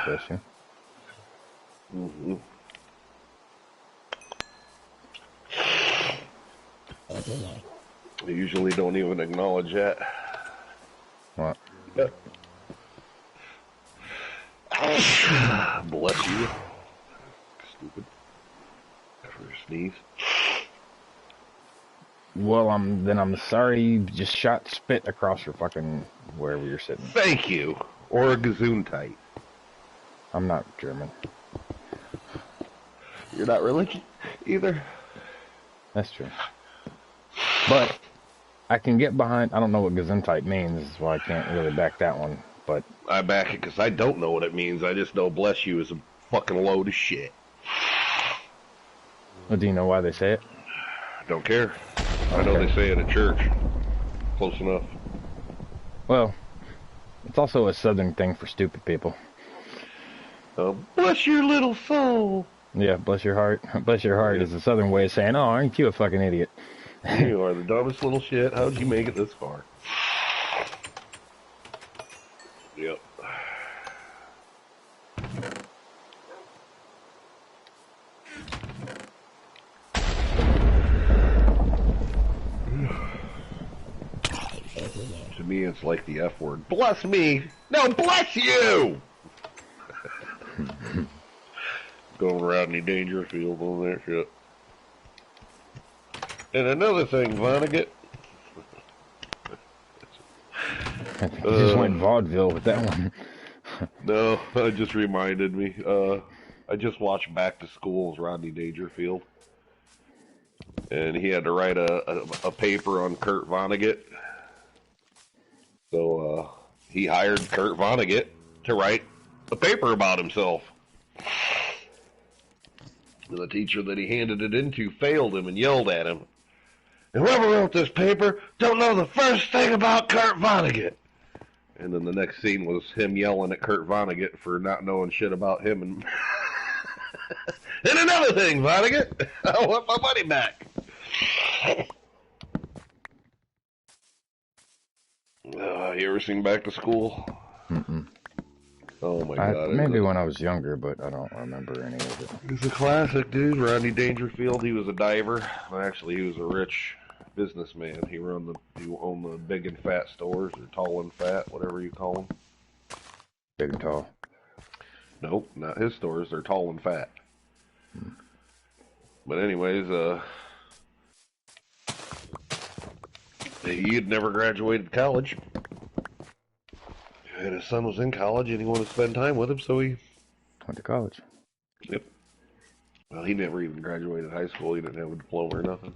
Bless you. Mm-hmm. I usually don't even acknowledge that. What? Yeah. Bless you. Stupid. For a sneeze. Well, I'm sorry you just shot spit across your fucking wherever you're sitting. Thank you. Or a Gesundheit. I'm not German. You're not religious either? That's true. But I can get behind. I don't know what Gesundheit means, so I can't really back that one. But I back it because I don't know what it means. I just know bless you is a fucking load of shit. well, do you know why they say it? I don't care. Okay. I know they say it at church. Close enough. Well, it's also a southern thing for stupid people. Bless your little soul. Yeah, bless your heart. Bless your heart is a southern way of saying, oh, aren't you a fucking idiot? You are the dumbest little shit. How'd you make it this far? Yep. To me, it's like the F word. Bless me! No, bless you! Going Rodney Dangerfield on that shit. And another thing, Vonnegut. I think you just went vaudeville with that one. No, it just reminded me. I just watched Back to School with Rodney Dangerfield. And he had to write a paper on Kurt Vonnegut. So he hired Kurt Vonnegut to write a paper about himself. And the teacher that he handed it into failed him and yelled at him. Whoever wrote this paper don't know the first thing about Kurt Vonnegut. And then the next scene was him yelling at Kurt Vonnegut for not knowing shit about him. And, and another thing, Vonnegut, I want my money back. You ever seen Back to School? Mm-mm. Oh my god. Maybe when I was younger, but I don't remember any of it. It's a classic, dude. Rodney Dangerfield, he was a diver. Well, actually, he was a rich businessman. He owned the big and fat stores, or tall and fat, whatever you call them. Big and tall. Nope, not his stores. They're tall and fat. But anyways, he had never graduated college. And his son was in college, and he wanted to spend time with him, so he went to college. Yep. Well, he never even graduated high school. He didn't have a diploma or nothing.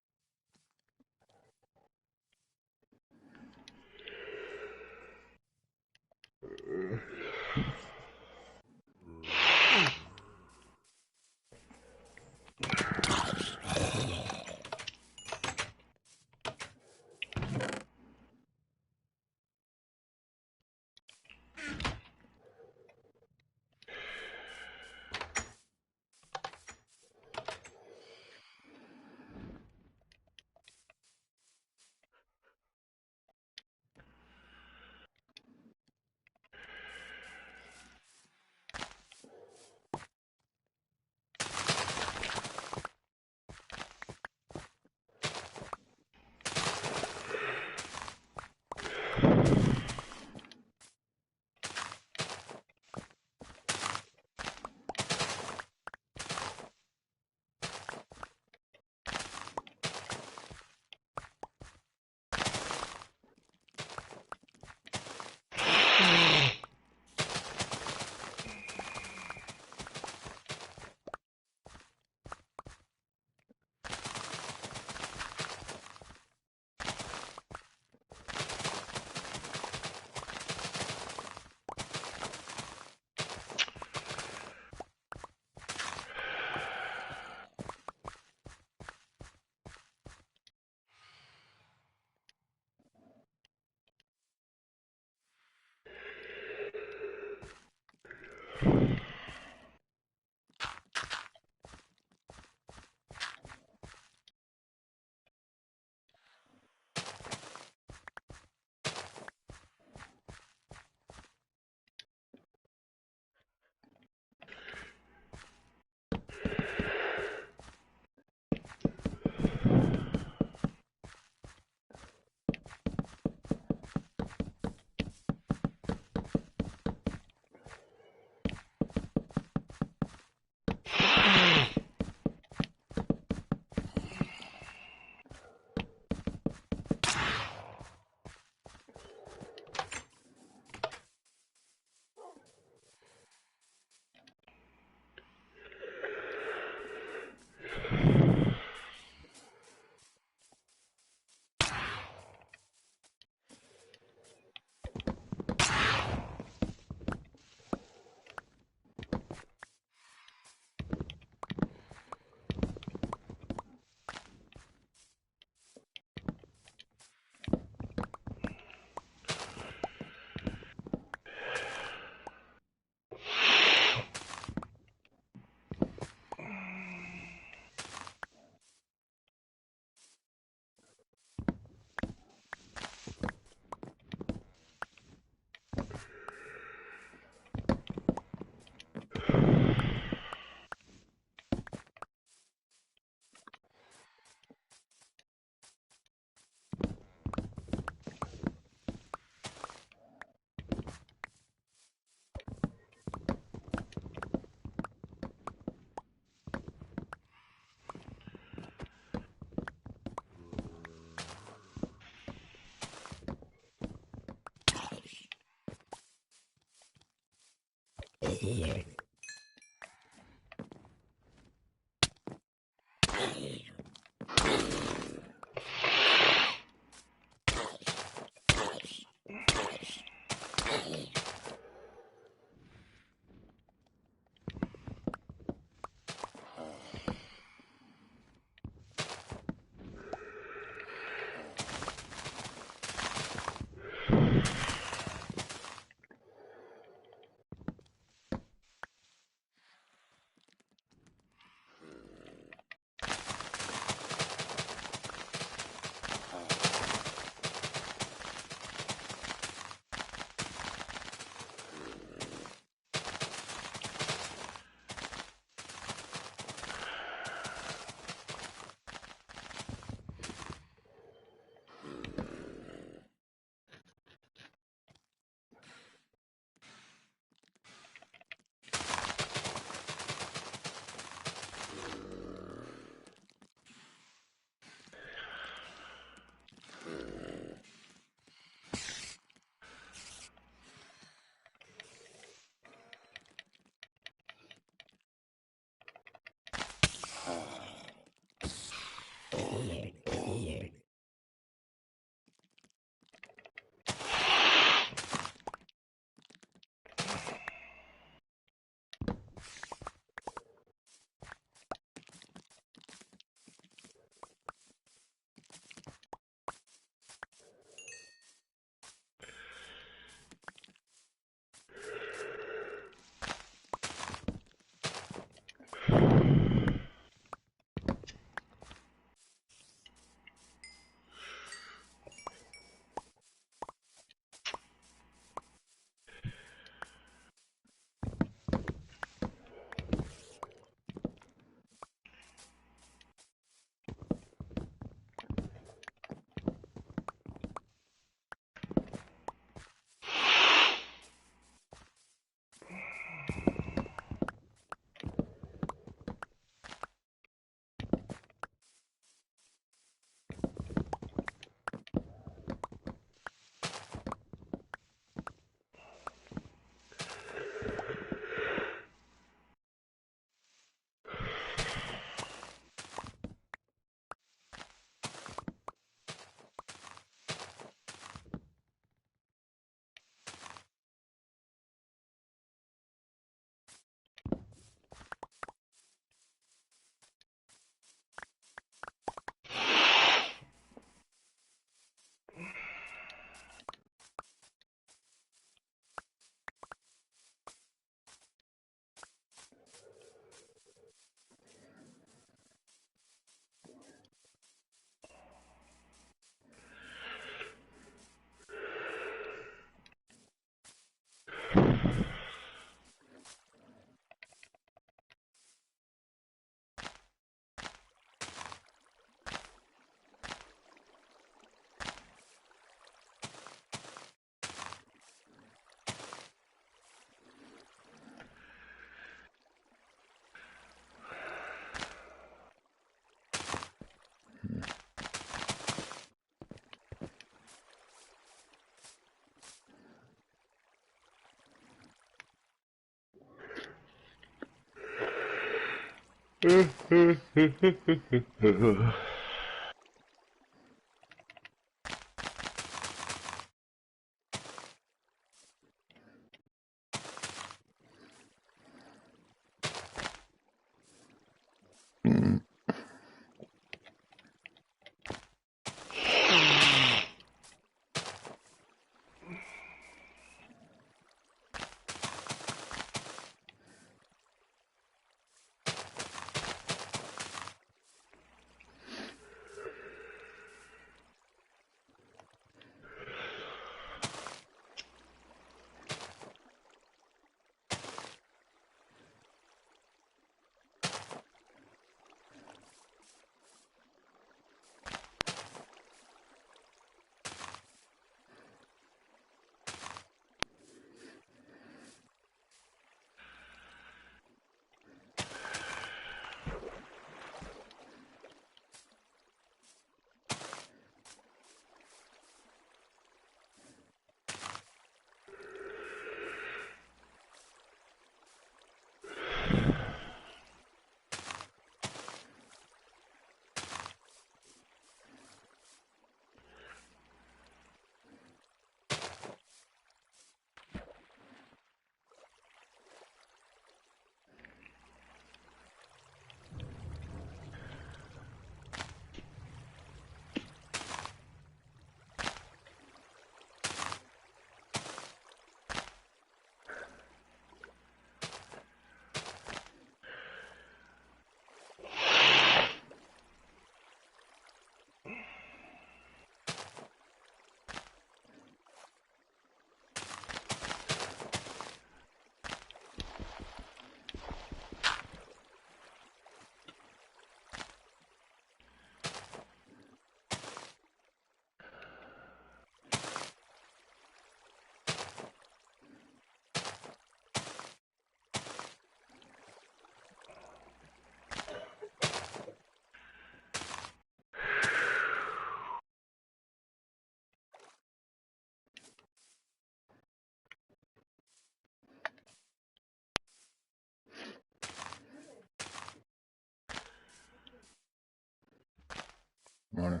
Morning.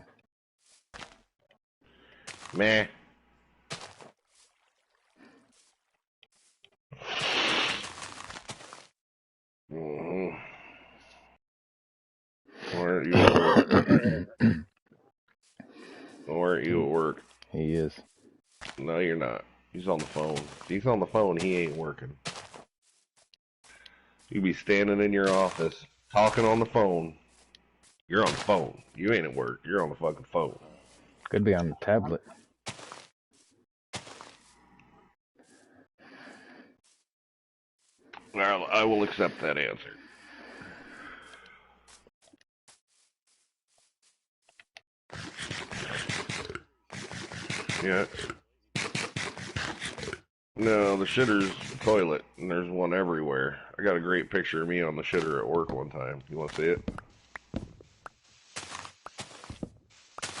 Meh. Mm-hmm. Why aren't you at work? Why aren't you at work? He is. No, you're not. He's on the phone. If he's on the phone, he ain't working. You be standing in your office, talking on the phone. You're on the phone. You ain't at work. You're on the fucking phone. Could be on the tablet. I will accept that answer. Yeah. No, the shitter's the toilet, and there's one everywhere. I got a great picture of me on the shitter at work one time. You want to see it?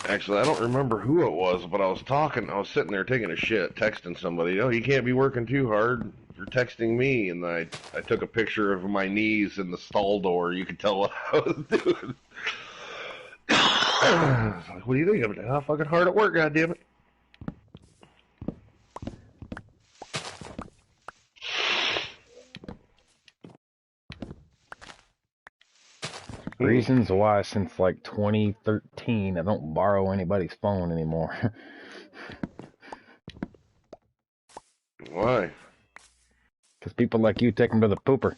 Actually, I don't remember who it was, but I was sitting there taking a shit, texting somebody, oh, you can't be working too hard. You're texting me, and I took a picture of my knees in the stall door. You could tell what I was doing. I was like, what do you think? I'm fucking hard at work, goddammit. Reasons why since like 2013 I don't borrow anybody's phone anymore. Why? Because people like you take them to the pooper.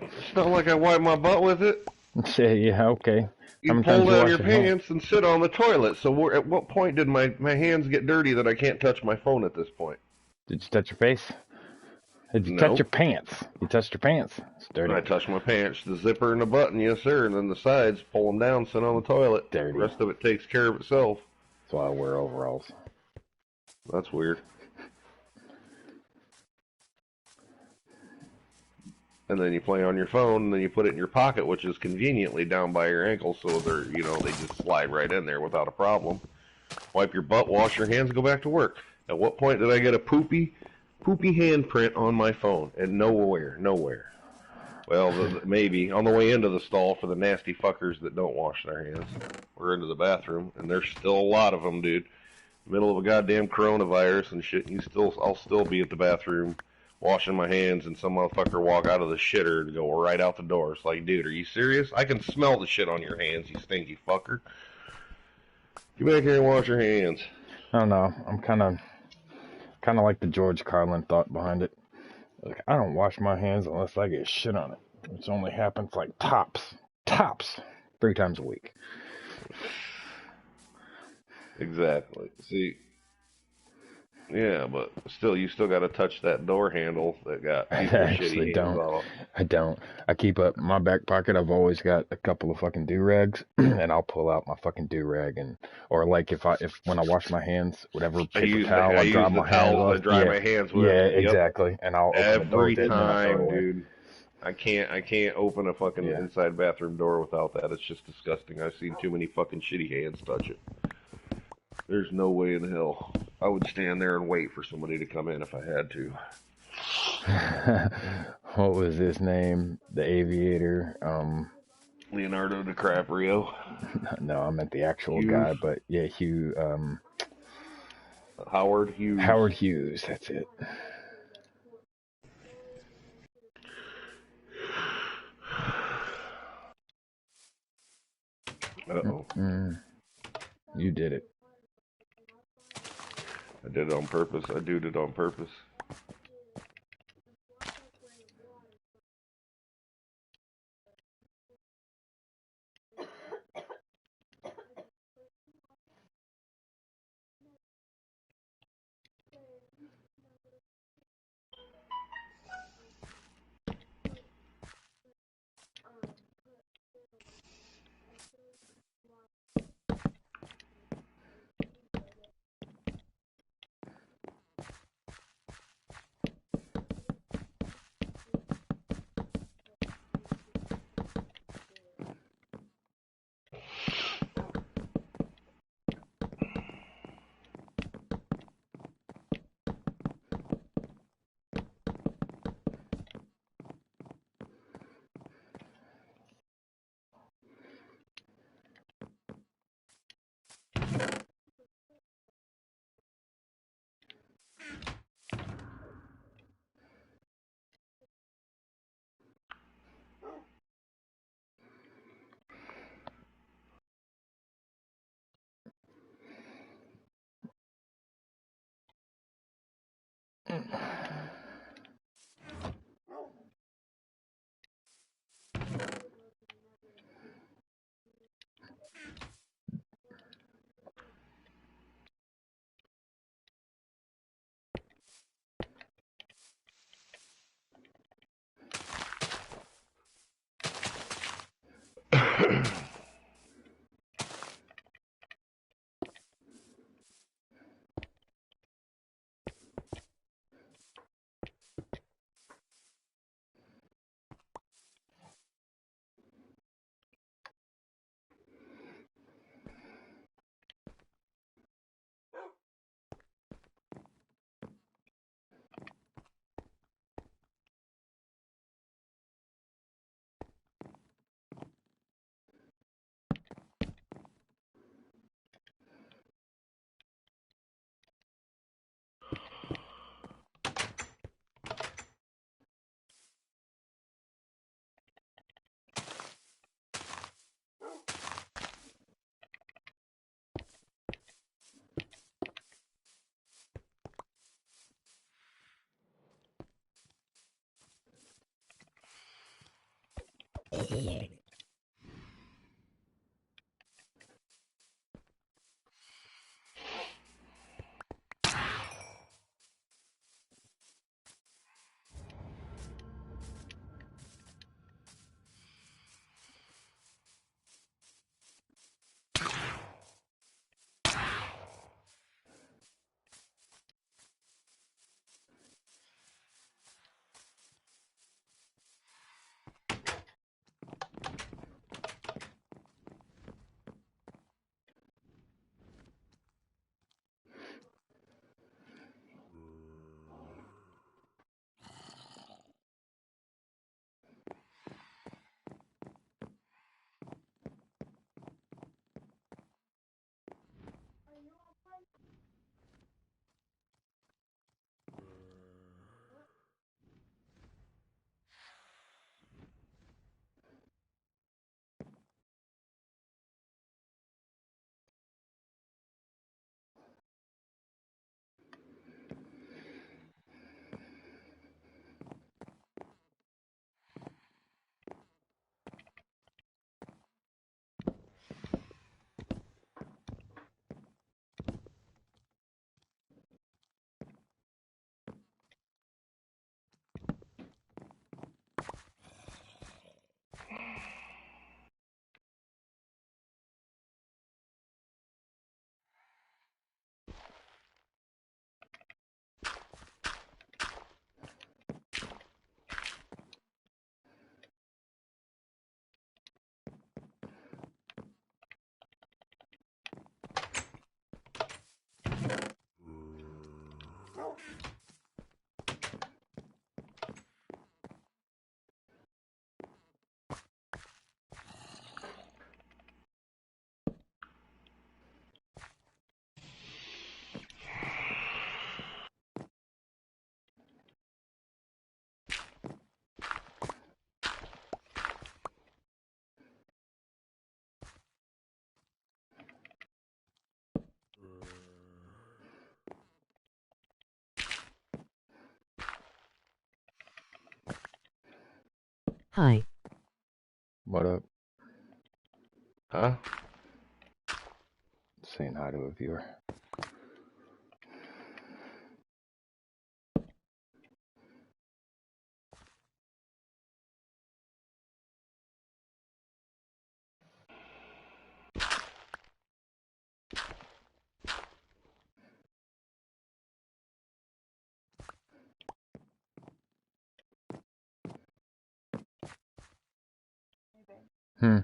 It's not like I wipe my butt with it. Say, yeah, okay. You pull down your pants and sit on the toilet. So at what point did my hands get dirty that I can't touch my phone at this point? Did you touch your face? Did you touch your pants? You touched your pants. It's dirty. I touched my pants, the zipper and the button, yes sir, and then the sides, pull them down, sit on the toilet. Dirty. The rest of it takes care of itself. That's why I wear overalls. That's weird. And then you play on your phone, and then you put it in your pocket, which is conveniently down by your ankle, so they're, they just slide right in there without a problem. Wipe your butt, wash your hands, go back to work. At what point did I get a poopy handprint on my phone? And nowhere. Well, maybe on the way into the stall for the nasty fuckers that don't wash their hands. We're into the bathroom, and there's still a lot of them, dude. Middle of a goddamn coronavirus and shit. And I'll still be at the bathroom washing my hands, and some motherfucker walk out of the shitter and go right out the door. It's like, dude, are you serious? I can smell the shit on your hands, you stinky fucker. Get back here and wash your hands. I don't know. I'm kind of like the George Carlin thought behind it. Like, I don't wash my hands unless I get shit on it, which only happens like tops 3 times a week. Exactly. See, yeah, but still, you still got to touch that door handle that got people shitty hands on. I don't. I keep up in my back pocket. I've always got a couple of fucking do-rags, and I'll pull out my fucking do-rag, or like if when I wash my hands, whatever paper towel I dry my hands with. Dry my hands with. Yeah, exactly. And I'll open the door with it, and then I'll throw it away. Dude. I can't open a fucking inside bathroom door without that. It's just disgusting. I've seen too many fucking shitty hands touch it. There's no way in hell. I would stand there and wait for somebody to come in if I had to. What was his name? The aviator. Leonardo DiCaprio. No, I meant the actual guy, but yeah, Hugh. Howard Hughes. Howard Hughes, that's it. Uh-oh. You did it. I did it on purpose. I did it on purpose. Hi. What up? Huh? Saying hi to a viewer. Hmm.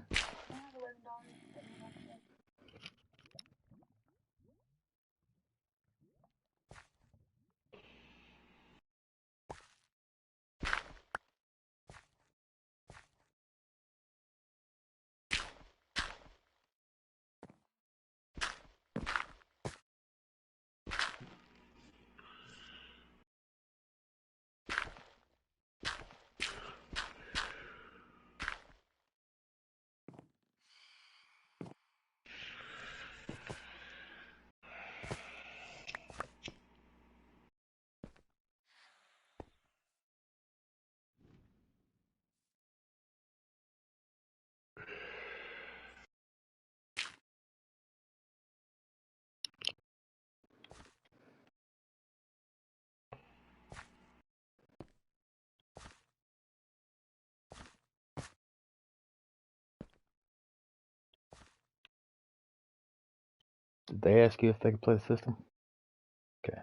Did they ask you if they could play the system? Okay.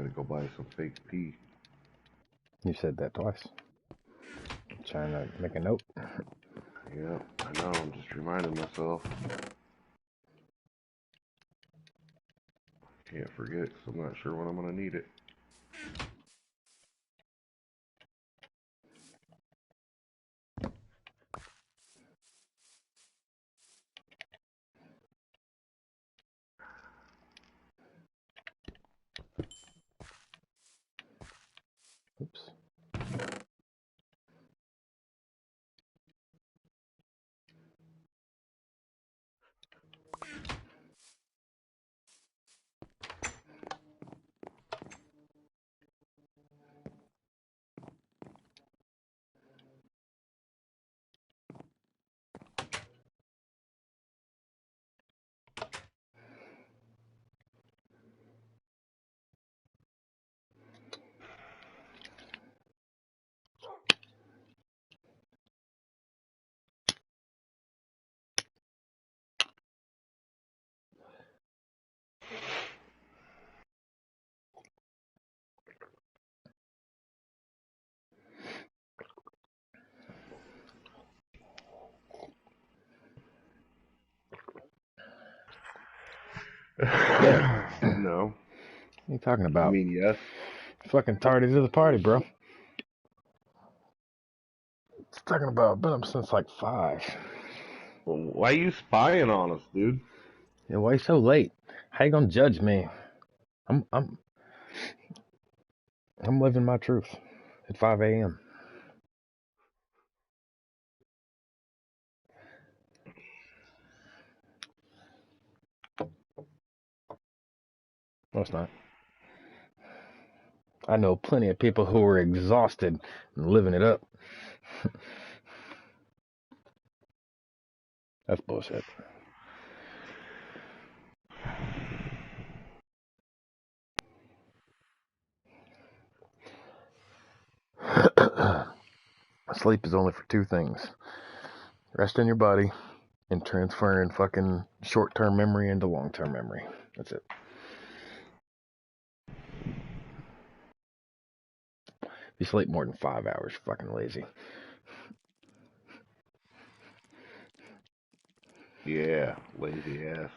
to go buy some fake pee. You said that twice. I'm trying to make a note. Yeah, I know. I'm just reminding myself. Can't forget, 'cause I'm not sure when I'm going to need it. Oops. Yeah. No. What are you talking I about? mean, yes. Fucking tardy to the party, bro. It's talking about been up since like 5. Well, why are you spying on us, dude? Yeah, why you so late? How you gonna judge me? I'm living my truth at 5 a.m. No, it's not. I know plenty of people who are exhausted and living it up. That's bullshit. Sleep is only for 2 things: resting your body and transferring fucking short-term memory into long-term memory. That's it. If you sleep more than 5 hours, you're fucking lazy. Yeah, lazy ass.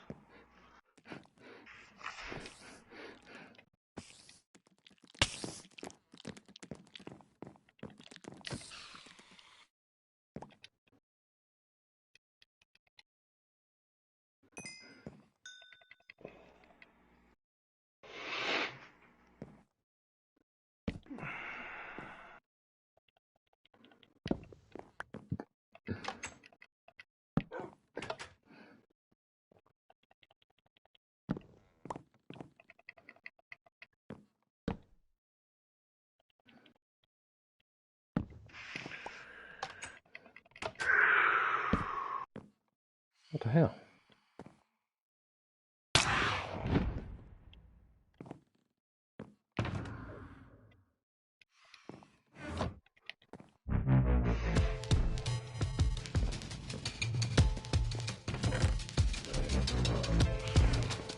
What the hell?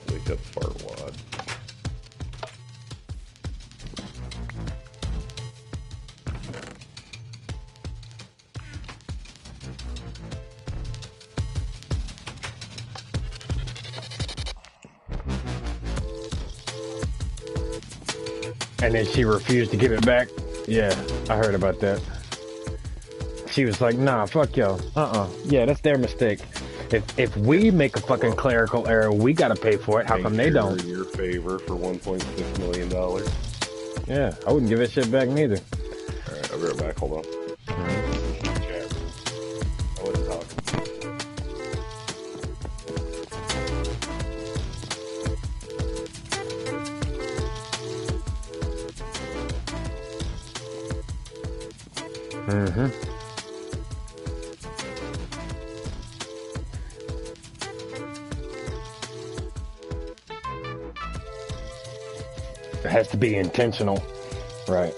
Wake up, fartwad. And then she refused to give it back. Yeah, I heard about that. She was like, nah, fuck y'all. Yeah, that's their mistake. If we make a fucking clerical error, we gotta pay for it. How come they don't? In your favor for $1.6 million. Yeah, I wouldn't give that shit back neither. Alright, I'll be right back. Hold on. Chat. I wasn't talking. Mm-hmm. It has to be intentional. Right.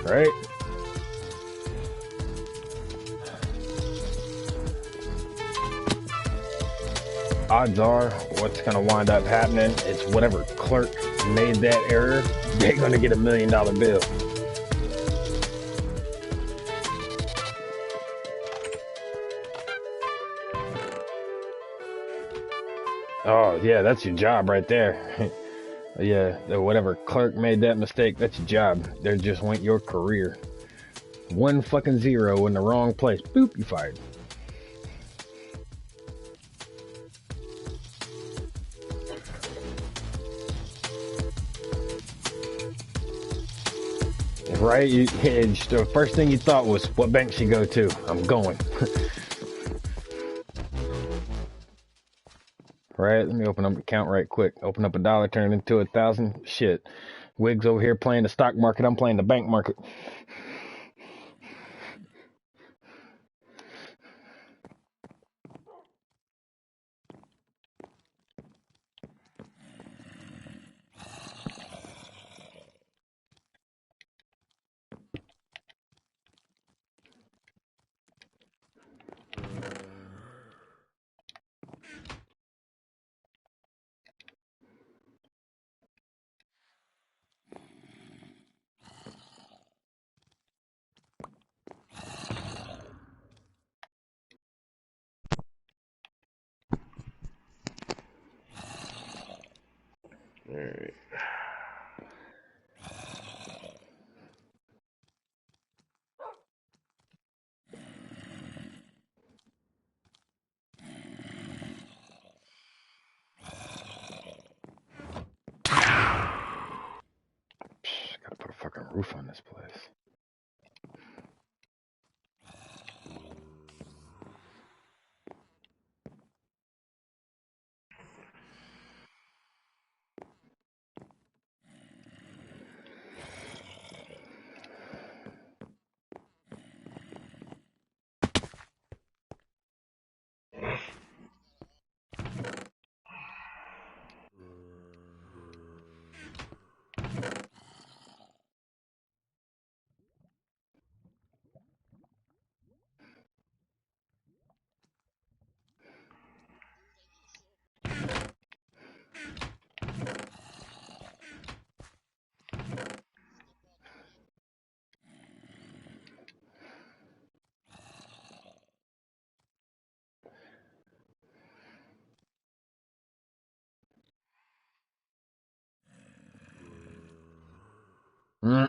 Right. odds are what's going to wind up happening is whatever clerk made that error, they're going to get $1 million bill. Oh, yeah, that's your job right there. Yeah, whatever clerk made that mistake, that's your job. There just went your career. 1 fucking 0 in the wrong place. Boop, you fired. Right? The first thing you thought was, what bank should go to? I'm going. Right? Let me open up an account right quick. Open up $1, turn it into 1,000. Shit. Wiggs over here playing the stock market. I'm playing the bank market. All right. Gotta put a fucking roof on this place. Mm.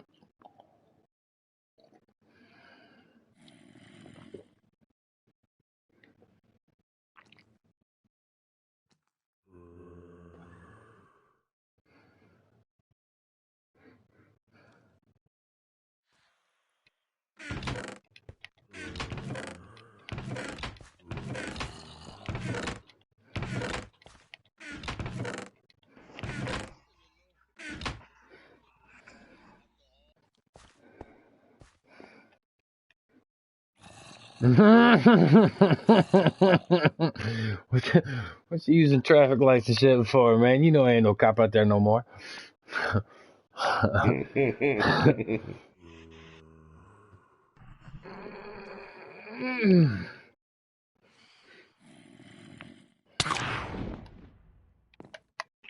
What you using traffic lights and shit for, man? You know ain't no cop out there no more. All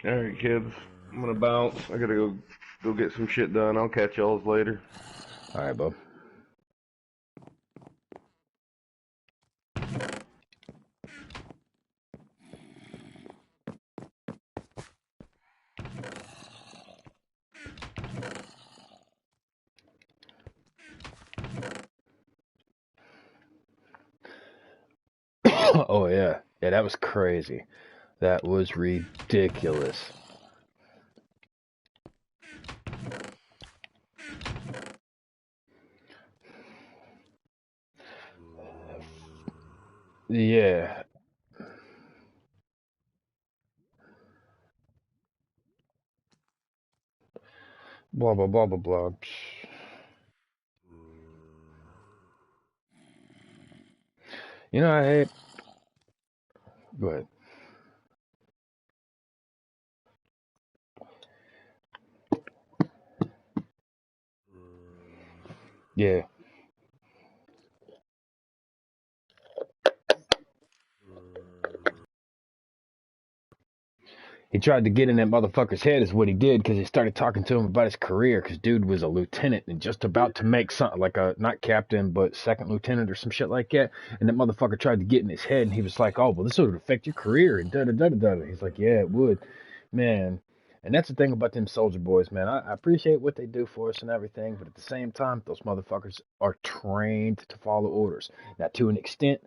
right, kids. I'm gonna bounce. I gotta go get some shit done. I'll catch y'all later. All right, bub. Oh yeah, yeah, that was crazy. That was ridiculous. Yeah. Blah blah blah blah blah. You know I hate. Go ahead. Yeah. He tried to get in that motherfucker's head is what he did, because he started talking to him about his career, because dude was a lieutenant and just about to make something like a, not captain, but second lieutenant or some shit like that. And that motherfucker tried to get in his head, and he was like, oh, well, this would affect your career, and da-da-da-da-da. He's like, yeah, it would. Man. And that's the thing about them soldier boys, man. I appreciate what they do for us and everything, but at the same time, those motherfuckers are trained to follow orders. Now, to an extent,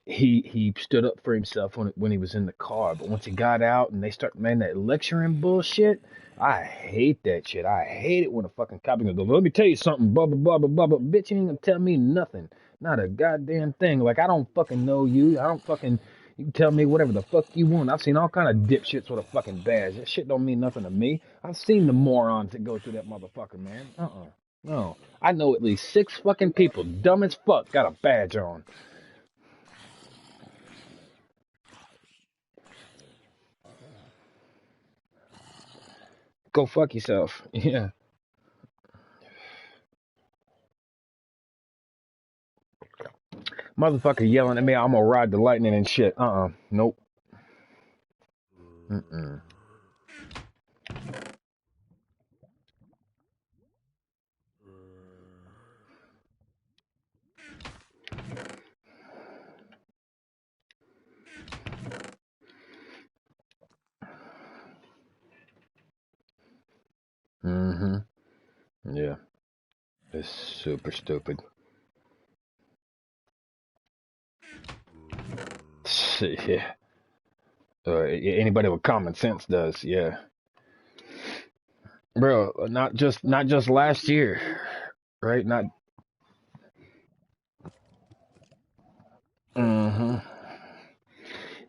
he stood up for himself when he was in the car, but once he got out and they start, man, that lecturing bullshit, I hate that shit. I hate it when a fucking cop goes, let me tell you something, blah blah blah blah blah blah. Bitch, you ain't gonna tell me nothing, not a goddamn thing. Like, I don't fucking know you. I don't fucking. You can tell me whatever the fuck you want. I've seen all kind of dipshits with a fucking badge. That shit don't mean nothing to me. I've seen the morons that go through that motherfucker, man. No. I know at least 6 fucking people, dumb as fuck, got a badge on. Go fuck yourself. Yeah. Motherfucker yelling at me, I'm gonna ride the lightning and shit. Nope. Mm-mm. Mm-hmm. Yeah. It's super stupid. Yeah. Anybody with common sense does, yeah. Bro, not just last year, right? Not. Mm-hmm.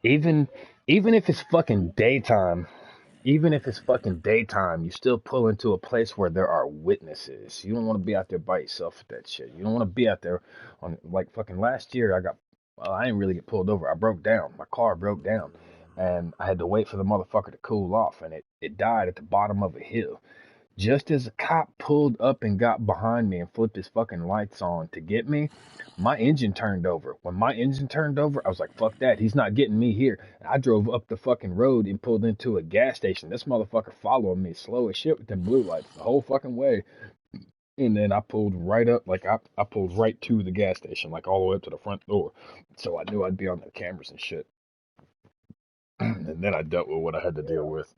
Even even if it's fucking daytime, even if it's fucking daytime, you still pull into a place where there are witnesses. You don't want to be out there by yourself with that shit. You don't want to be out there on, like, fucking last year. I didn't really get pulled over. I broke down. My car broke down, and I had to wait for the motherfucker to cool off, and it died at the bottom of a hill. Just as a cop pulled up and got behind me and flipped his fucking lights on to get me, my engine turned over. When my engine turned over, I was like, fuck that. He's not getting me here. And I drove up the fucking road and pulled into a gas station. This motherfucker following me slow as shit with them blue lights the whole fucking way. And then I pulled right up, like, I pulled right to the gas station, like all the way up to the front door. So I knew I'd be on the cameras and shit. And then I dealt with what I had to deal with.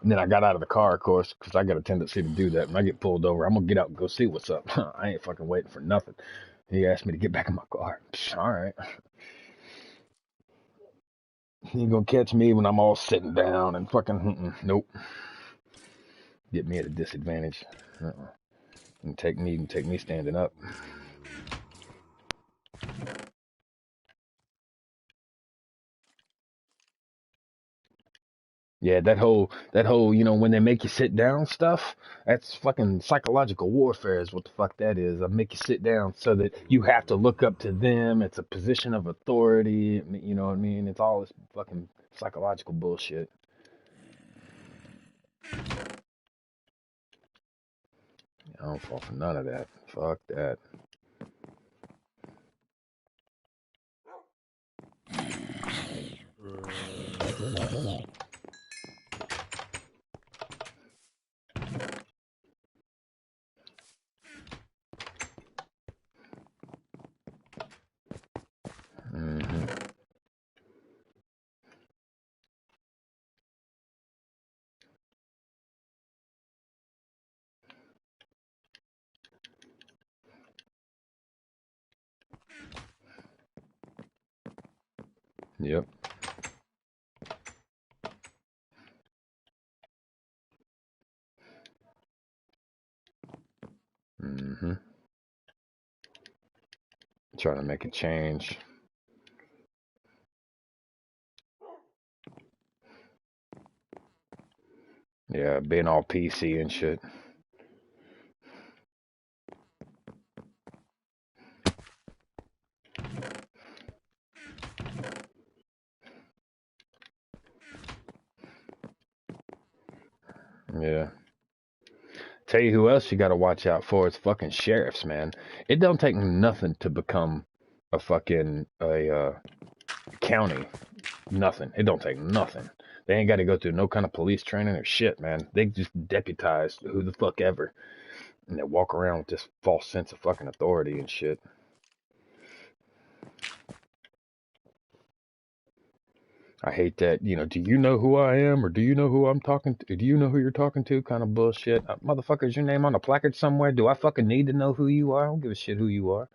And then I got out of the car, of course, because I got a tendency to do that. When I get pulled over, I'm going to get out and go see what's up. I ain't fucking waiting for nothing. He asked me to get back in my car. All right. You ain't going to catch me when I'm all sitting down and fucking, nope. Get me at a disadvantage. And take me standing up. Yeah, that whole, when they make you sit down stuff, that's fucking psychological warfare is what the fuck that is. I make you sit down so that you have to look up to them. It's a position of authority. You know what I mean? It's all this fucking psychological bullshit. I don't fall for none of that. Fuck that. Hmm. Yep. Hmm. Trying to make a change. Yeah, being all PC and shit. Yeah. Tell you who else you got to watch out for is fucking sheriffs, man. It don't take nothing to become a fucking a county. Nothing. It don't take nothing. They ain't got to go through no kind of police training or shit, man. They just deputize who the fuck ever, and they walk around with this false sense of fucking authority and shit. I hate that, do you know who I am or do you know who I'm talking to? Do you know who you're talking to? Kind of bullshit. Motherfucker, is your name on a placard somewhere? Do I fucking need to know who you are? I don't give a shit who you are.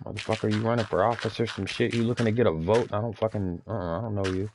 Motherfucker, you running for office or some shit? You looking to get a vote? I don't fucking, I don't know you.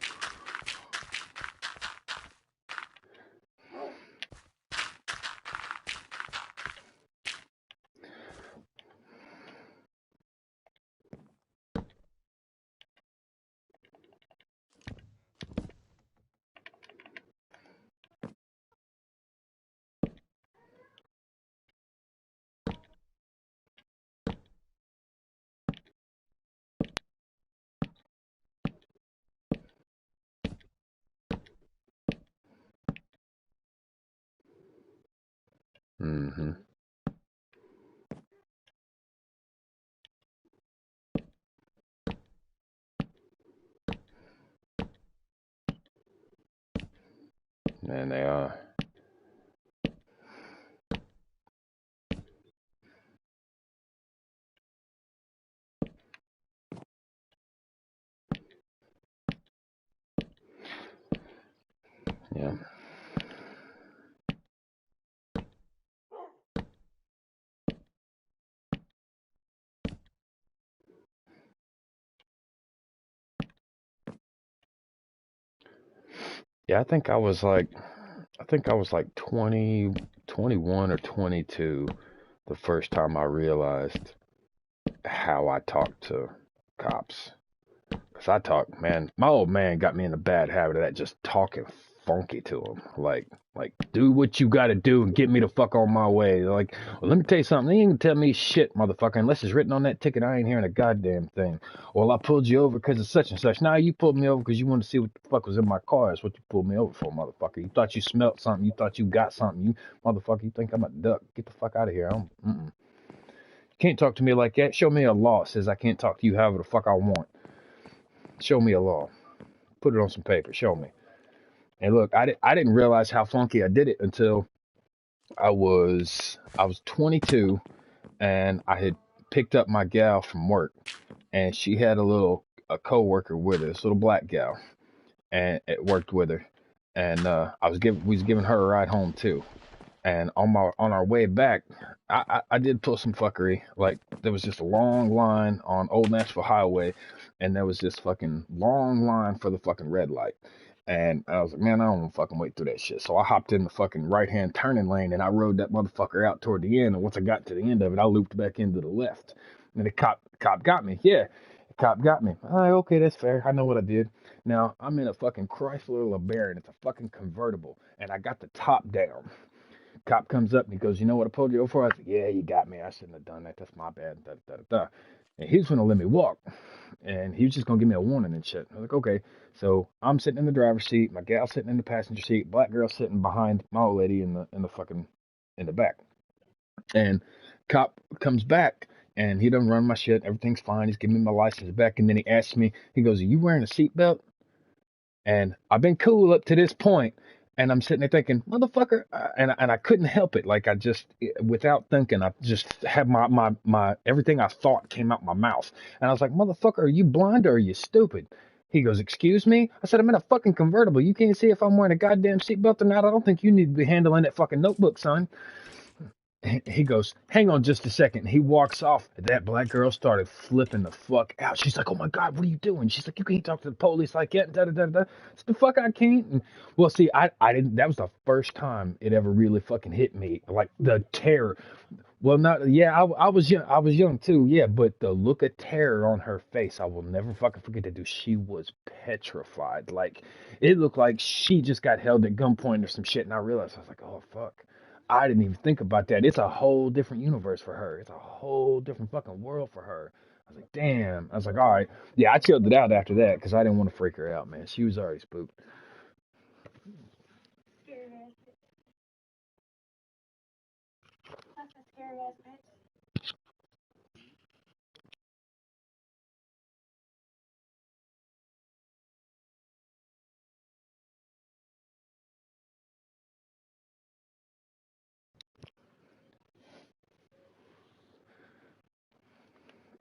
Mm-hmm. And they are. Yeah. Yeah, I think I was like 20, 21 or 22 the first time I realized how I talk to cops. Cause man, my old man got me in a bad habit of that, just talking funky to him. Like, do what you gotta do and get me the fuck on my way. Like, well, let me tell you something. You ain't gonna tell me shit, motherfucker, unless it's written on that ticket. I ain't hearing a goddamn thing. Well, I pulled you over because of such and such. Now you pulled me over because you wanted to see what the fuck was in my car. That's what you pulled me over for, motherfucker. You thought you smelt something. You thought you got something. You motherfucker. You think I'm a duck? Get the fuck out of here. Can't talk to me like that. Show me a law that says I can't talk to you however the fuck I want. Show me a law. Put it on some paper. Show me. And look, I didn't realize how funky I did it until I was 22 and I had picked up my gal from work and she had a coworker with her, this little black gal, and it worked with her. And we was giving her a ride home too. And on our way back, I did pull some fuckery. Like there was just a long line on Old Nashville Highway, and there was this fucking long line for the fucking red light. And I was like, man, I don't want to fucking wait through that shit. So I hopped in the fucking right hand turning lane and I rode that motherfucker out toward the end. And once I got to the end of it, I looped back into the left. And the cop got me. Yeah, the cop got me. All right, okay, that's fair. I know what I did. Now I'm in a fucking Chrysler LeBaron. It's a fucking convertible, and I got the top down. Cop comes up and he goes, you know what I pulled you over for? I was like, yeah, you got me. I shouldn't have done that. That's my bad. Da, da, da, da. And he was going to let me walk. And he was just going to give me a warning and shit. I was like, okay. So I'm sitting in the driver's seat. My gal sitting in the passenger seat. Black girl sitting behind my old lady in the back. And cop comes back and he doesn't run my shit. Everything's fine. He's giving me my license back. And then he asks me, he goes, are you wearing a seatbelt? And I've been cool up to this point, and I'm sitting there thinking, motherfucker, and I couldn't help it. Like I just, without thinking, I just had my everything I thought came out my mouth, and I was like, motherfucker, are you blind or are you stupid? He goes, excuse me? I said, I'm in a fucking convertible. You can't see if I'm wearing a goddamn seatbelt or not. I don't think you need to be handling that fucking notebook, son. He goes, hang on just a second. He walks off. That black girl started flipping the fuck out. She's like, oh my God, what are you doing? She's like, you can't talk to the police like that. Da, da, da, da. It's the fuck I can't. And, well, see, I didn't, that was the first time it ever really fucking hit me. Like the terror. Well, not, yeah, I was young too. Yeah. But the look of terror on her face, I will never fucking forget that, dude. She was petrified. Like it looked like she just got held at gunpoint or some shit. And I realized, I was like, oh fuck. I didn't even think about that. It's a whole different universe for her. It's a whole different fucking world for her. I was like, damn. I was like, all right. Yeah, I chilled it out after that because I didn't want to freak her out, man. She was already spooked.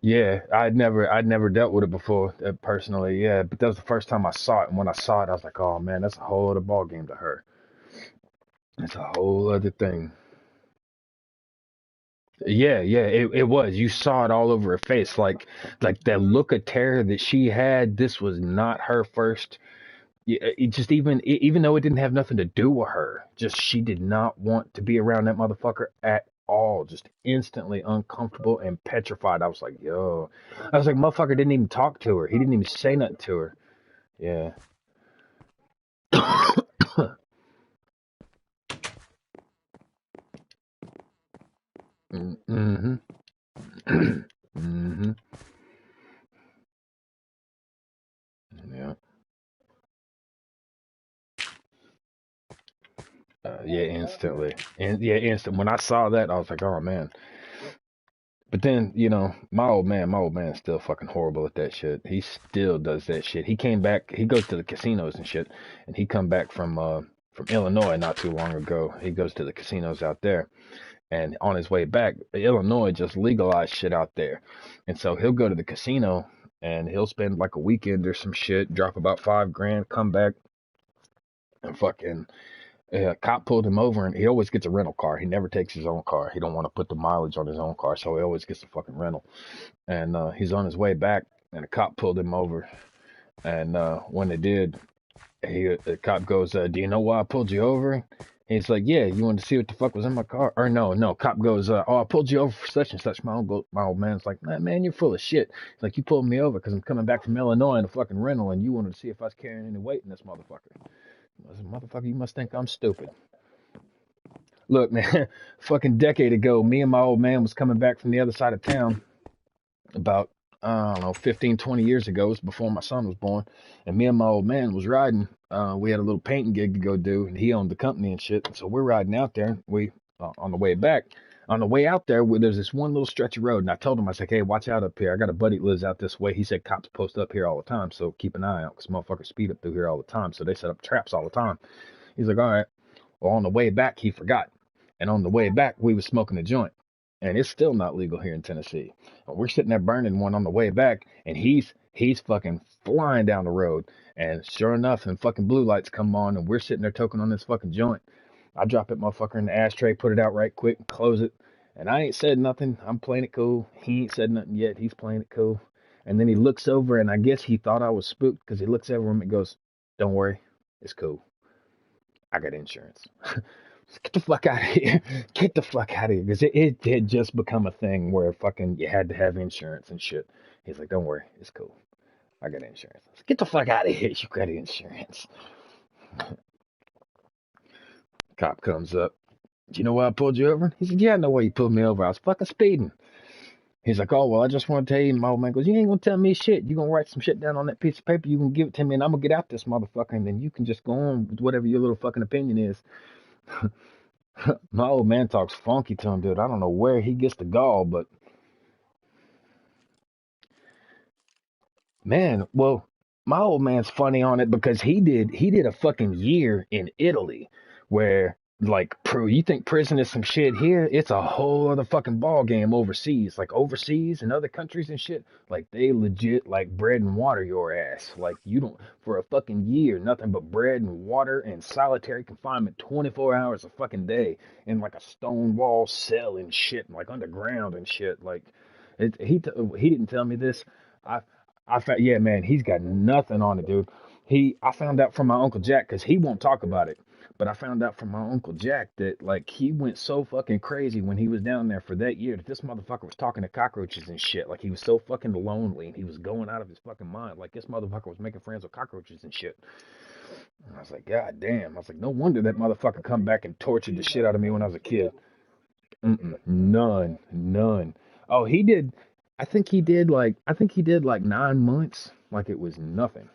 Yeah, I'd never dealt with it before personally. Yeah, but that was the first time I saw it, and when I saw it, I was like, oh man, that's a whole other ball game to her. It's a whole other thing. Yeah, yeah, it was. You saw it all over her face, like that look of terror that she had. This was not her first. It just even though it didn't have nothing to do with her, just she did not want to be around that motherfucker at all. Just instantly uncomfortable and petrified. I was like, yo, I was like, motherfucker didn't even talk to her. He didn't even say nothing to her. Yeah. Mm-hmm. Mm-hmm. Yeah. Yeah, instantly. And yeah, instant. When I saw that, I was like, oh man. But then, my old man's still fucking horrible at that shit. He still does that shit. He came back, he goes to the casinos and shit, and he come back from Illinois not too long ago. He goes to the casinos out there, and on his way back, Illinois just legalized shit out there. And so he'll go to the casino and he'll spend like a weekend or some shit, drop about 5 grand, come back and fucking cop pulled him over, and he always gets a rental car. He never takes his own car. He don't want to put the mileage on his own car, so he always gets a fucking rental. And he's on his way back, and a cop pulled him over. And when they did, the cop goes, "Do you know why I pulled you over?" And he's like, "Yeah, you wanted to see what the fuck was in my car?" Or no, no. Cop goes, "Oh, I pulled you over for such and such." My old man's like, "Man, you're full of shit." He's like, "You pulled me over because I'm coming back from Illinois in a fucking rental, and you wanted to see if I was carrying any weight in this motherfucker." I said, "Motherfucker, you must think I'm stupid." Look, man, fucking decade ago, me and my old man was coming back from the other side of town about, I don't know, 15, 20 years ago. It was before my son was born. And me and my old man was riding. We had a little painting gig to go do, and he owned the company and shit. So we're riding out there. On the way back, on the way out there, there's this one little stretch of road. And I told him, I was like, hey, watch out up here. I got a buddy that lives out this way. He said cops post up here all the time. So keep an eye out because motherfuckers speed up through here all the time. So they set up traps all the time. He's like, all right. Well, on the way back, he forgot. And on the way back, we was smoking a joint. And it's still not legal here in Tennessee. And we're sitting there burning one on the way back, and he's fucking flying down the road. And sure enough, and fucking blue lights come on, and we're sitting there toking on this fucking joint. I drop it motherfucker in the ashtray, put it out right quick, and close it. And I ain't said nothing. I'm playing it cool. He ain't said nothing yet. He's playing it cool. And then he looks over, and I guess he thought I was spooked because he looks over him and goes, "Don't worry, it's cool. I got insurance." Get the fuck out of here. Get the fuck out of here. Because it had just become a thing where fucking you had to have insurance and shit. He's like, don't worry, it's cool. I got insurance. I said, get the fuck out of here. You got insurance. Cop comes up. Do you know why I pulled you over? He said, yeah, I know why you pulled me over. I was fucking speeding. He's like, oh, well, I just want to tell you. My old man goes, you ain't going to tell me shit. You going to write some shit down on that piece of paper. You can give it to me, and I'm going to get out this motherfucker, and then you can just go on with whatever your little fucking opinion is. My old man talks funky to him, dude. I don't know where he gets the gall, but man, well, my old man's funny on it because he did a fucking year in Italy where like you think prison is some shit here, it's a whole other fucking ball game overseas. Like overseas in other countries and shit, like they legit like bread and water your ass. Like you don't for a fucking year, nothing but bread and water and solitary confinement 24 hours a fucking day in like a stone wall cell and shit, like underground and shit. Like he didn't tell me this. I I found, yeah, man, he's got nothing on it, dude. I found out from my Uncle Jack because he won't talk about it. But I found out from my Uncle Jack that like he went so fucking crazy when he was down there for that year that this motherfucker was talking to cockroaches and shit. Like he was so fucking lonely and he was going out of his fucking mind. Like this motherfucker was making friends with cockroaches and shit. And I was like, God damn. I was like, no wonder that motherfucker come back and tortured the shit out of me when I was a kid. Mm-mm, none, none. Oh, he did. I think he did like 9 months. Like it was nothing.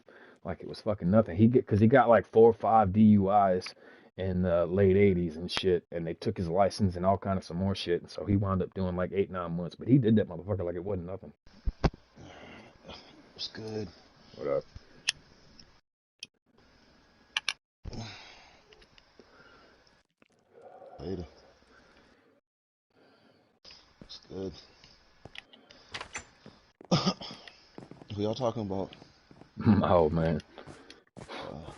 Like it was fucking nothing. Because he got like 4 or 5 DUIs in the late '80s and shit, and they took his license and all kind of some more shit. And so he wound up doing like 8, 9 months. But he did that motherfucker like it wasn't nothing. It's good. What up? Later. It's good. Who y'all talking about? Oh man. Uh,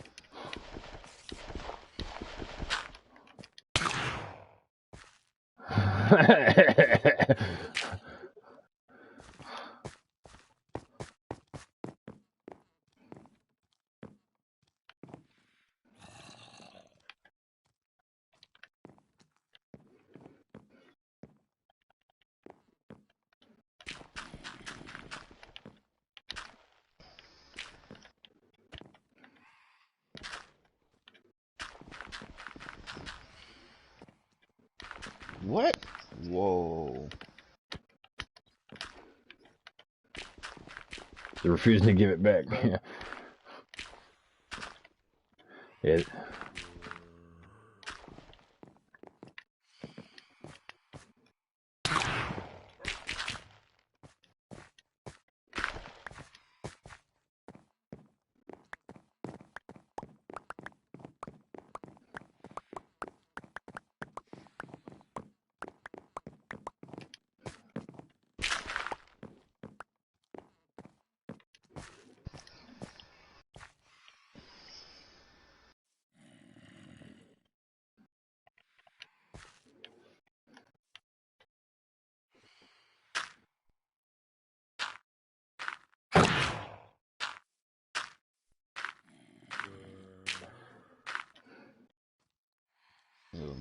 what? Whoa. They're refusing to give it back. Yeah.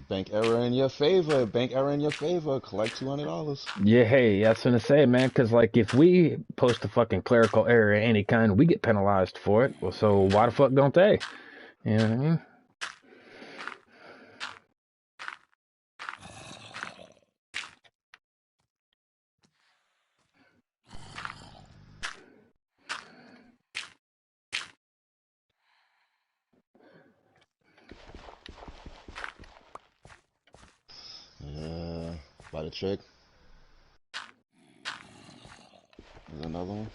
Bank error in your favor. Bank error in your favor. Collect $200. Yeah, hey, that's gonna say, man, because like if we post a fucking clerical error of any kind, we get penalized for it. Well, so why the fuck don't they? You know what I mean? By the trick. There's another one.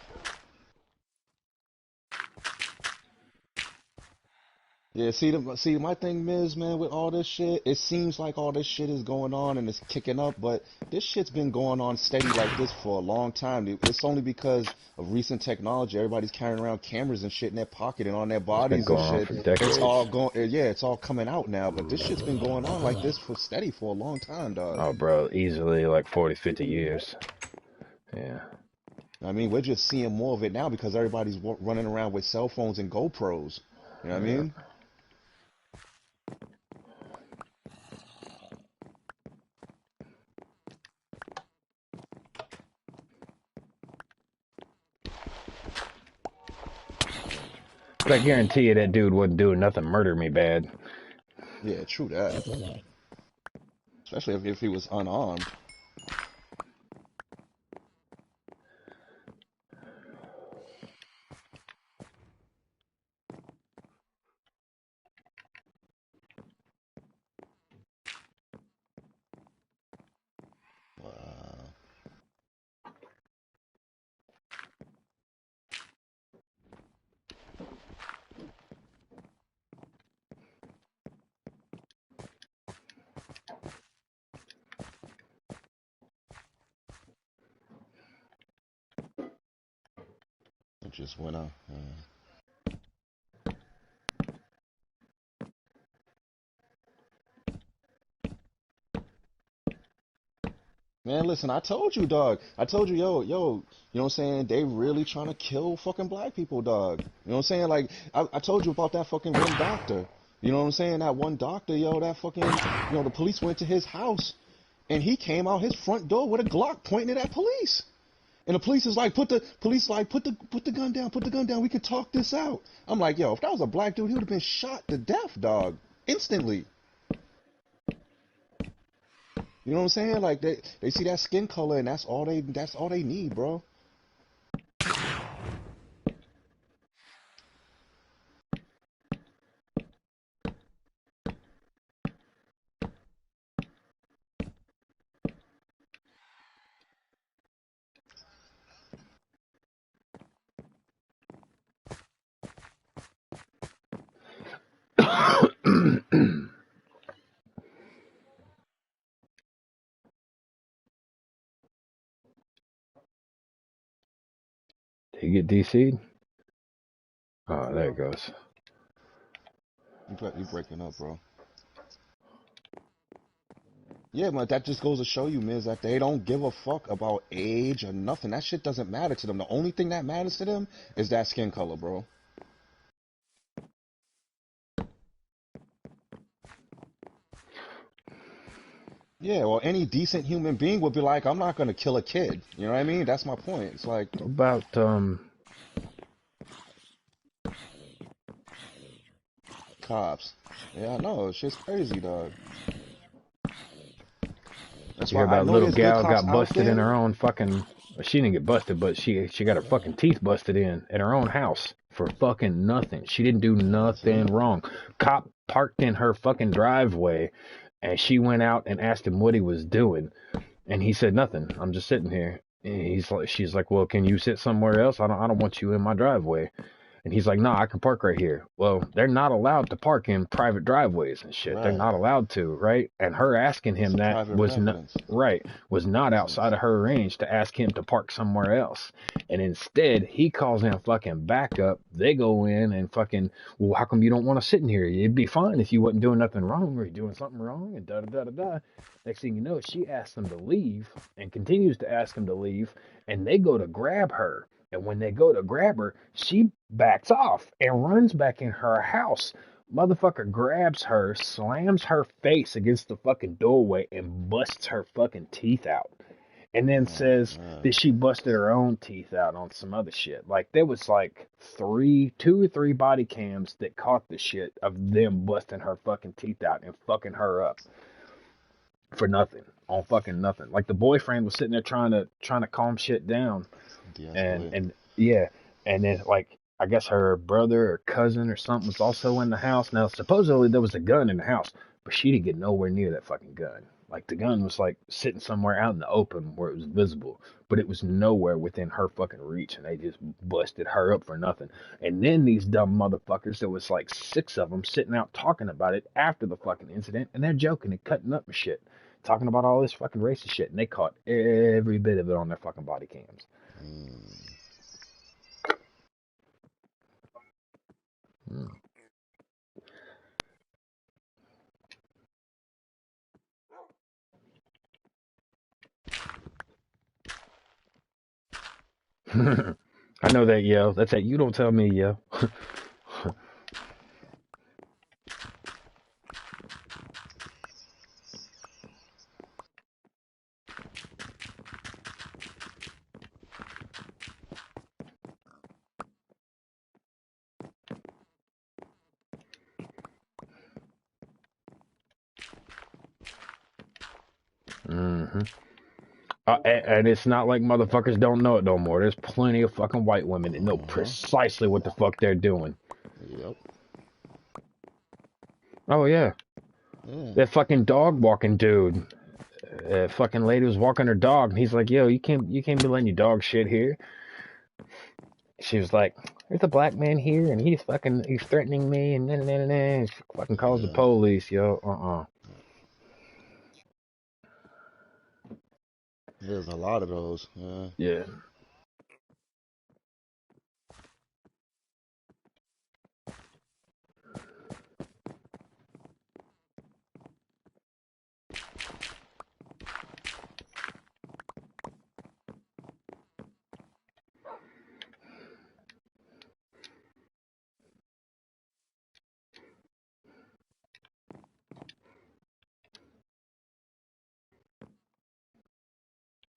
Yeah, see, my thing is, man, with all this shit, it seems like all this shit is going on and it's kicking up, but this shit's been going on steady like this for a long time. It's only because of recent technology. Everybody's carrying around cameras and shit in their pocket and on their It's been bodies and going on shit. for It's all decades. going, yeah, it's all coming out now. But this shit's been going on like this for steady for a long time, dog. Oh, bro, easily like 40, 50 years. Yeah. I mean, we're just seeing more of it now because everybody's running around with cell phones and GoPros. You know what I Yeah. mean? But I guarantee you that dude wouldn't do nothing murder me bad. Yeah, true that. Especially if he was unarmed. Uh, it just went up. Man, listen, I told you, dog. I told you, yo, you know what I'm saying? They really trying to kill fucking black people, dog. You know what I'm saying? Like, I told you about that fucking one doctor. You know what I'm saying? That one doctor, yo, that fucking, the police went to his house and he came out his front door with a Glock pointing it at police. And the police is like, put the gun down, put the gun down. We could talk this out. I'm like, yo, if that was a black dude, he would have been shot to death, dog, instantly. You know what I'm saying? Like they see that skin color and that's all they need, bro. You get DC'd? Oh, there it goes. You breaking up, bro. Yeah, man, that just goes to show you, Miz, that they don't give a fuck about age or nothing. That shit doesn't matter to them. The only thing that matters to them is that skin color, bro. Yeah, well, any decent human being would be like, I'm not gonna kill a kid. You know what I mean? That's my point. It's like, What about cops. Yeah, I know. Shit's crazy, dog. That's you hear why I about know little there's good gal cops got out busted in there. her own fucking. She didn't get busted, but she got her fucking teeth busted in her own house for fucking nothing. She didn't do See? nothing wrong. Cop parked in her fucking driveway, and she went out and asked him what he was doing, and he said nothing. I'm just sitting here. And she's like, well, can you sit somewhere else? I don't want you in my driveway. And he's like, no, I can park right here. Well, they're not allowed to park in private driveways and shit. They're Right. not allowed to, right? And her asking It's him a that private was not residence. right, was not outside of her range to ask him to park somewhere else. And instead, he calls in fucking backup. They go in and fucking, well, how come you don't want to sit in here? It'd be fine if you wasn't doing nothing wrong or you doing something wrong and da da da da da. Next thing you know, she asks them to leave and continues to ask them to leave. And they go to grab her. And when they go to grab her, she backs off and runs back in her house. Motherfucker grabs her, slams her face against the fucking doorway, and busts her fucking teeth out. And then Oh, says man. that she busted her own teeth out on some other shit. Like there was like two or three body cams that caught the shit of them busting her fucking teeth out and fucking her up for nothing, on fucking nothing. Like the boyfriend was sitting there trying to calm shit down, De-escalate. and yeah, and then like I guess her brother or cousin or something was also in the house. Now supposedly there was a gun in the house, but she didn't get nowhere near that fucking gun. Like the gun was like sitting somewhere out in the open where it was visible, but it was nowhere within her fucking reach, and they just busted her up for nothing. And then these dumb motherfuckers, there was like six of them sitting out talking about it after the fucking incident, and they're joking and cutting up and shit, talking about all this fucking racist shit, and they caught every bit of it on their fucking body cams. Mm. Mm. I know that yell. That's that. You don't tell me yell. hmm and it's not like motherfuckers don't know it no more. There's plenty of fucking white women that know Uh-huh. precisely what the fuck they're doing. Yep. Oh yeah, Yeah. that fucking dog walking dude. Fucking lady was walking her dog, and he's like, "Yo, you can't be letting your dog shit here." She was like, "There's a black man here, and he's threatening me, and then she fucking calls the Yeah. police, yo. There's a lot of those. Yeah. Yeah.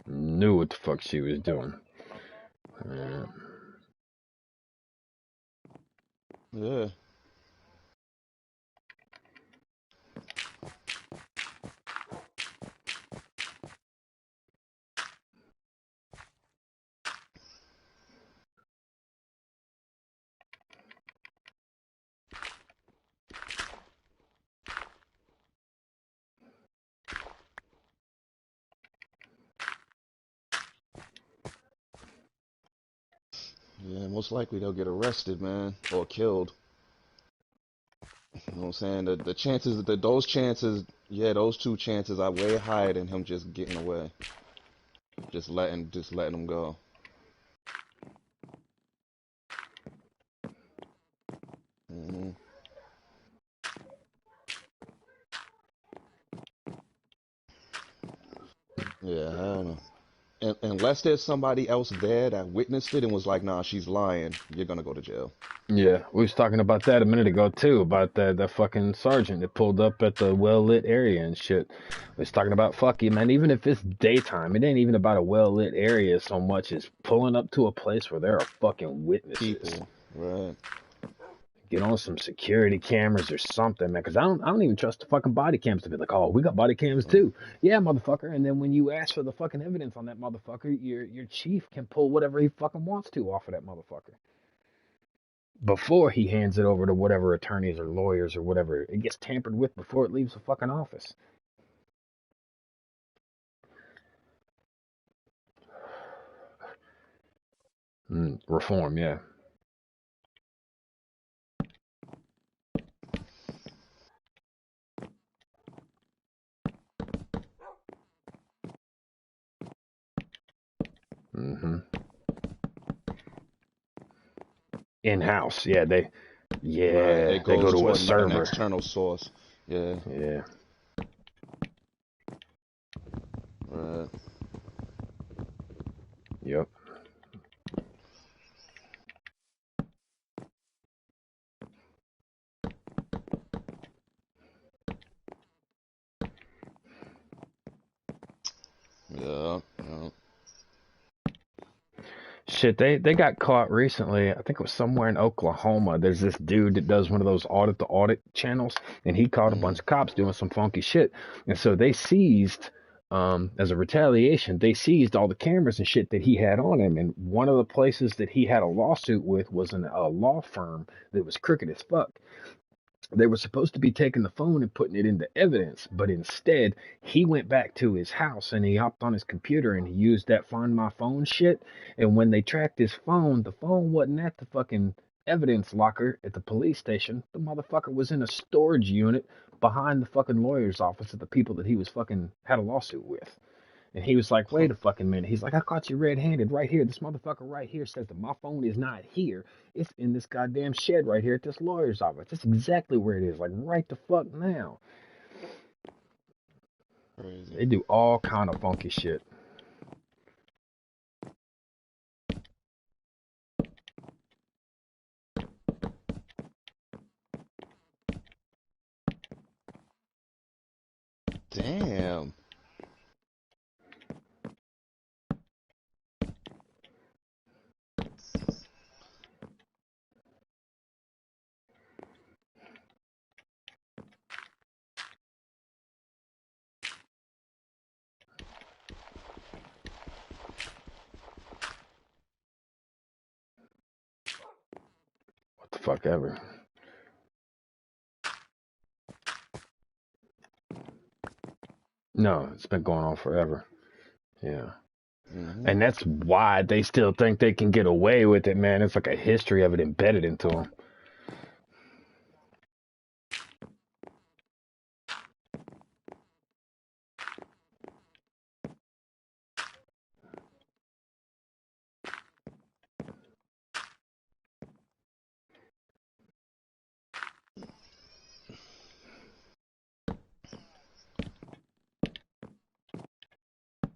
Knew what the fuck she was doing. Yeah. Yeah. Yeah. Most likely they'll get arrested, man, or killed. You know what I'm saying? The chances, those chances, yeah, those two chances are way higher than him just getting away, just letting him go. Yeah, hell no. Unless there's somebody else there that witnessed it and was like, nah, she's lying, you're gonna go to jail. Yeah, we was talking about that a minute ago too, about that fucking sergeant that pulled up at the well lit area and shit. We was talking about fuck you, man. Even if it's daytime, it ain't even about a well lit area so much as pulling up to a place where there are fucking witnesses. People, right? Get on some security cameras or something, man. Because I don't even trust the fucking body cams to be like, oh, we got body cams Mm. too. Yeah, motherfucker. And then when you ask for the fucking evidence on that motherfucker, your chief can pull whatever he fucking wants to off of that motherfucker before he hands it over to whatever attorneys or lawyers or whatever. It gets tampered with before it leaves the fucking office. Reform, yeah. hmm In-house, yeah. Right. Yeah, It they go goes to to a an server. external source. Yeah. Yeah. Right. Yep. Yeah. Yeah. Shit, they got caught recently. I think it was somewhere in Oklahoma. There's this dude that does one of those audit the audit channels, and he caught a Hmm. bunch of cops doing some funky shit. And so they seized, as a retaliation, they seized all the cameras and shit that he had on him. And one of the places that he had a lawsuit with was a law firm that was crooked as fuck. They were supposed to be taking the phone and putting it into evidence, but instead he went back to his house and he hopped on his computer and he used that find my phone shit. And when they tracked his phone, the phone wasn't at the fucking evidence locker at the police station. The motherfucker was in a storage unit behind the fucking lawyer's office of the people that he was fucking had a lawsuit with. And he was like, Huh. wait a fucking minute. He's like, I caught you red-handed right here. This motherfucker right here says that my phone is not here. It's in this goddamn shed right here at this lawyer's office. That's exactly where it is. Like, right the fuck now. Crazy. They do all kind of funky shit. Damn. What the fuck ever. No, it's been going on forever. Yeah. Hmm. And that's why they still think they can get away with it, man. It's like a history of it embedded into them.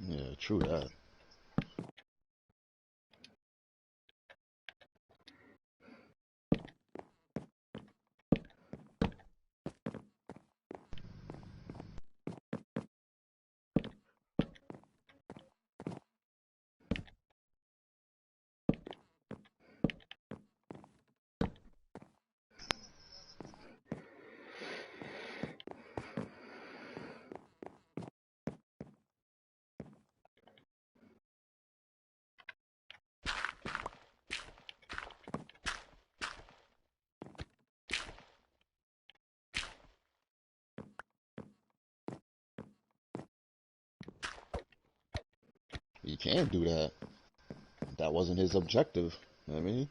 Yeah, true that. He can't do that. That wasn't his objective. I mean,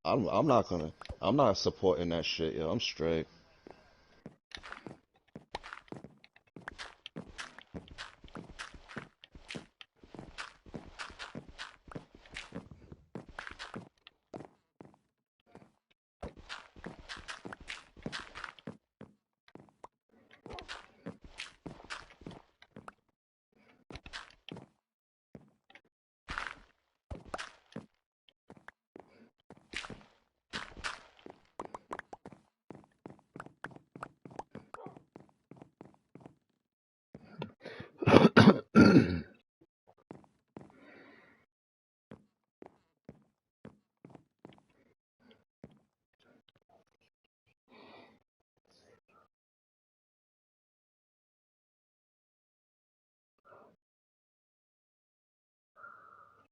I'm not gonna. I'm not supporting that shit, yo. I'm straight.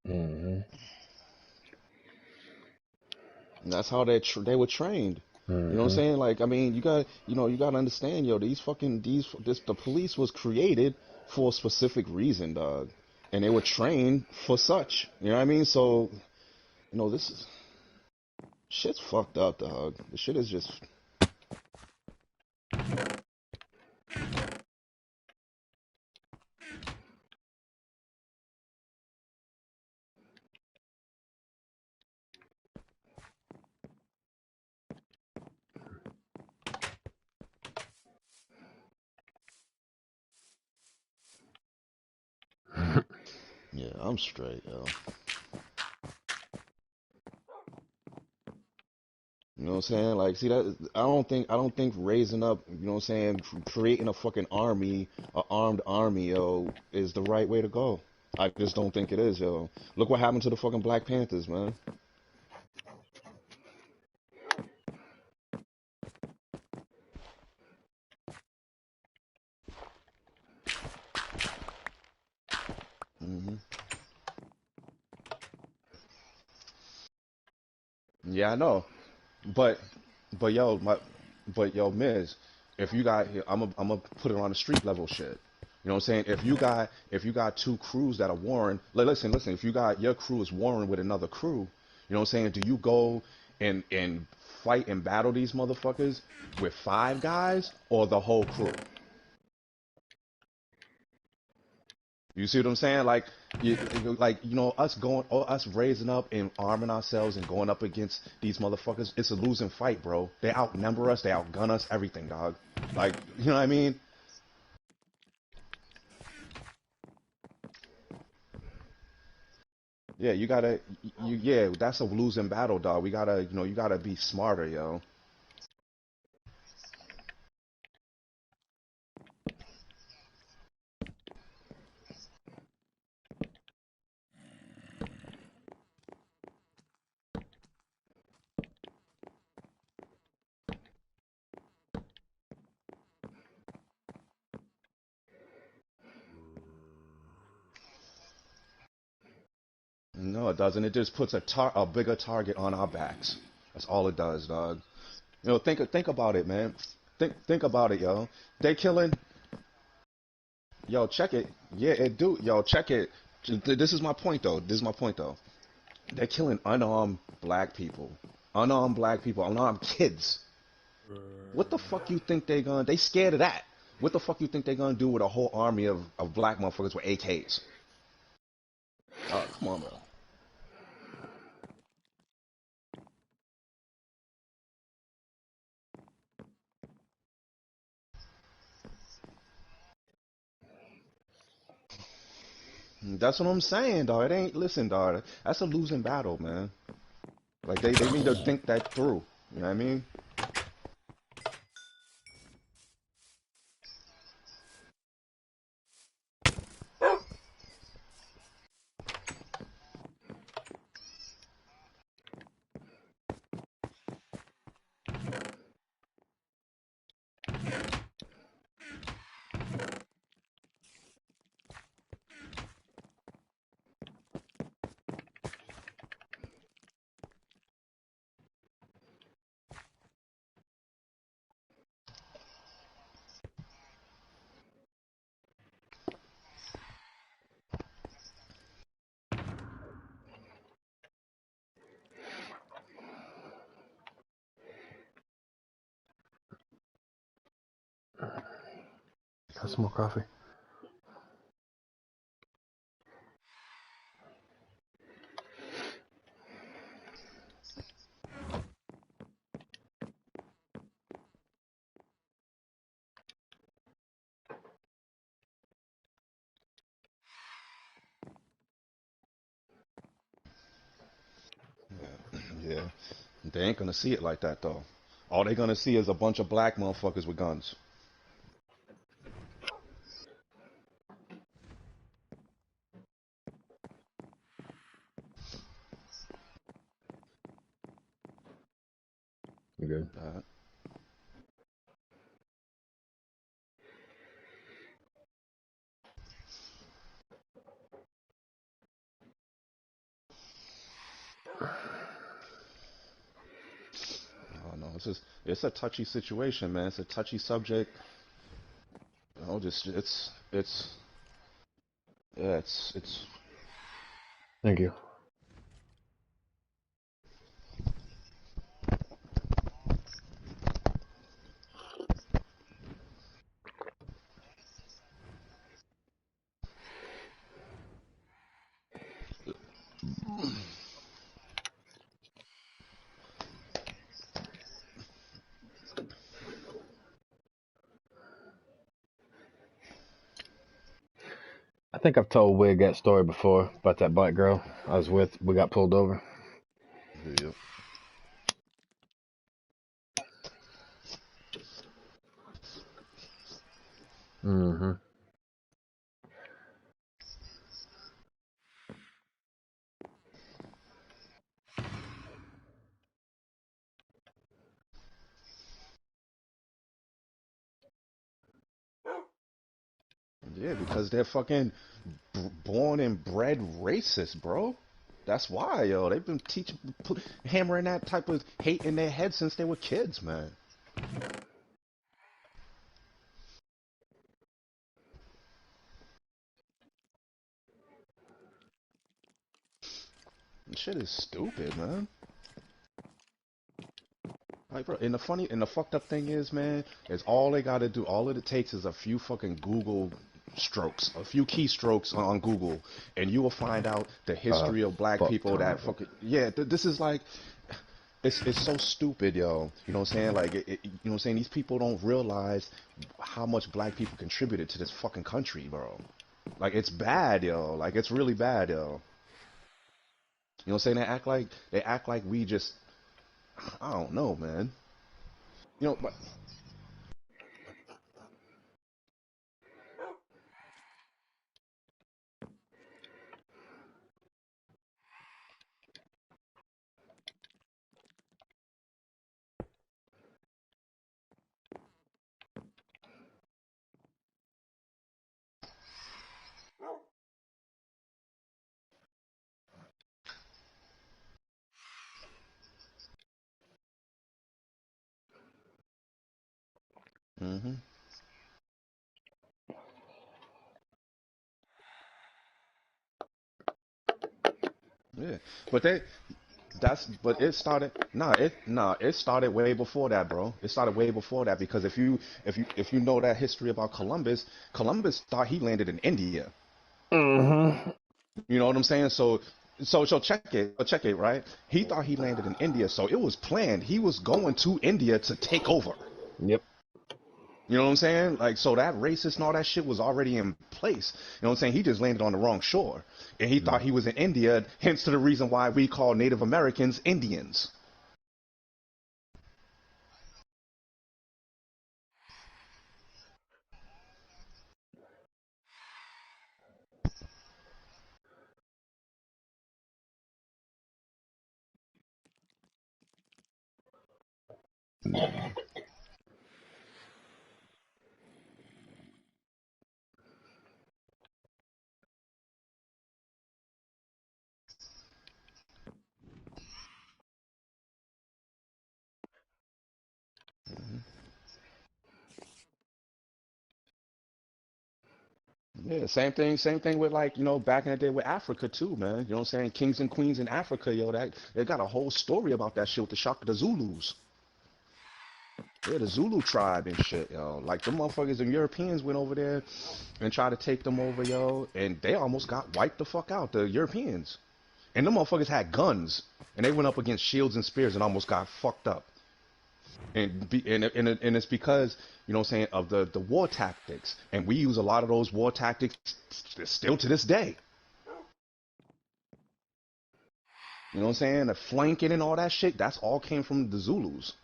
Hmm. And that's how they were trained. You know what I'm Hmm. saying? Like, I mean, you got to understand, yo, the police was created for a specific reason, dog, and they were trained for such. You know what I mean? So, this is shit's fucked up, dog. The shit is just, yeah, I'm straight, yo. You know what I'm saying? Like, see that I don't think raising up, you know what I'm saying, creating a fucking army, a armed army, yo, is the right way to go. I just don't think it is, yo. Look what happened to the fucking Black Panthers, man. Hmm. Yeah, I know. But but yo, Miz, if you got here, I'm gonna put it on the street level shit. You know what I'm saying? If you got two crews that are warring, listen. If you got your crew is warring with another crew, you know what I'm saying? Do you go and fight and battle these motherfuckers with five guys or the whole crew? You see what I'm saying? Us raising up and arming ourselves and going up against these motherfuckers. It's a losing fight, bro. They outnumber us, they outgun us, everything, dog. Like, you know what I mean? Yeah, yeah, that's a losing battle, dog. You gotta be smarter, yo. No, it doesn't. It just puts a bigger target on our backs. That's all it does, dog. Think about it, man. Think about it, yo. They killing. Yo, check it. Yeah, it do. Yo, check it. This is my point, though. This is my point, though. They're killing unarmed black people. Unarmed black people. Unarmed kids. What the fuck you think they gonna? They scared of that. What the fuck you think they gonna do with a whole army of black motherfuckers with AKs? Oh, come on, bro. That's what I'm saying, dog. It ain't. Listen, dog. That's a losing battle, man. Like they need to think that through. You know what I mean? Got some more coffee. Yeah. Yeah. They ain't gonna see it like that though. All they gonna see is a bunch of black motherfuckers with guns. You good? Uh, it's a touchy situation, man. It's a touchy subject. Just yeah, it's Thank you. I think I've told Wig that story before about that black girl I was with. We got pulled over. yeah. Mm-hmm. Yeah, because they're fucking born and bred racist, bro. That's why, yo. They've been hammering that type of hate in their head since they were kids, man. This shit is stupid, man. Like, bro, and the fucked up thing is, man, is all they gotta do, all it takes is a few fucking Google strokes, a few keystrokes on Google, and you will find out the Uh, history of black fuck people ton that of them. fucking, yeah, this is like, it's so stupid, yo. You know what I'm saying? Like, you know what I'm saying? These people don't realize how much black people contributed to this fucking country, bro. Like, it's bad, yo. Like, it's really bad, yo. You know what I'm saying? They act like we just, I don't know, man. You know, but. Hmm. Yeah, but but it started it started way before that, bro. It started way before that because if you know that history about Columbus thought he landed in India. Mm-hmm. You know what I'm saying? So check it, right? He thought he landed in India, so it was planned. He was going to India to take over. Yep. You know what I'm saying? Like, so that racist and all that shit was already in place. You know what I'm saying? He just landed on the wrong shore. And he thought Mm. he was in India, hence to the reason why we call Native Americans Indians. Yeah, same thing with like, back in the day with Africa too, man. You know what I'm saying? Kings and queens in Africa, yo, that they got a whole story about that shit with the shock of the Zulus. Yeah, the Zulu tribe and shit, yo. Like the motherfuckers and Europeans went over there and tried to take them over, yo, and they almost got wiped the fuck out, the Europeans. And the motherfuckers had guns, and they went up against shields and spears and almost got fucked up. And it's because you know what I'm saying of the war tactics, and we use a lot of those war tactics still to this day. You know what I'm saying? The flanking and all that shit, that's all came from the Zulus.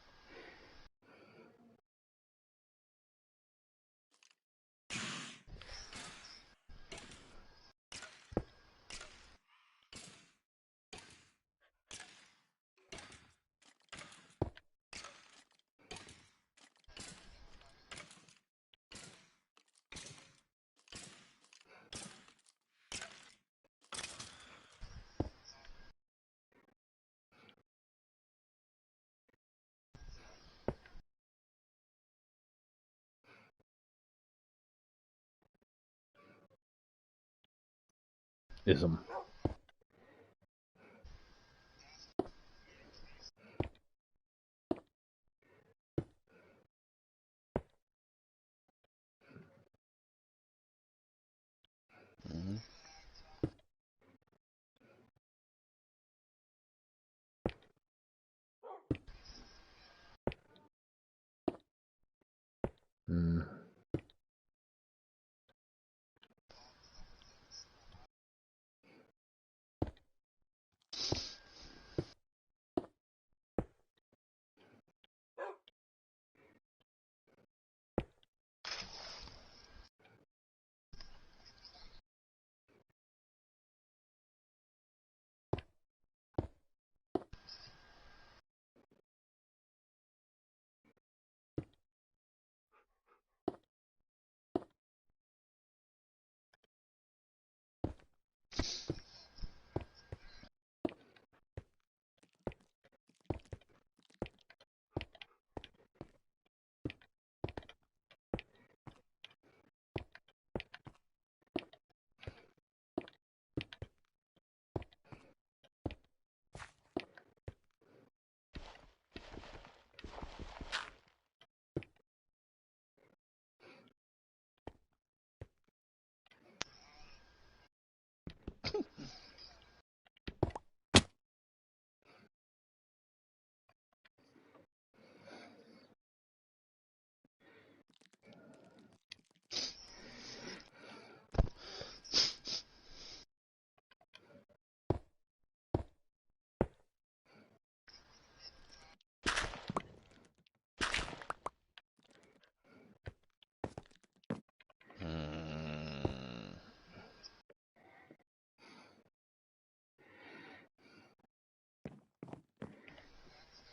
ism. Hmm. Mm. Mm.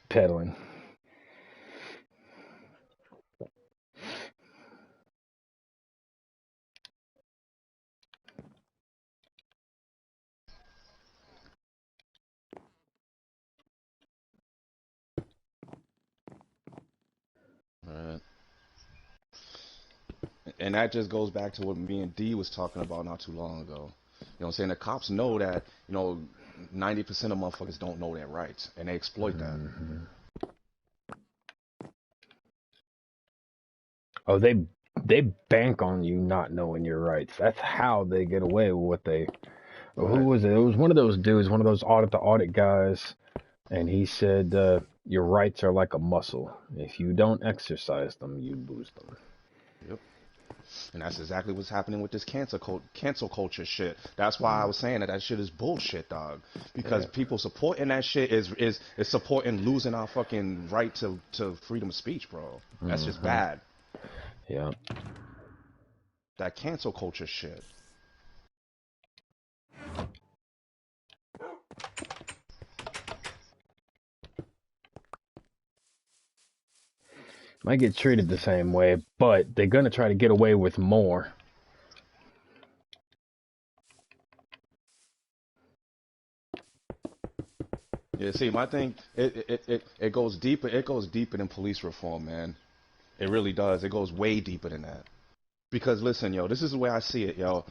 Peddling. Right. And that just goes back to what me and D was talking about not too long ago. You know what I'm saying? The cops know that, 90% of motherfuckers don't know their rights, and they exploit that. Hmm. Oh, they bank on you not knowing your rights. That's how they get away with what they. Who Right. was it? It was one of those dudes, one of those audit the audit guys, and he said your rights are like a muscle. If you don't exercise them, you lose them. Yep. And that's exactly what's happening with this cancel culture shit. That's why I Mm. was saying that shit is bullshit, dog. Because Yeah. people supporting that shit is supporting losing our fucking right to freedom of speech, bro. That's just Hmm. bad. Yeah. That cancel culture shit. Might get treated the same way, but they're gonna try to get away with more. Yeah, see, my thing, it goes deeper. It goes deeper than police reform, man. It really does. It goes way deeper than that. Because listen, yo, this is the way I see it, yo.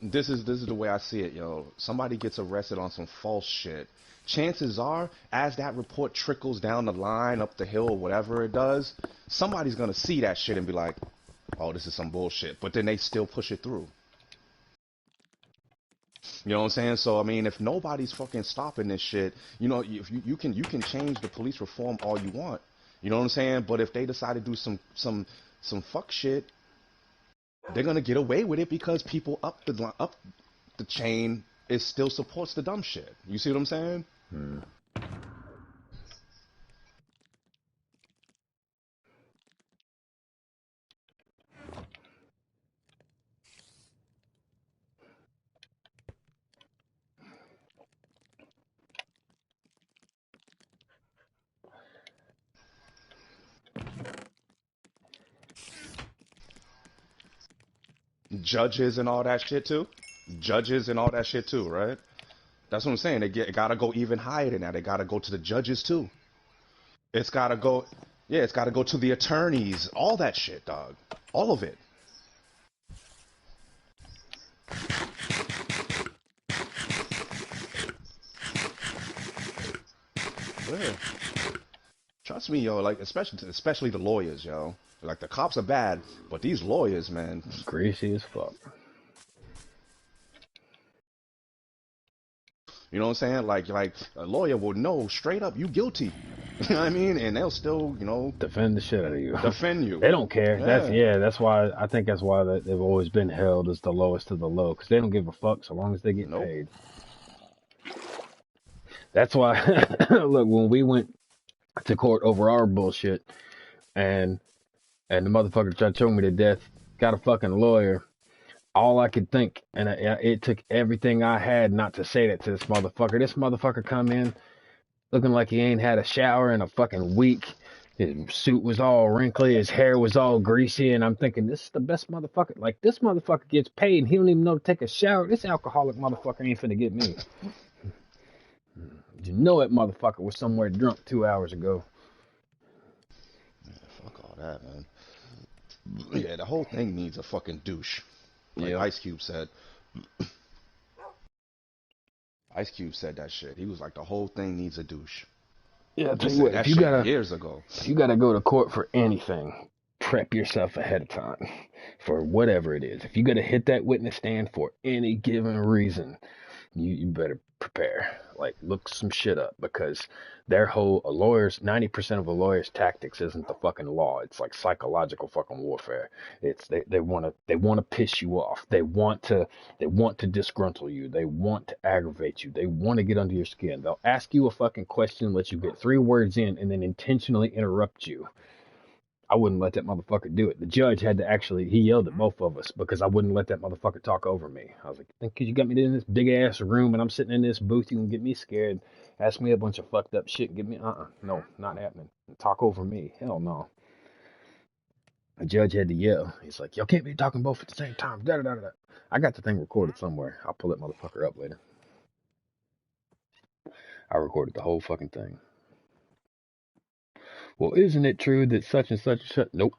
This is the way I see it, yo. Somebody gets arrested on some false shit. Chances are, as that report trickles down the line, up the hill, whatever it does, somebody's gonna see that shit and be like, "Oh, this is some bullshit." But then they still push it through. You know what I'm saying? So I mean, if nobody's fucking stopping this shit, if you can change the police reform all you want. You know what I'm saying? But if they decide to do some fuck shit, they're gonna get away with it because people up the chain it still supports the dumb shit. You see what I'm saying? Hmm. Judges and all that shit too. Judges and all that shit too, right? That's what I'm saying. It gotta go even higher than that. It gotta go to the judges too. It's gotta go, yeah, it's gotta go to the attorneys. All that shit, dog. All of it. Yeah. Trust me, yo. Like especially the lawyers, yo. Like the cops are bad, but these lawyers, man. Greasy as fuck. You know what I'm saying? Like a lawyer will know straight up you guilty. You know what I mean? And they'll still, Defend the shit out of you. defend you. They don't care. Yeah. That's why I think that's why they've always been held as the lowest of the low, because they don't give a fuck so long as they get Nope. paid. That's why. Look, when we went to court over our bullshit, and the motherfucker tried to choke me to death, got a fucking lawyer. All I could think, and it took everything I had not to say that to this motherfucker. This motherfucker come in looking like he ain't had a shower in a fucking week. His suit was all wrinkly, his hair was all greasy, and I'm thinking, this is the best motherfucker. Like, this motherfucker gets paid and he don't even know to take a shower. This alcoholic motherfucker ain't finna get me. You know that motherfucker was somewhere drunk 2 hours ago. Yeah, fuck all that, man. Yeah, the whole thing needs a fucking douche. Like Yeah. Ice Cube said. Ice Cube said that shit. He was like, the whole thing needs a douche. Yeah, I'll He tell you said what, that shit years ago. if you gotta go to court for anything, prep yourself ahead of time for whatever it is. If you gotta hit that witness stand for any given reason, you better prepare. Like, look some shit up, because their whole a lawyer's 90% of a lawyer's tactics isn't the fucking law. It's like psychological fucking warfare. It's they wanna piss you off. They want to disgruntle you. They want to aggravate you. They want to get under your skin. They'll ask you a fucking question, let you get 3 words in, and then intentionally interrupt you. I wouldn't let that motherfucker do it. The judge had to he yelled at both of us because I wouldn't let that motherfucker talk over me. I was like, think 'cause you got me in this big ass room and I'm sitting in this booth, you can get me scared, ask me a bunch of fucked up shit, give me, no, not happening. Talk over me. Hell no. The judge had to yell. He's like, y'all can't be talking both at the same time. Da da da da. I got the thing recorded somewhere. I'll pull that motherfucker up later. I recorded the whole fucking thing. Well, isn't it true that such and such? Nope.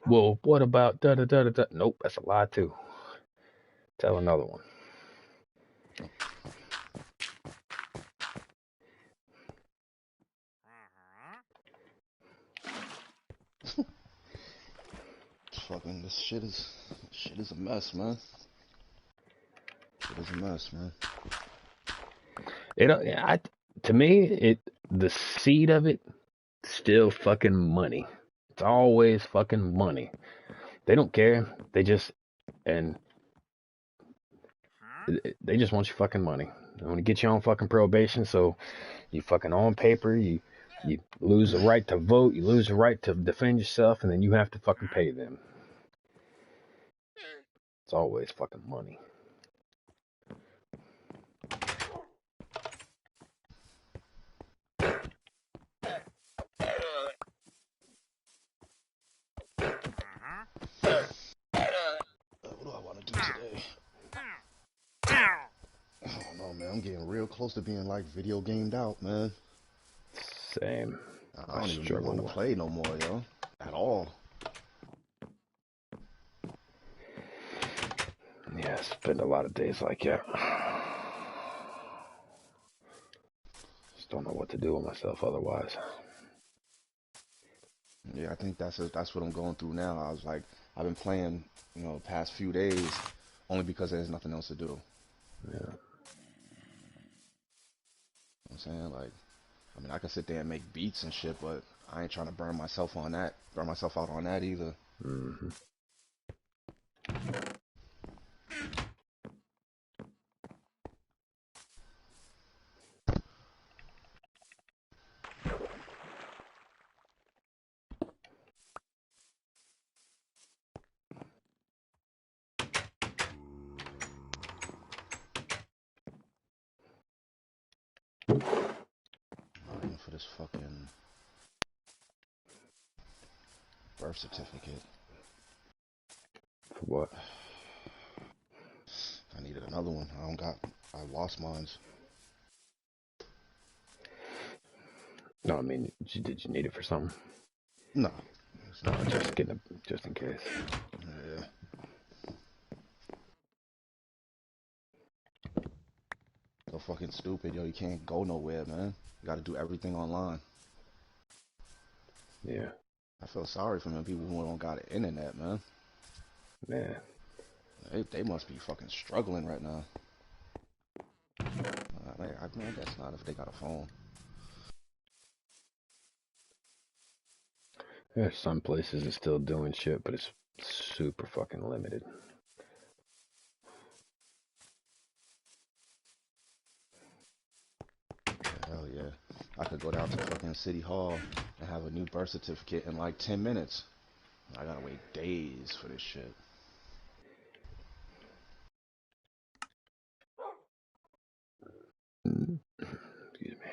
Well, what about da da da da da? Nope, that's a lie too. Tell another one. Fucking this shit is a mess, man. Shit is a mess, man. To me, the seed of it, still fucking money. It's always fucking money. They don't care. And they just want your fucking money. They want to get you on fucking probation, so you fucking on paper, you lose the right to vote, you lose the right to defend yourself, and then you have to fucking pay them. It's always fucking money. What do I want to do today? I don't know, man. I'm getting real close to being like video gamed out, man. Same. I don't even want to play no more, yo. At all. Yeah, I spend a lot of days like that. Just don't know what to do with myself otherwise. Yeah, I think that's what I'm going through now. I was like, I've been playing, the past few days only because there's nothing else to do. Yeah. You know what I'm saying? Like, I mean, I can sit there and make beats and shit, but I ain't trying to burn myself out on that either. Mm-hmm. Waiting for this fucking birth certificate. For what? I needed another one. I lost mine. No, I mean, did you need it for something? No. No, just in case. Yeah. super fucking stupid, yo. You can't go nowhere, man. You gotta do everything online. Yeah. I feel sorry for them people who don't got the internet, man. Man. They must be fucking struggling right now. I guess not if they got a phone. There's some places that's still doing shit, but it's super fucking limited. Hell yeah. I could go down to fucking City Hall and have a new birth certificate in like 10 minutes. I gotta wait days for this shit. Excuse me.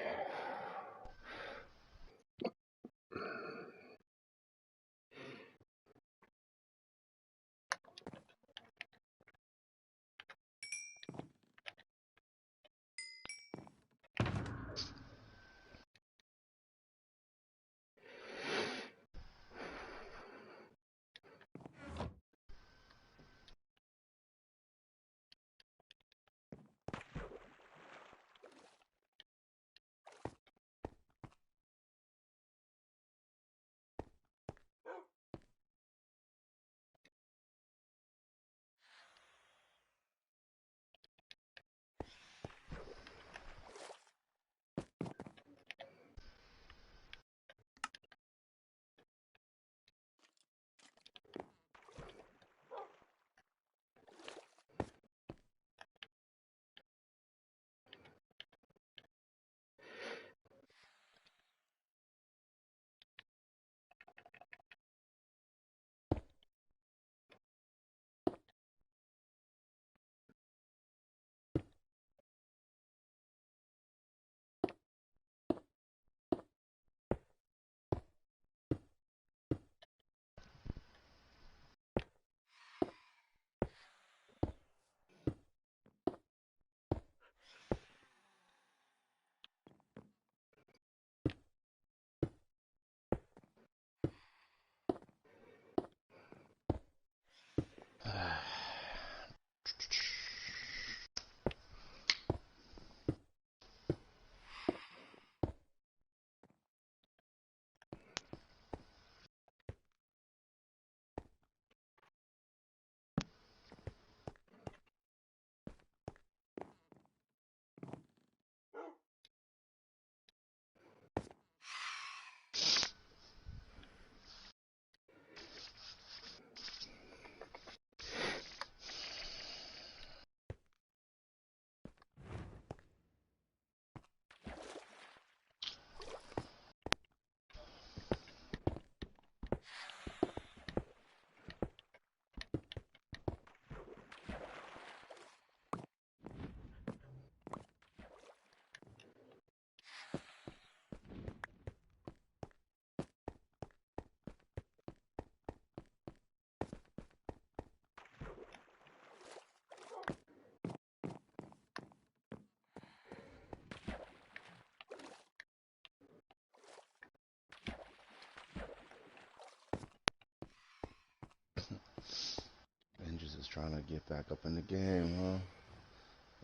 Ninjas is trying to get back up in the game, huh?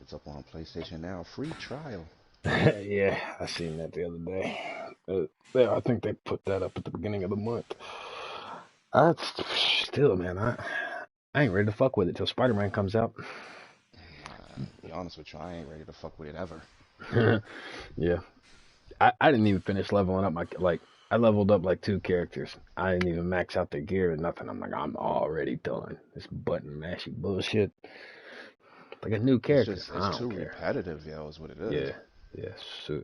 It's up on PlayStation Now, free trial. Yeah, I seen that the other day. Yeah, I think they put that up at the beginning of the month. I still, man, I ain't ready to fuck with it till Spider-Man comes out. Be honest with you, I ain't ready to fuck with it ever. Yeah, I didn't even finish leveling up my like. I leveled up like 2 characters. I didn't even max out their gear or nothing. I'm like, I'm already done. This button mashy bullshit. Like a new character, It's I don't too care. repetitive, yo, is what it is. Yeah, yeah. So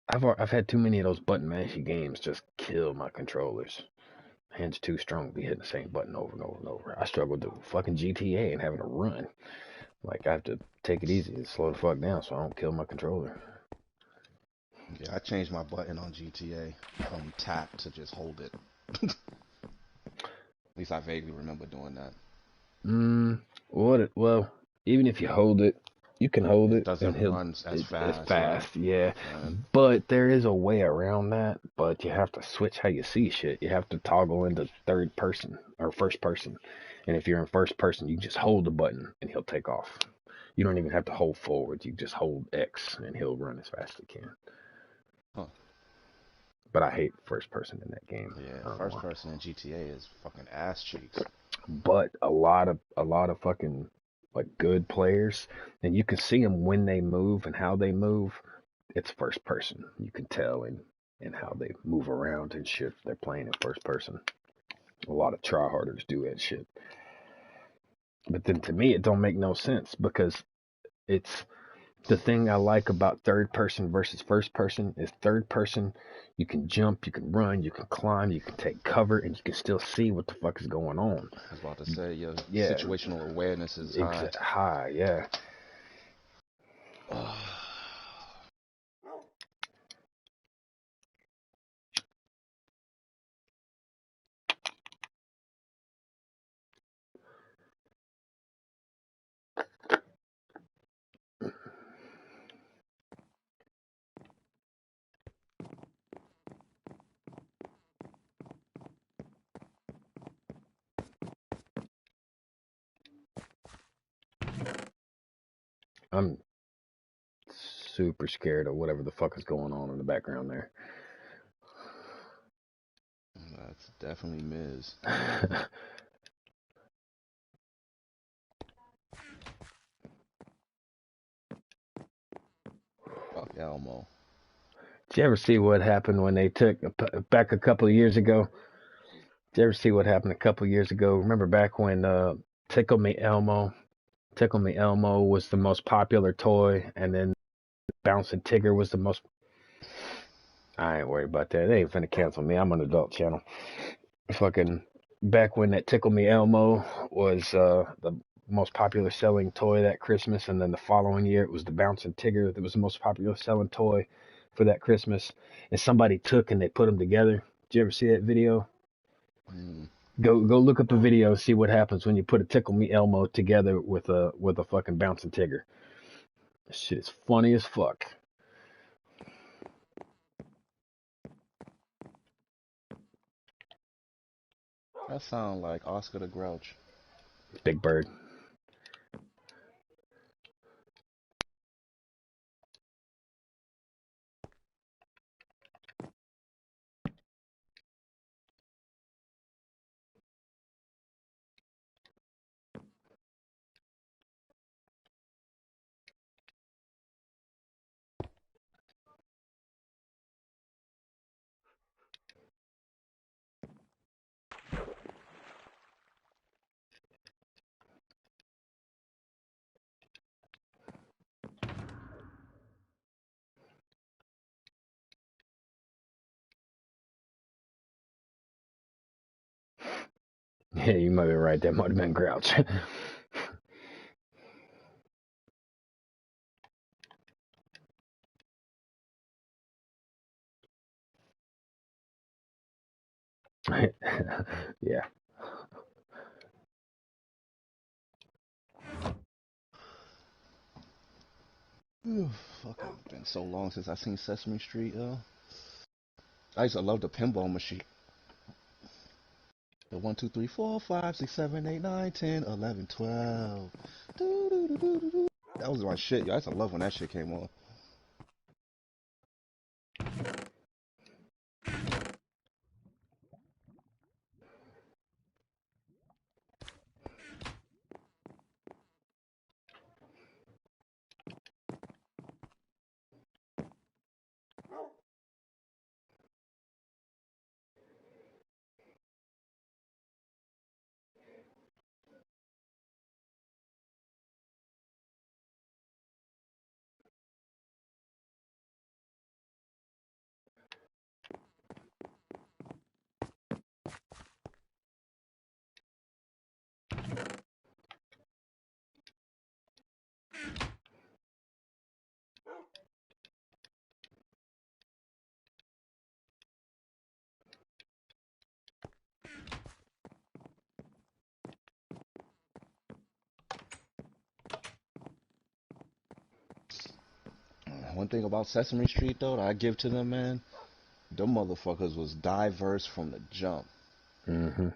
I've had too many of those button mashy games just kill my controllers. Hands too strong to be hitting the same button over and over and over. I struggle with fucking GTA and having to run. Like I have to take it easy and slow the fuck down so I don't kill my controller. Yeah, I changed my button on GTA from tap to just hold it. At least I vaguely remember doing that. Well, even if you hold it, you can hold It it and doesn't run as it's fast, right? fast, yeah. Right. But there is a way around that, but you have to switch how you see shit. You have to toggle into third person or first person. And if you're in first person, you just hold the button and he'll take off. You don't even have to hold forward. You just hold X and he'll run as fast as he can. Huh. But I hate first person in that game. Yeah, I don't know first why. person in GTA is fucking ass cheeks. But a lot of fucking like good players, and you can see them when they move and how they move. It's first person. You can tell in how they move around and shit. They're playing in first person. A lot of tryharders do that shit. But then to me, it don't make no sense because it's the thing I like about third person versus first person is third person. You can jump, you can run, you can climb, you can take cover, and you can still see what the fuck is going on. I was about to say, your Yeah, situational awareness is high. high, yeah. I'm super scared of whatever the fuck is going on in the background there. That's definitely Miz. Fuck Elmo. Did you ever see what happened when they took back a couple of years ago? Did you ever see what happened a couple of years ago? Remember back when Tickle Me Elmo was the most popular toy, and then Bouncing Tigger was the most. I ain't worried about that. They ain't finna cancel me. I'm an adult channel. Fucking back when that Tickle Me Elmo was the most popular selling toy that Christmas, and then the following year it was the Bouncing Tigger that was the most popular selling toy for that Christmas. And somebody took and they put them together. Did you ever see that video? Go look up a video, see what happens when you put a Tickle Me Elmo together with a fucking Bouncing Tigger. This shit is funny as fuck. That sound like Oscar the Grouch. Big Bird. Yeah, you might be right. That might have been Grouch. Yeah. Fucking been so long since I seen Sesame Street, yo. I used to love the pinball machine. The 1, 2, 3, 4, 5, 6, 7, 8, 9, 10, 11, 12. Doo-doo-doo-doo-doo-doo. That was my shit, yo. I used to love when that shit came on. One thing about Sesame Street, though, that I give to them, man, them motherfuckers was diverse from the jump. Mm-hmm.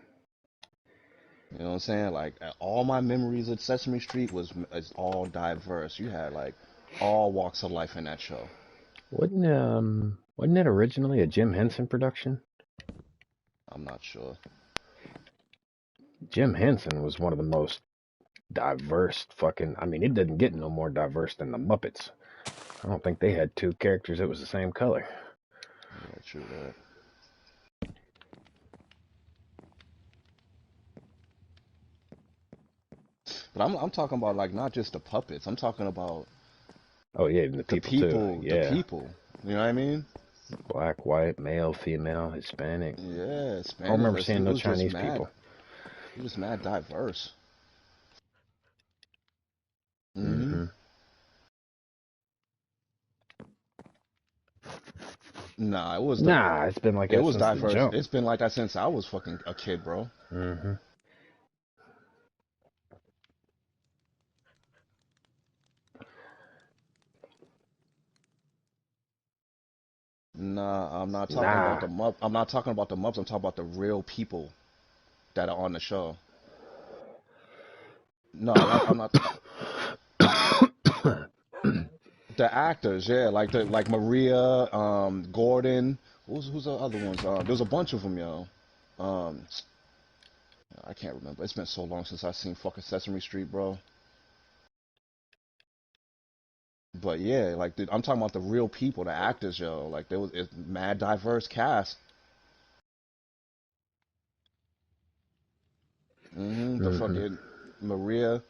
You know what I'm saying? Like all my memories of Sesame Street is all diverse. You had like all walks of life in that show. Wasn't it originally a Jim Henson production? I'm not sure. Jim Henson was one of the most diverse fucking. I mean, it doesn't get no more diverse than the Muppets. I don't think they had two characters that was the same color. Yeah, true that. But I'm talking about like not just the puppets. I'm talking about Oh yeah, and the the people too. people, the Yeah, people. You know what I mean? black, white, male, female, Hispanic. Yeah, I don't Spanish. remember List. seeing It no was just Chinese mad. people. It was mad diverse. Hmm. Mm-hmm. Nah, Nah, it's been like it that was since the diverse. jump. It's been like that since I was fucking a kid, bro. Mm-hmm. Nah, I'm not talking about Nah. the Mupp. I'm not talking about the Mups. I'm talking about the real people that are on the show. No, I'm not. The actors, yeah, like Maria, Gordon. Who's the other ones? There's a bunch of them, yo. Um, I can't remember. It's been so long since I seen fucking Sesame Street, bro. But yeah, like I'm talking about the real people, the actors, yo. Like there was it's mad diverse cast. The Mm-hmm. fucking Maria.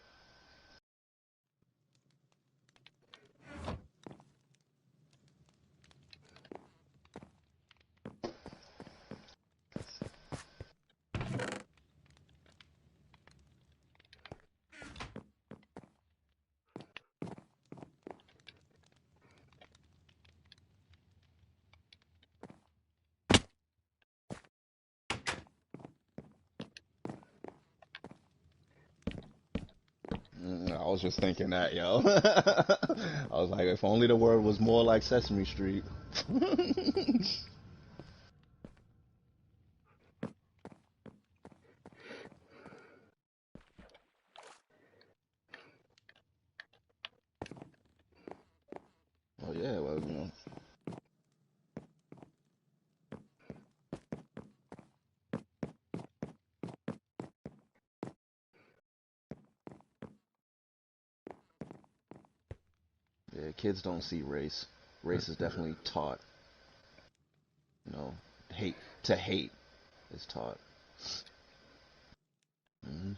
I was just thinking that, yo. I was like, if only the word was more like Sesame Street. Oh yeah, well, yeah, kids don't see race. Race is definitely taught. You know, hate to hate is taught. Hmm.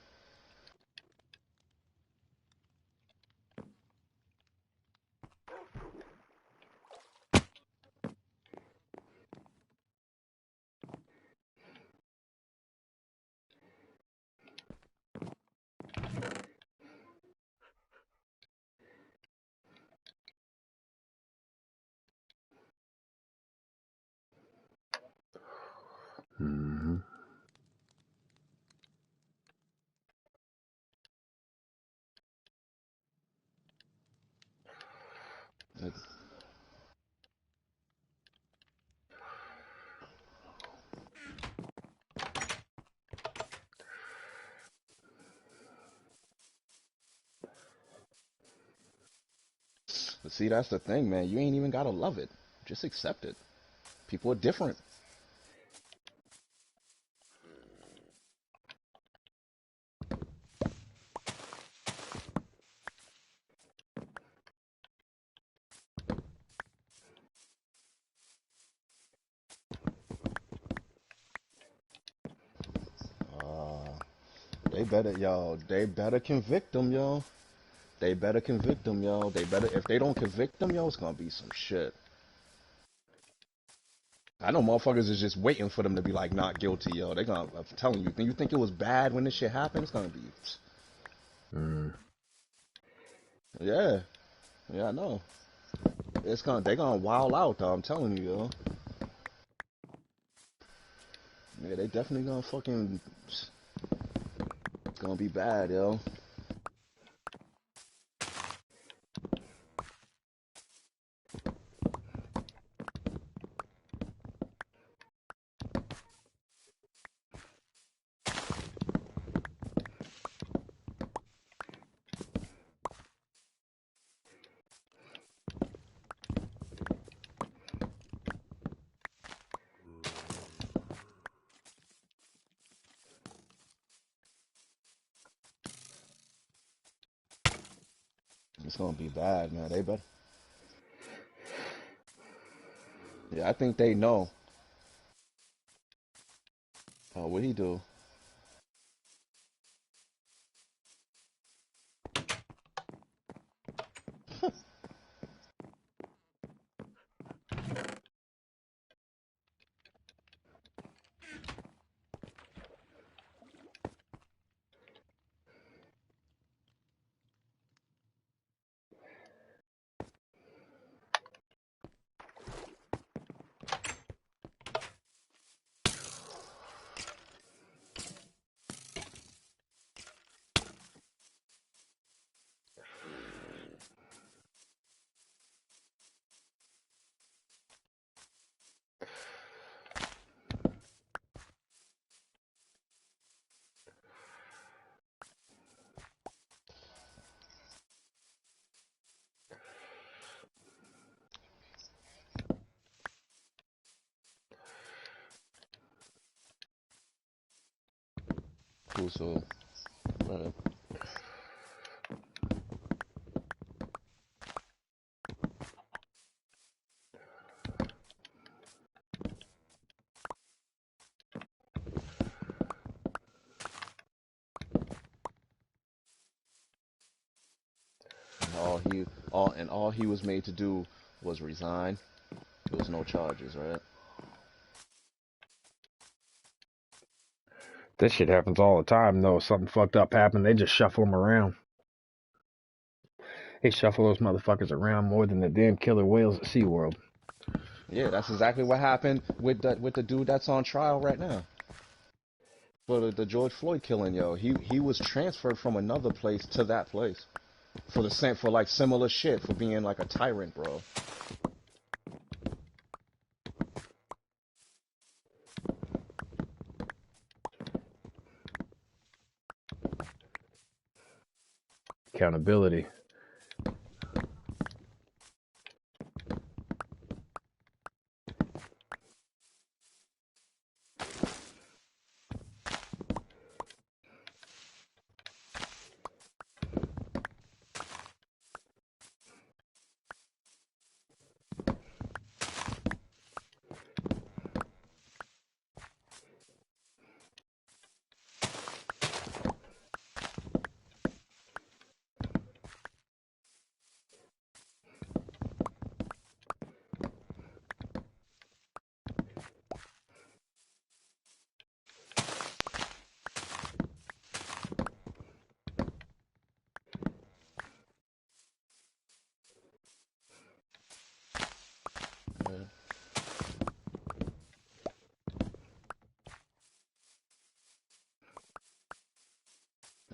Mm-hmm. But see, that's the thing, man. You ain't even gotta love it. Just accept it. People are different. Uh, they better, yo. They better convict them, yo. They better convict them, yo. They better. If they don't convict them, yo, it's gonna be some shit. I know motherfuckers is just waiting for them to be like not guilty, yo. They gonna. I'm telling you. You think it was bad when this shit happened? It's gonna be. Mm. Yeah. Yeah, I know. They gonna wild out though. I'm telling you, yo. Yeah, they definitely gonna fucking. It's gonna be bad, yo. It's gonna be bad, man. They better. Yeah, I think they know. Oh, what he do? Cool. So, right. All he was made to do was resign. There was no charges, right? This shit happens all the time, though. Something fucked up happened, they just shuffle them around. They shuffle those motherfuckers around more than the damn killer whales at SeaWorld. Yeah, that's exactly what happened with the dude that's on trial right now for the George Floyd killing. Yo, he was transferred from another place to that place for the same for like similar shit for being like a tyrant, bro. Accountability.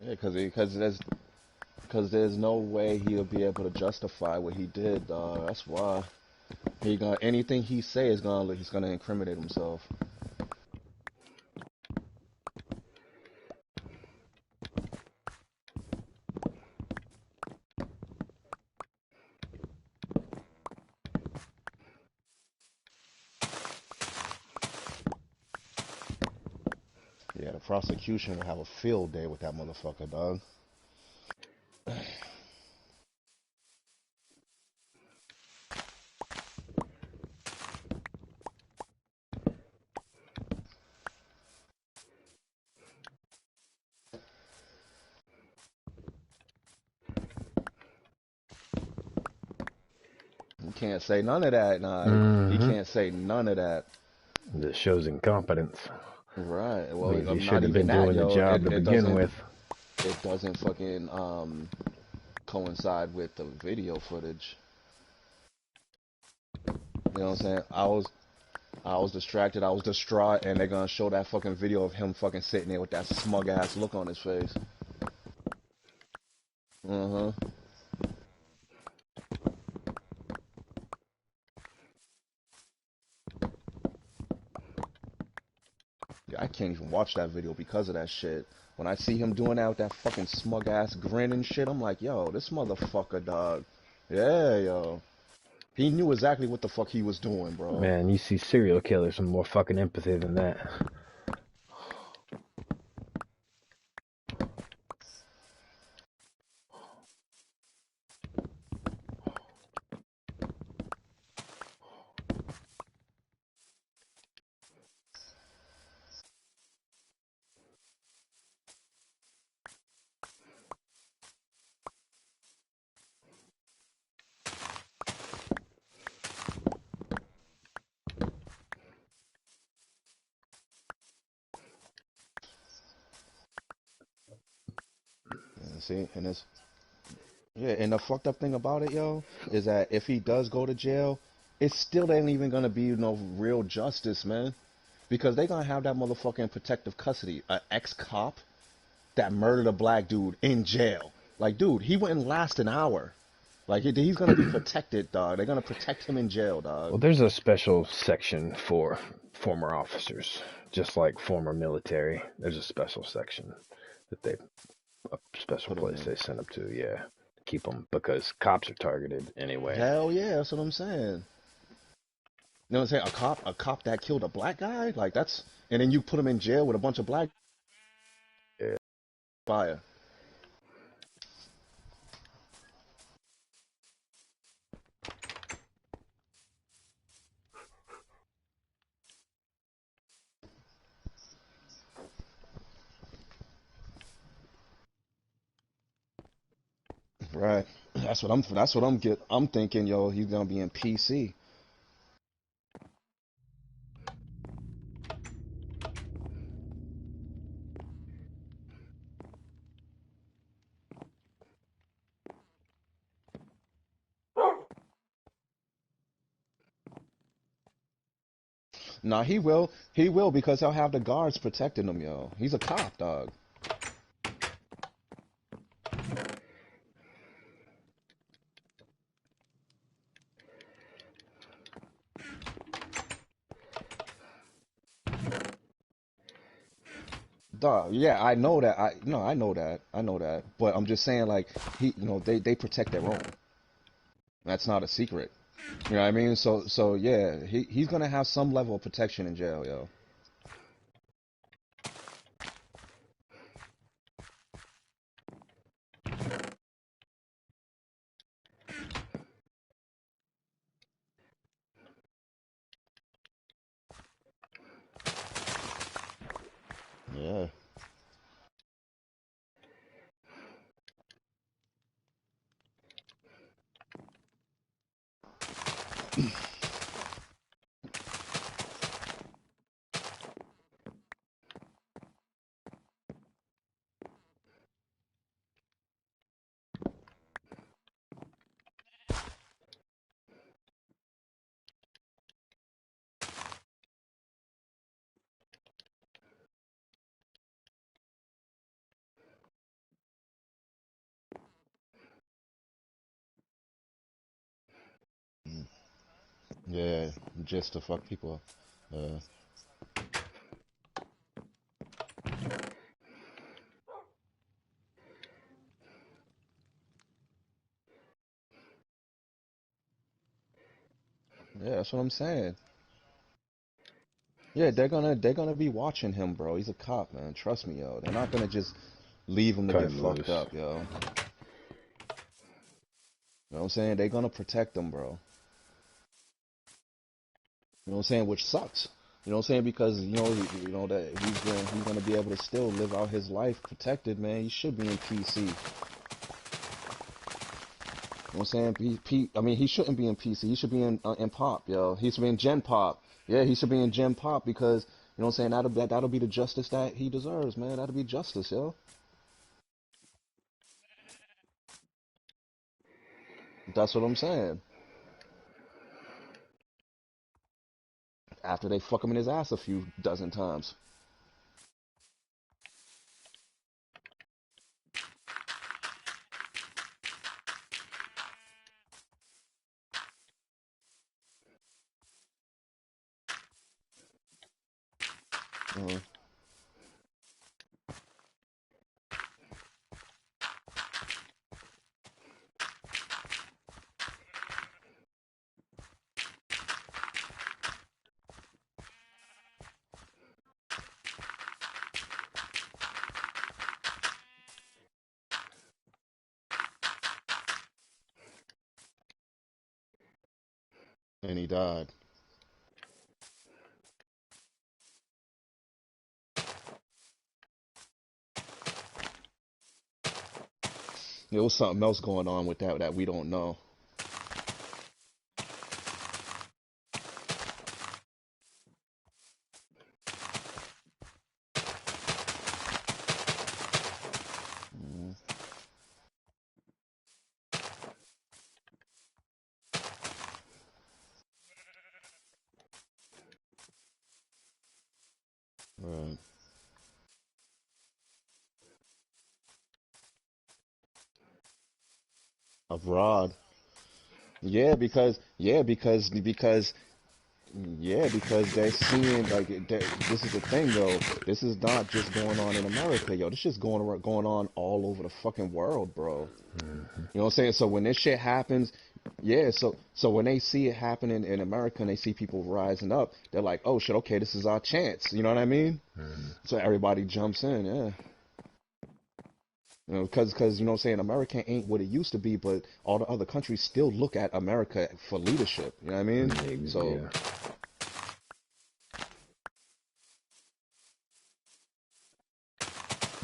Yeah, because there's no way he'll be able to justify what he did. That's why he gonna anything he say is gonna he's gonna incriminate himself. Yeah, the prosecution will have a field day with that motherfucker, dog. He can't say none of that. Nah, he Mm-hmm. can't say none of that. This shows incompetence. Right. Well, Means he should not have even been that, doing the yo. job to begin with. It doesn't fucking coincide with the video footage. You know what I'm saying? I was distracted, I was distraught, and they're gonna show that fucking video of him fucking sitting there with that smug ass look on his face. Uh-huh. Yeah, I can't even watch that video because of that shit. When I see him doing that with that fucking smug ass grin and shit, I'm like, yo, this motherfucker, dog. Yeah, yo. He knew exactly what the fuck he was doing, bro. Man, you see serial killers with more fucking empathy than that. See, and it's yeah, and the fucked up thing about it, yo, is that if he does go to jail, it still ain't even gonna be no real justice, man. Because they gonna have that motherfucking protective custody, an ex-cop that murdered a black dude in jail. Like, dude, he wouldn't last an hour. Like, he's gonna be protected, dog. They're gonna protect him in jail, dog. Well, there's a special section for former officers, just like former military. There's a special section that they, a special Put him place in. they send them to, yeah, keep them because cops are targeted anyway. Hell yeah, that's what I'm saying. You know what I'm saying? A cop that killed a black guy, like that's, and then you put him in jail with a bunch of black Yeah. fire. Right. I'm thinking, yo, he's gonna be in PC. Nah, he will because he'll have the guards protecting him, yo. He's a cop, dog. Dog, yeah, I know that. I know that. I know that. But I'm just saying, like, they protect their own. That's not a secret. You know what I mean? So yeah, he's gonna have some level of protection in jail, yo. Yeah. Yeah, just to fuck people up. Yeah, that's what I'm saying. Yeah, they're gonna be watching him, bro. He's a cop, man. Trust me, yo. They're not gonna just leave him to Cut get him fucked loose. up, yo. You know what I'm saying? They're gonna protect him, bro. You know what I'm saying? Which sucks. You know what I'm saying? Because that he's gonna be able to still live out his life protected, man. He should be in PC. You know what I'm saying? I mean, he shouldn't be in PC. He should be in Pop, yo. He should be in Gen Pop. Yeah, he should be in Gen Pop because you know what I'm saying. That'll be the justice that he deserves, man. That'll be justice, yo. That's what I'm saying. After they fuck him in his ass a few dozen times. Uh, and he died. There was something else going on with that we don't know. Mm. Right. Abroad. Yeah, because they're seeing like this is the thing though. This is not just going on in America, yo. This is going on all over the fucking world, bro. Hmm. You know what I'm saying? So when this shit happens, yeah. So when they see it happening in America and they see people rising up, they're like, oh shit, okay, this is our chance. You know what I mean? Hmm. So everybody jumps in, yeah. You know, because you know what I'm saying, America ain't what it used to be, but all the other countries still look at America for leadership. You know what I mean? So, Yeah.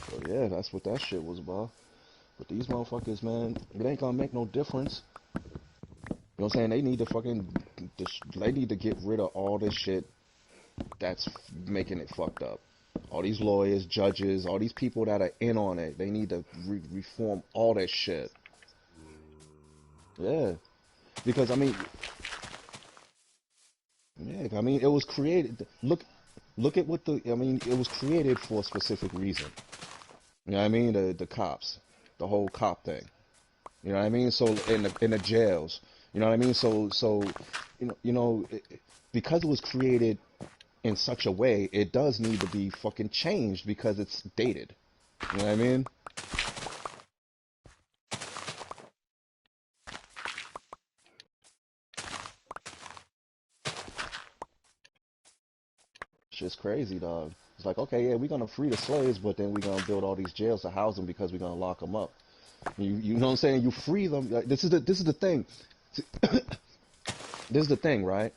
so yeah, that's what that shit was about. But these motherfuckers, man, it ain't gonna make no difference. You know what I'm saying? They need to they need to get rid of all this shit that's making it fucked up. All these lawyers, judges, all these people that are in on it, they need to reform all that shit. Yeah, because I mean, yeah, I mean, it was created. Look at what I mean, it was created for a specific reason. You know what I mean? The cops, the whole cop thing. You know what I mean? So in the jails, you know what I mean? So because it was created in such a way, it does need to be fucking changed because it's dated. You know what I mean? It's just crazy, dog. It's like, okay, yeah, we're gonna free the slaves, but then we're gonna build all these jails to house them because we're gonna lock them up. You know what I'm saying? You free them. Like, this is the thing. This is the thing, right?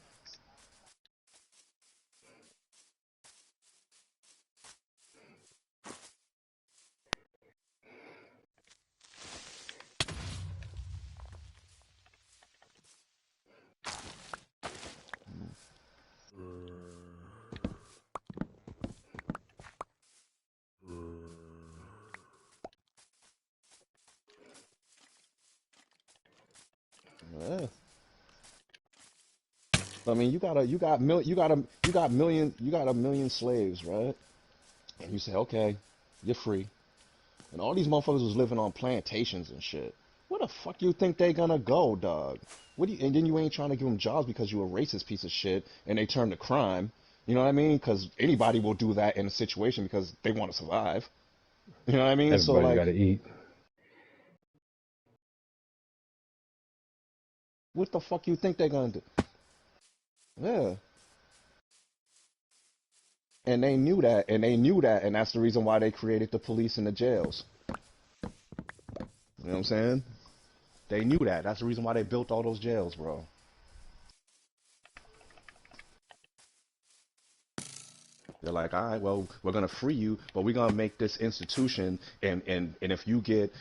Yeah. I mean, you got a million slaves, right? And you say, okay, you're free. And all these motherfuckers was living on plantations and shit. Where the fuck you think they gonna go, dog? And then you ain't trying to give them jobs because you a racist piece of shit, and they turn to crime. You know what I mean? Because anybody will do that in a situation because they want to survive. You know what I mean? So Everybody's got like, to eat. what the fuck you think they're gonna do? Yeah. And that's the reason why they created the police and the jails. You know what I'm saying? They knew that. That's the reason why they built all those jails, bro. They're like, all right, well, we're gonna free you, but we're gonna make this institution, and if you get,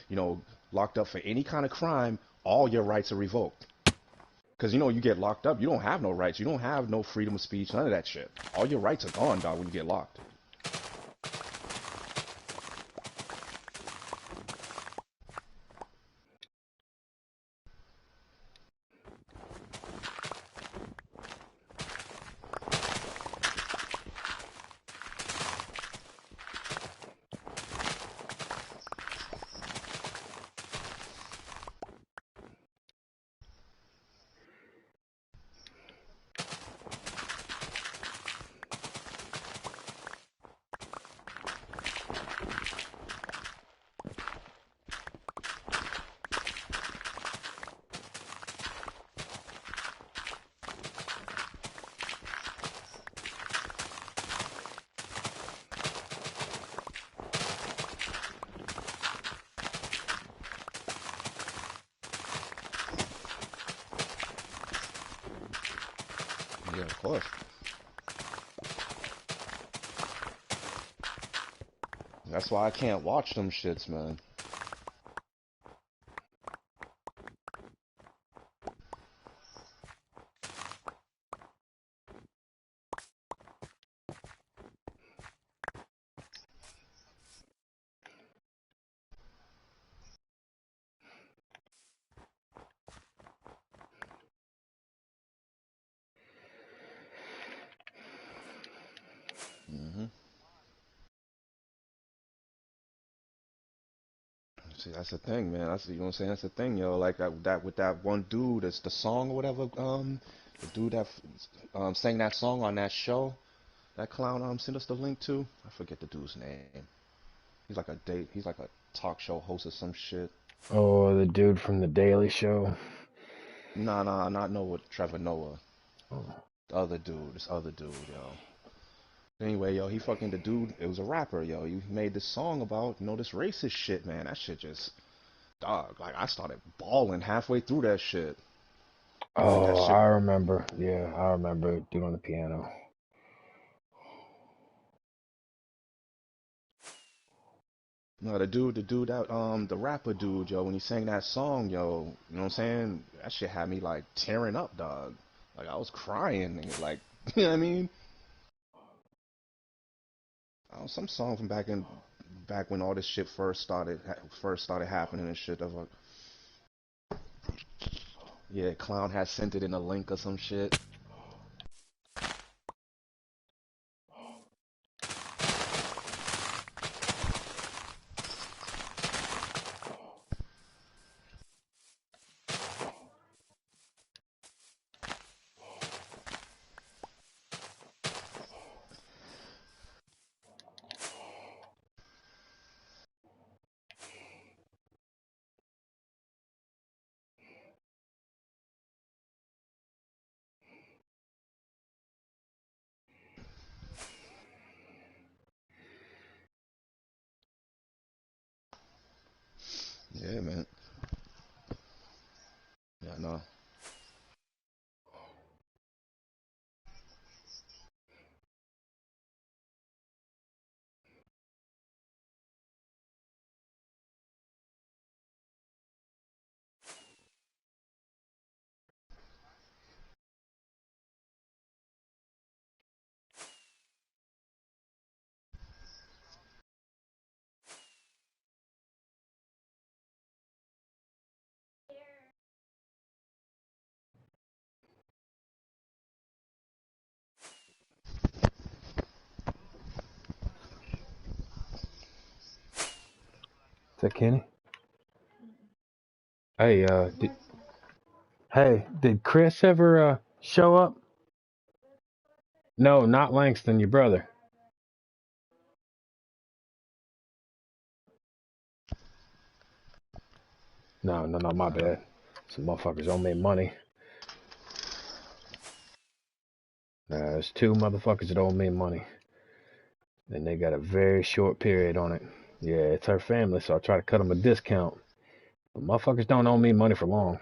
locked up for any kind of crime, all your rights are revoked. Because you get locked up, you don't have no rights, you don't have no freedom of speech, none of that shit. All your rights are gone, dog, when you get locked. Yeah, of course. That's why I can't watch them shits, man. Hmm. See, that's the thing, man. That's, you know what I'm saying. That's the thing, yo. Like that with that one dude. It's the song or whatever. The dude that sang that song on that show. That clown sent us the link to. I forget the dude's name. He's like a date. He's like a talk show host or some shit. Oh, the dude from the Daily Show. Nah, nah, not Noah. Trevor Noah. Oh. The other dude. This other dude, yo. Anyway, yo, he fucking the dude. It was a rapper, yo. He made this song about this racist shit, man. That shit just dog. Like I started bawling halfway through that shit. Like that Oh, shit. I remember. Yeah, I remember doing the piano. No, the dude that the rapper dude, yo, when he sang that song, yo, you know what I'm saying? That shit had me like tearing up, dog. Like I was crying, nigga. Like you know what I mean? Some song from back when all this shit first started happening and shit. Of like, yeah, clown had sent it in a link or some shit. Yeah, man. Yeah, no. Is that Kenny? Hey, did Chris ever show up? No, not Langston, your brother. No, no, no, my bad. Some motherfuckers owe me money. There's two motherfuckers that owe me money, and they got a very short period on it. Yeah, it's her family, so I try to cut them a discount. But motherfuckers don't owe me money for long.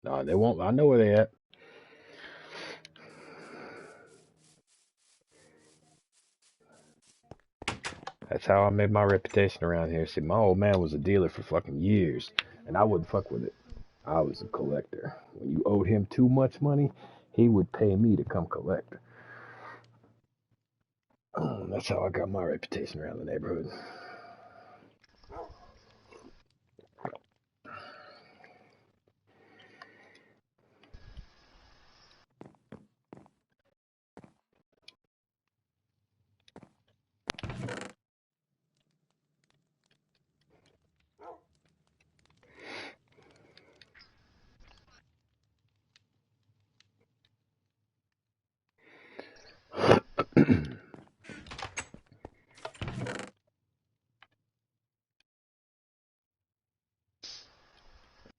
No, they won't. I know where they at. That's how I made my reputation around here. See, my old man was a dealer for fucking years, and I wouldn't fuck with it. I was a collector. When you owed him too much money, he would pay me to come collect. That's how I got my reputation around the neighborhood.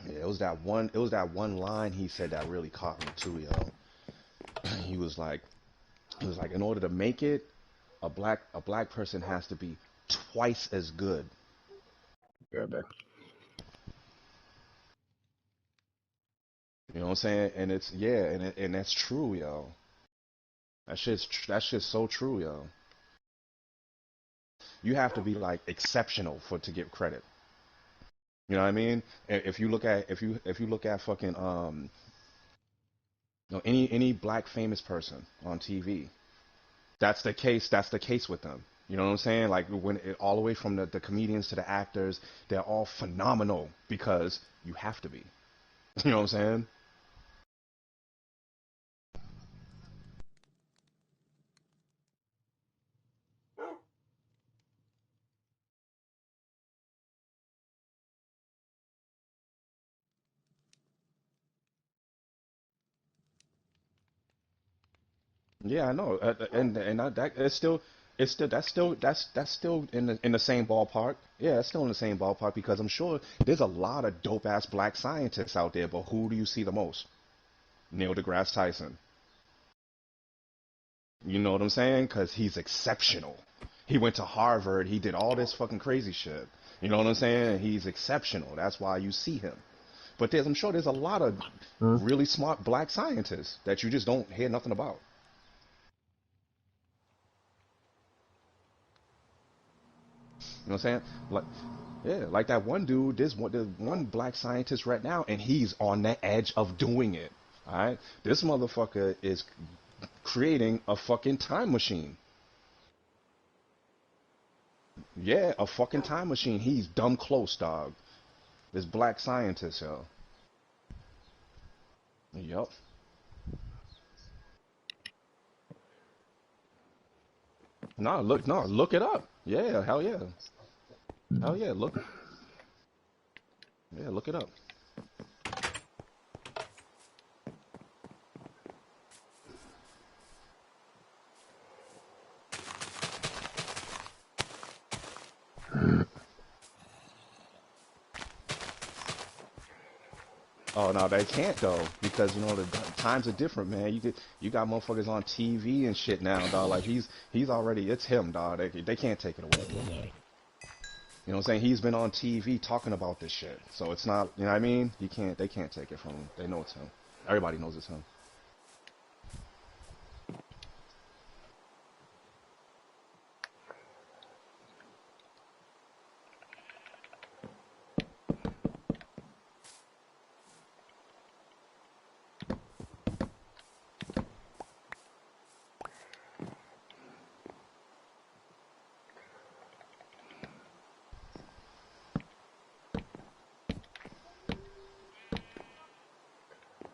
Yeah, it was that one. It was that one line he said that really caught me too, yo. He was like, in order to make it, a black person has to be twice as good. Be right back. You know what I'm saying? And it's yeah, and that's true, yo. That shit's so true, yo. You have to be like exceptional for to get credit. You know what I mean? If you look at if you look at fucking any black famous person on TV, that's the case. That's the case with them. You know what I'm saying? Like all the way from the comedians to the actors, they're all phenomenal because you have to be. You know what I'm saying? Yeah, I know, and that it's still that's still in the same ballpark. Yeah, it's still in the same ballpark because I'm sure there's a lot of dope ass black scientists out there, but who do you see the most? Neil deGrasse Tyson. You know what I'm saying? Because he's exceptional. He went to Harvard. He did all this fucking crazy shit. You know what I'm saying? He's exceptional. That's why you see him. But I'm sure there's a lot of Hmm? really smart black scientists that you just don't hear nothing about. You know what I'm saying? Like, yeah, like that one dude. There's one black scientist right now, and he's on the edge of doing it. All right, this motherfucker is creating a fucking time machine. Yeah, a fucking time machine. He's dumb close, dog. This black scientist, yo. Yup. No, look it up. Yeah, hell yeah. Hell yeah, look it up. Oh no, they can't though, because you know the times are different, man. You got motherfuckers on TV and shit now, dog. Like he's already it's him, dog. They can't take it away. You know what I'm saying? He's been on TV talking about this shit, so it's not, you know what I mean? They can't take it from him. They know it's him. Everybody knows it's him.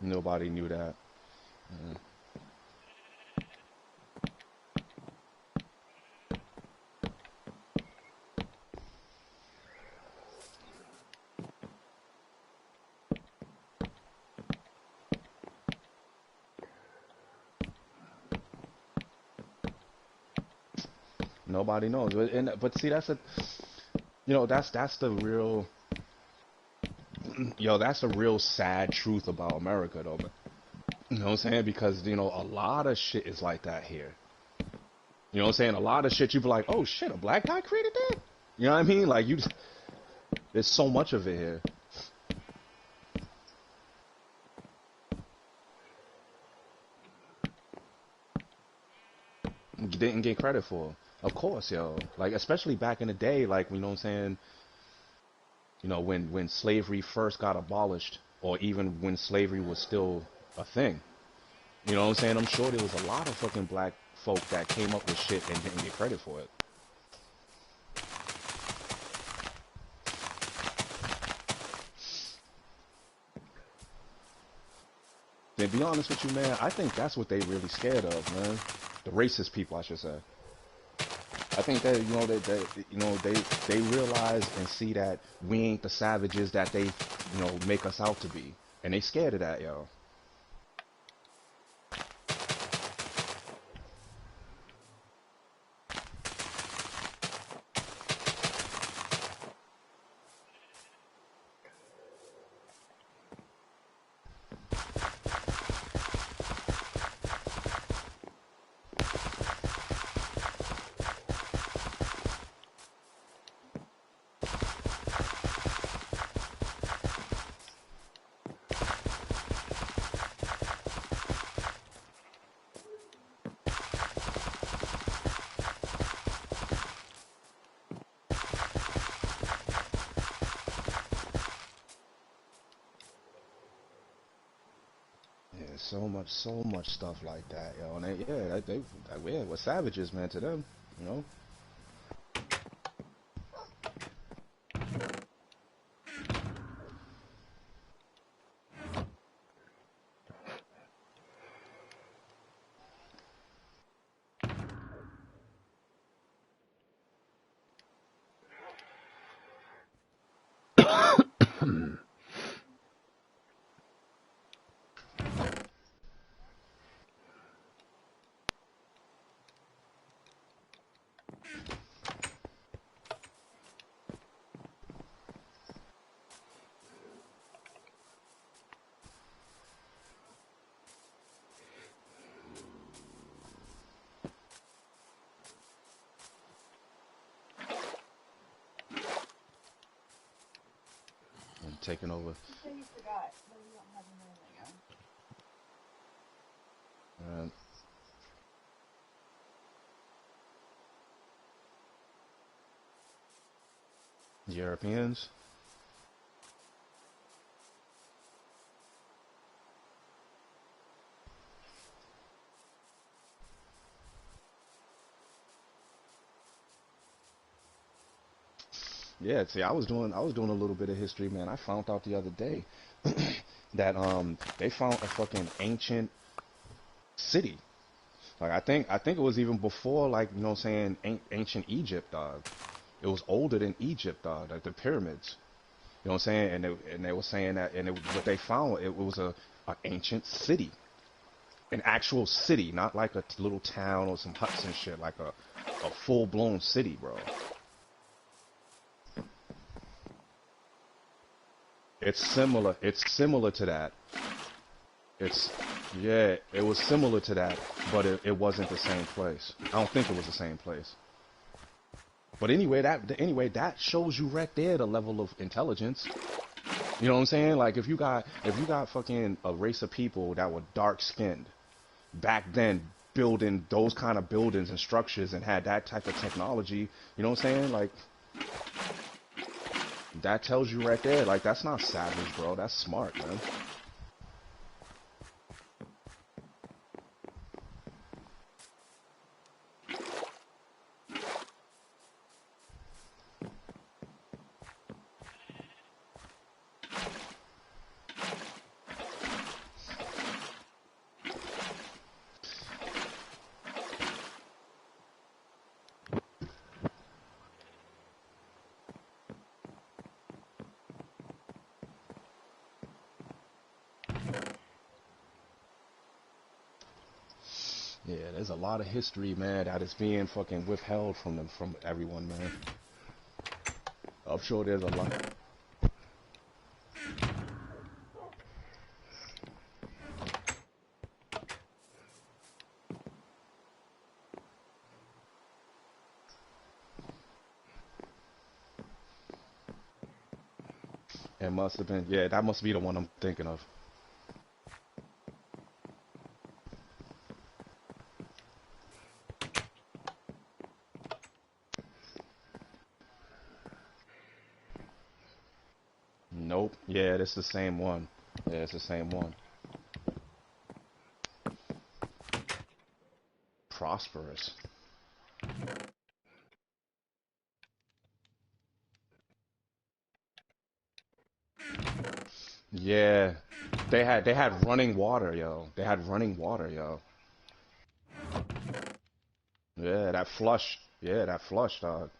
Nobody knew that. Mm. Nobody knows. But see, that's the real, that's the real sad truth about America, though. You know what I'm saying? Because a lot of shit is like that here. You know what I'm saying? A lot of shit you be like, oh shit, a black guy created that? You know what I mean? Like there's so much of it here. You didn't get credit for. Of course, yo. Like especially back in the day, like you know what I'm saying? When slavery first got abolished, or even when slavery was still a thing. You know what I'm saying? I'm sure there was a lot of fucking black folk that came up with shit and didn't get credit for it. To be honest with you, man, I think that's what they really scared of, man. The racist people, I should say. I think that they realize and see that we ain't the savages that they make us out to be, and they scared of that, yo. Yeah, so much stuff like that, yo. And yeah, we're savages, man, to them, you know. taking over. Uh, Europeans. Yeah, see, I was doing a little bit of history, man. I found out the other day that they found a fucking ancient city. Like I think it was even before, like, you know what I'm saying, ancient Egypt, dog. It was older than Egypt, dog, like the pyramids. You know what I'm saying? And they were saying that, and what they found, it was a ancient city, an actual city, not like a little town or some huts and shit, like a full blown city, bro. It's similar to that. It's yeah, it was similar to that, but it wasn't the same place. I don't think it was the same place. But anyway, that shows you right there the level of intelligence. You know what I'm saying? Like if you got fucking a race of people that were dark skinned back then, building those kind of buildings and structures and had that type of technology, you know what I'm saying? Like that tells you right there, like that's not savage, bro. That's smart, man. Yeah, there's a lot of history, man, that is being fucking withheld from everyone, man. I'm sure there's a lot. It must have been, yeah, that must be the one I'm thinking of. Nope. Yeah, it's the same one. Yeah, it's the same one. Prosperous. Yeah, they had running water, yo. They had running water, yo. Yeah, that flush. Yeah, that flush, dog.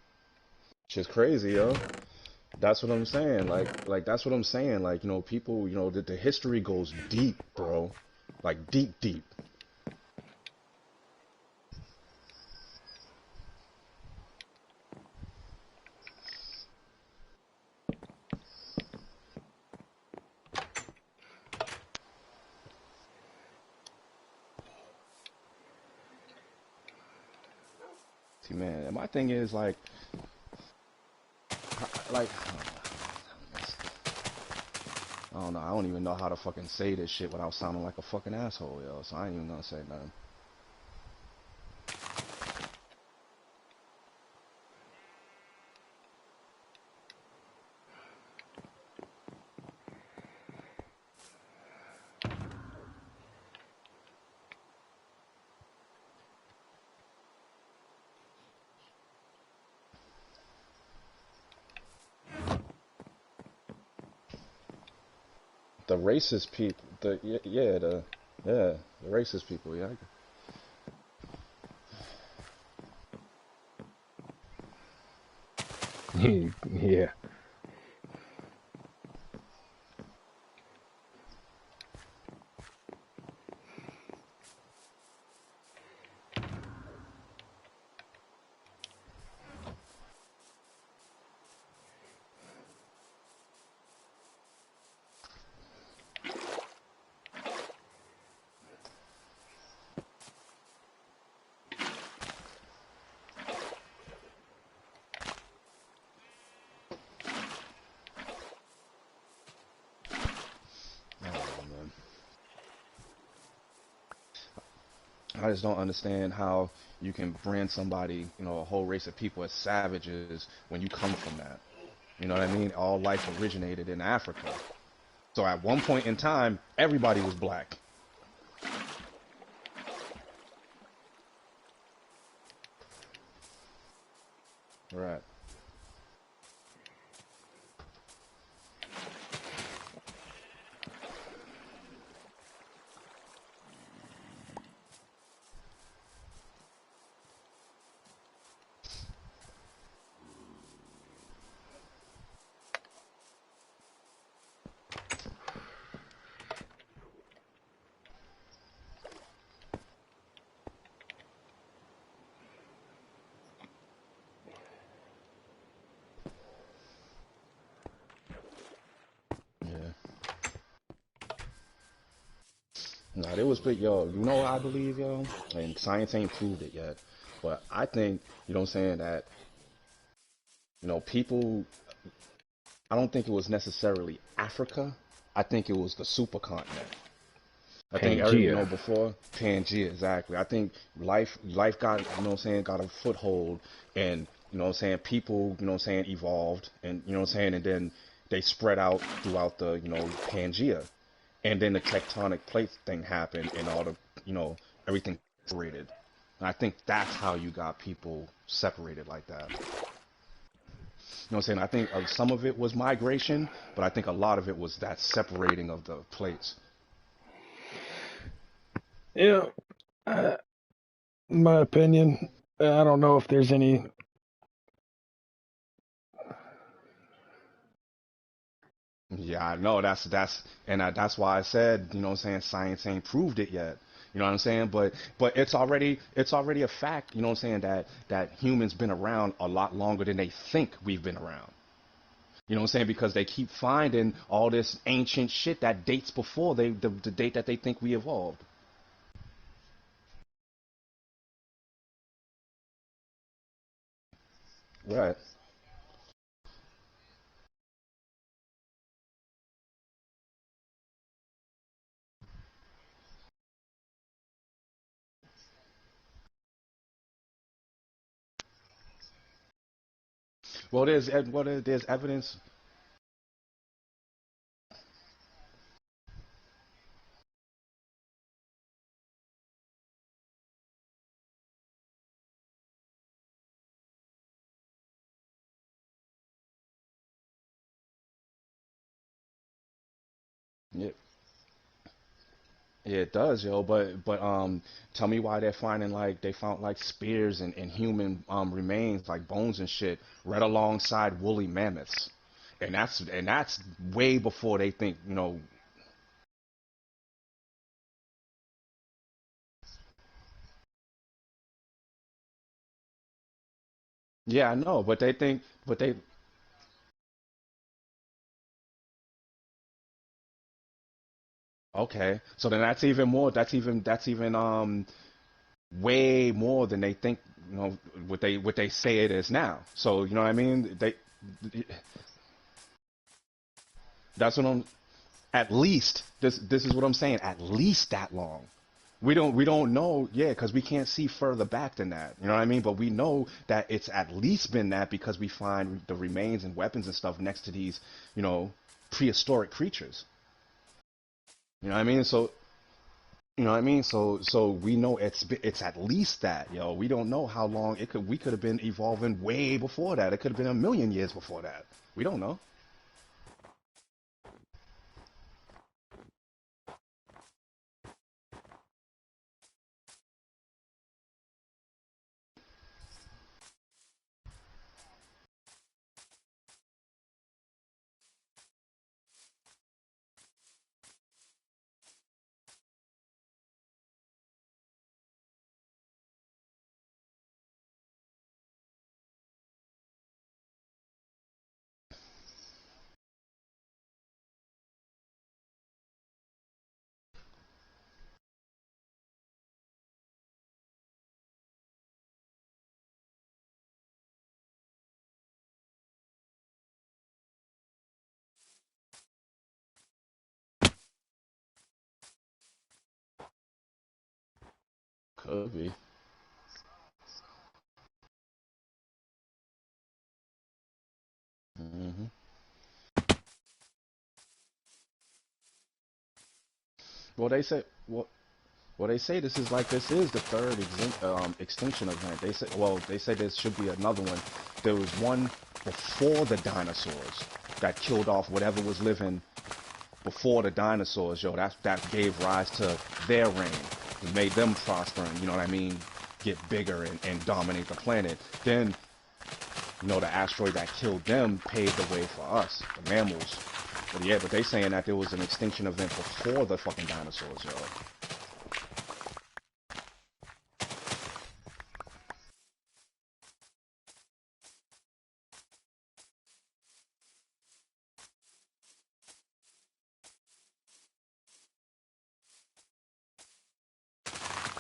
Shit's crazy, yo. That's what I'm saying. Like that's what I'm saying. Like, you know, people, you know, the history goes deep, bro. Like deep, deep. See, man, my thing is like, I don't know. I don't even know how to fucking say this shit without sounding like a fucking asshole, yo. So I ain't even gonna say nothing. The racist people, yeah, the racist people, yeah. Yeah. I just don't understand how you can brand somebody, a whole race of people as savages when you come from that. You know what I mean? All life originated in Africa. So at one point in time, everybody was black. Right. Yeah. No, it was pretty, yo, what I believe, yo? And science ain't proved it yet. But I think, what I'm saying, that, people, I don't think it was necessarily Africa. I think it was the supercontinent. I think Pangea. before Pangea, exactly. I think life got, got a foothold, and people, evolved, and and then they spread out throughout the, Pangea, and then the tectonic plate thing happened, and all the, everything separated. And I think that's how you got people separated like that. I think some of it was migration, but I think a lot of it was that separating of the plates. Yeah, uh, in my opinion, I don't know if there's any. Yeah, I know that's why I said, science ain't proved it yet. You know what I'm saying? But it's already a fact, that humans been around a lot longer than they think we've been around. You know what I'm saying? Because they keep finding all this ancient shit that dates before the date that they think we evolved. Right. Well, there's evidence. Yeah, yeah, it does, yo. But tell me why they found like spears and human remains like bones and shit right alongside woolly mammoths, and that's way before they think. Yeah, I know, but they think, but they okay. So then that's even way more than they think. What they say it is now. So you know what I mean? That's what I'm. At least this is what I'm saying. At least that long. We don't know, yeah, because we can't see further back than that. You know what I mean? But we know that it's at least been that because we find the remains and weapons and stuff next to these, you know, prehistoric creatures. You know what I mean? So we know it's at least that, yo. We don't know how long it could. We could have been evolving way before that. It could have been a million years before that. We don't know. Could be. Hmm. Well, they say well they say this is the third extinction event. They say there should be another one. There was one before the dinosaurs that killed off whatever was living before the dinosaurs. Yo, that gave rise to their reign. It made them prosper and you know what I mean, get bigger and dominate the planet. Then the asteroid that killed them paved the way for us, the mammals. But yeah, but they saying that there was an extinction event before the fucking dinosaurs, yo.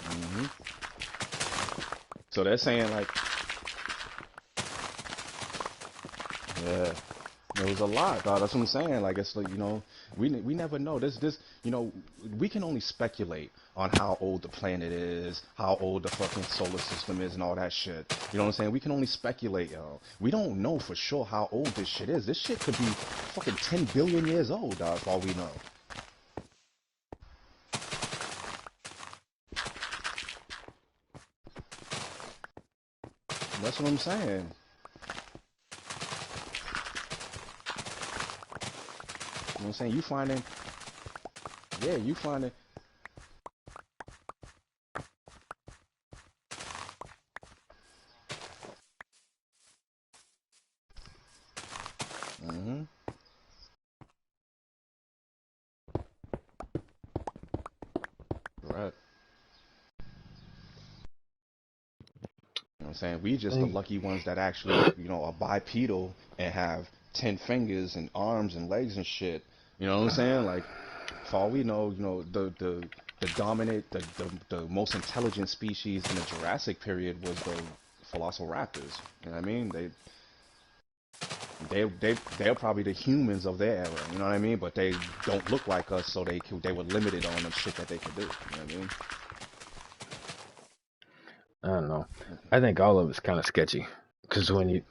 Hmm. So they're saying like, yeah, there was a lot, dog. That's what I'm saying. Like it's like we never know. This we can only speculate on how old the planet is, how old the fucking solar system is, and all that shit. You know what I'm saying? We can only speculate, yo. We don't know for sure how old this shit is. This shit could be fucking 10 billion years old, dog. For all we know. That's what I'm saying. You know what I'm saying? You finding. Mm-hmm. Right. You know what I'm saying? We just the Think lucky ones that actually, are bipedal and have 10 fingers and arms and legs and shit. You know what I'm saying? Like, for all we know, the dominant, the most intelligent species in the Jurassic period was the Velociraptors. You know what I mean? They're probably the humans of their era. You know what I mean? But they don't look like us, so they were limited on the shit that they could do. You know what I mean? I don't know. I think all of it's kind of sketchy because when you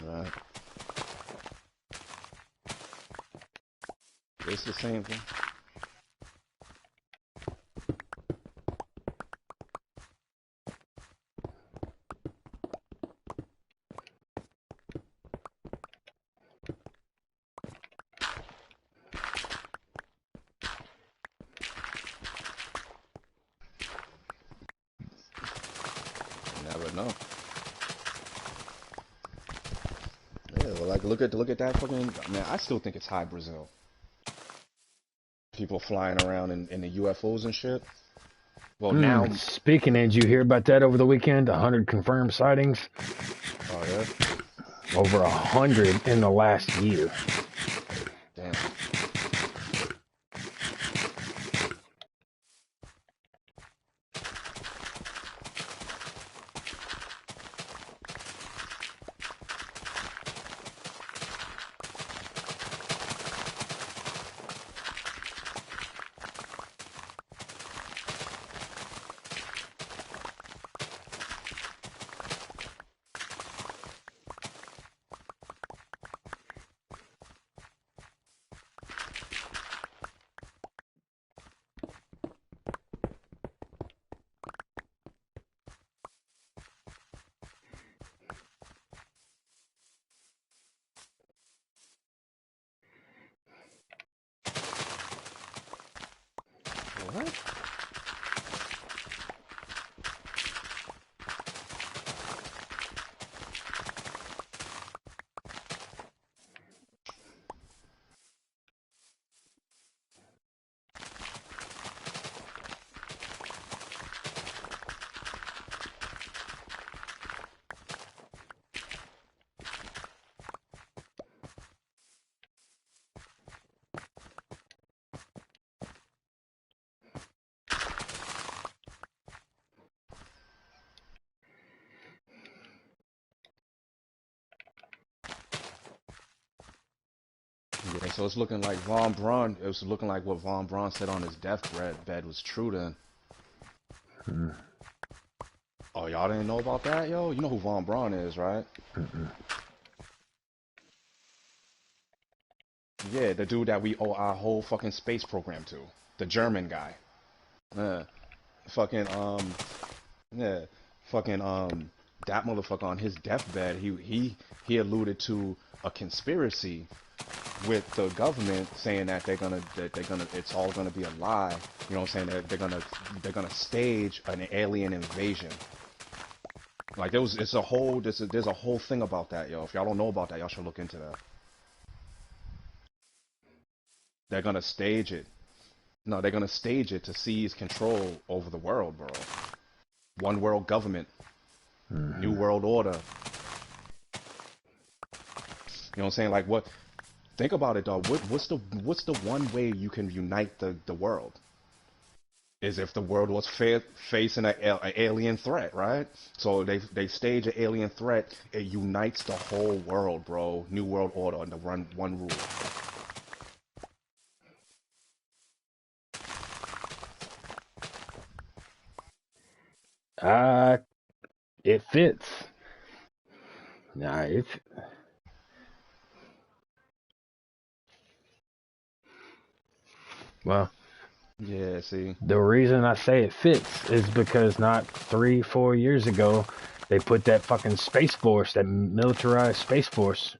Right. It's the same thing. You never know. Yeah, well, like look at that fucking man. I still think it's high Brazil. People flying around in the UFOs and shit. Well, now, speaking, did you hear about that over the weekend? 100 confirmed sightings, oh yeah, over 100 in the last year. damn. What? Yeah, so it's looking like Von Braun. It was looking like what Von Braun said on his deathbed was true then. Mm, Oh, y'all didn't know about that, yo? You know who Von Braun is, right? mm-mm. Yeah, the dude that we owe our whole fucking space program to. The German guy. Yeah. Fucking, yeah. Fucking, that motherfucker on his deathbed, he alluded to a conspiracy with the government saying that they're gonna it's all gonna be a lie. You know what I'm saying? That they're gonna stage an alien invasion. Like there's a whole thing about that, yo. If y'all don't know about that, y'all should look into that. They're gonna stage it. No, they're gonna stage it to seize control over the world, bro. One world government, new Mhm. world order. You know what I'm saying? Like what? Think about it, dog. What's the one way you can unite the world? Is if the world was facing a alien threat, right? So they stage an alien threat. It unites the whole world, bro. New world order under one rule. Uh, it fits. Nah, it's well. Yeah, see. The reason I say it fits is because not 3, 4 years ago, they put that fucking space force, that militarized space force,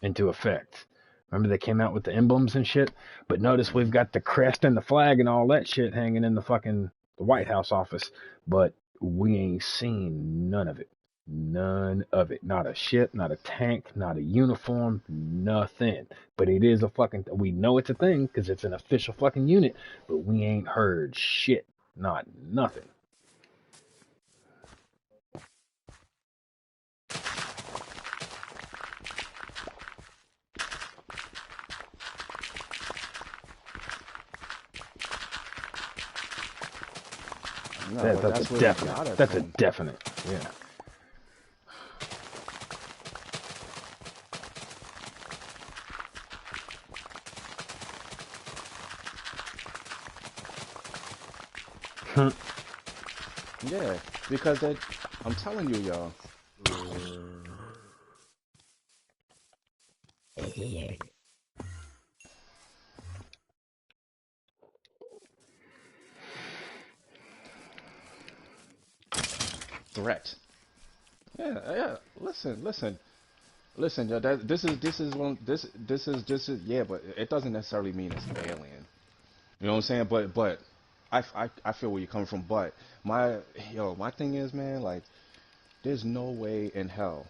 into effect. Remember they came out with the emblems and shit. But notice we've Hmm. got the crest and the flag and all that shit hanging in the fucking the White House office, but we ain't seen none of it. None of it. Not a ship, not a tank, not a uniform, nothing. But it is a fucking. We know it's a thing because it's an official fucking unit, but we ain't heard shit. Not nothing. No, That, but that's a that's where they definite. got it That's a from. definite. Yeah. Yeah, because that I'm telling you, y'all. Threat. Yeah, yeah. Listen, yo. That this is yeah, but it doesn't necessarily mean it's alien. You know what I'm saying? But I feel where you're coming from. But my thing is, man, like there's no way in hell.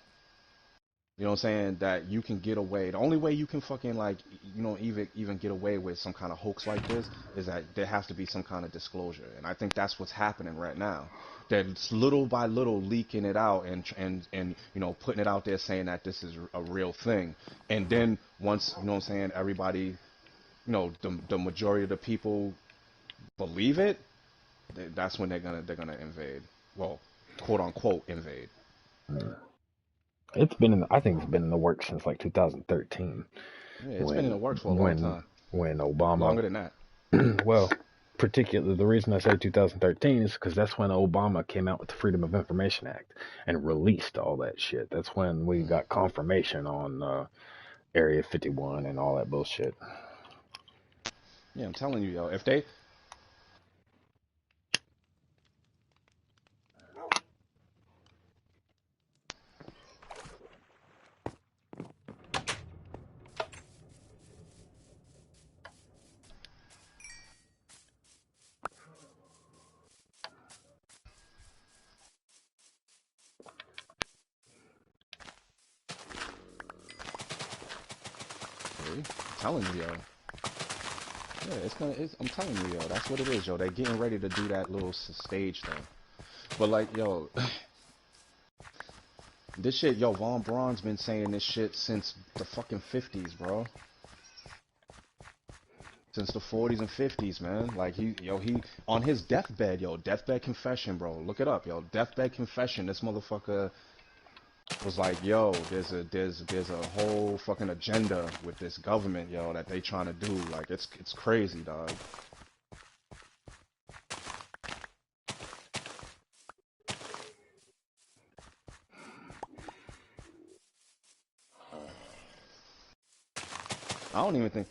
You know what I'm saying? That you can get away. The only way you can fucking like, even get away with some kind of hoax like this is that there has to be some kind of disclosure. And I think that's what's happening right now. They're little by little leaking it out and putting it out there saying that this is a real thing. And then once, you know what I'm saying, everybody, the majority of the people believe it, that's when they're gonna invade. Well, quote unquote invade. It's been in. I think it's been in the works since like 2013 Yeah, it's been in the when works for a long when time. when Obama. Longer than that. Well, particularly the reason I say 2013 is because that's when Obama came out with the Freedom of Information Act and released all that shit. That's when we Hmm. got confirmation on Area 51 and all that bullshit. Yeah, I'm telling you, yo, if they, see, I'm telling you, yo, yeah, I'm telling you, yo, that's what it is, yo. They're getting ready to do that little stage thing. But like, yo, this shit, yo, Von Braun's been saying this shit since the fucking 50s, bro. Since the 40s and 50s, man. Like he on his deathbed, yo, deathbed confession, bro. Look it up, yo, deathbed confession. This motherfucker was like, yo, there's a whole fucking agenda with this government, yo, that they trying to do. Like, it's crazy, dog. I don't even think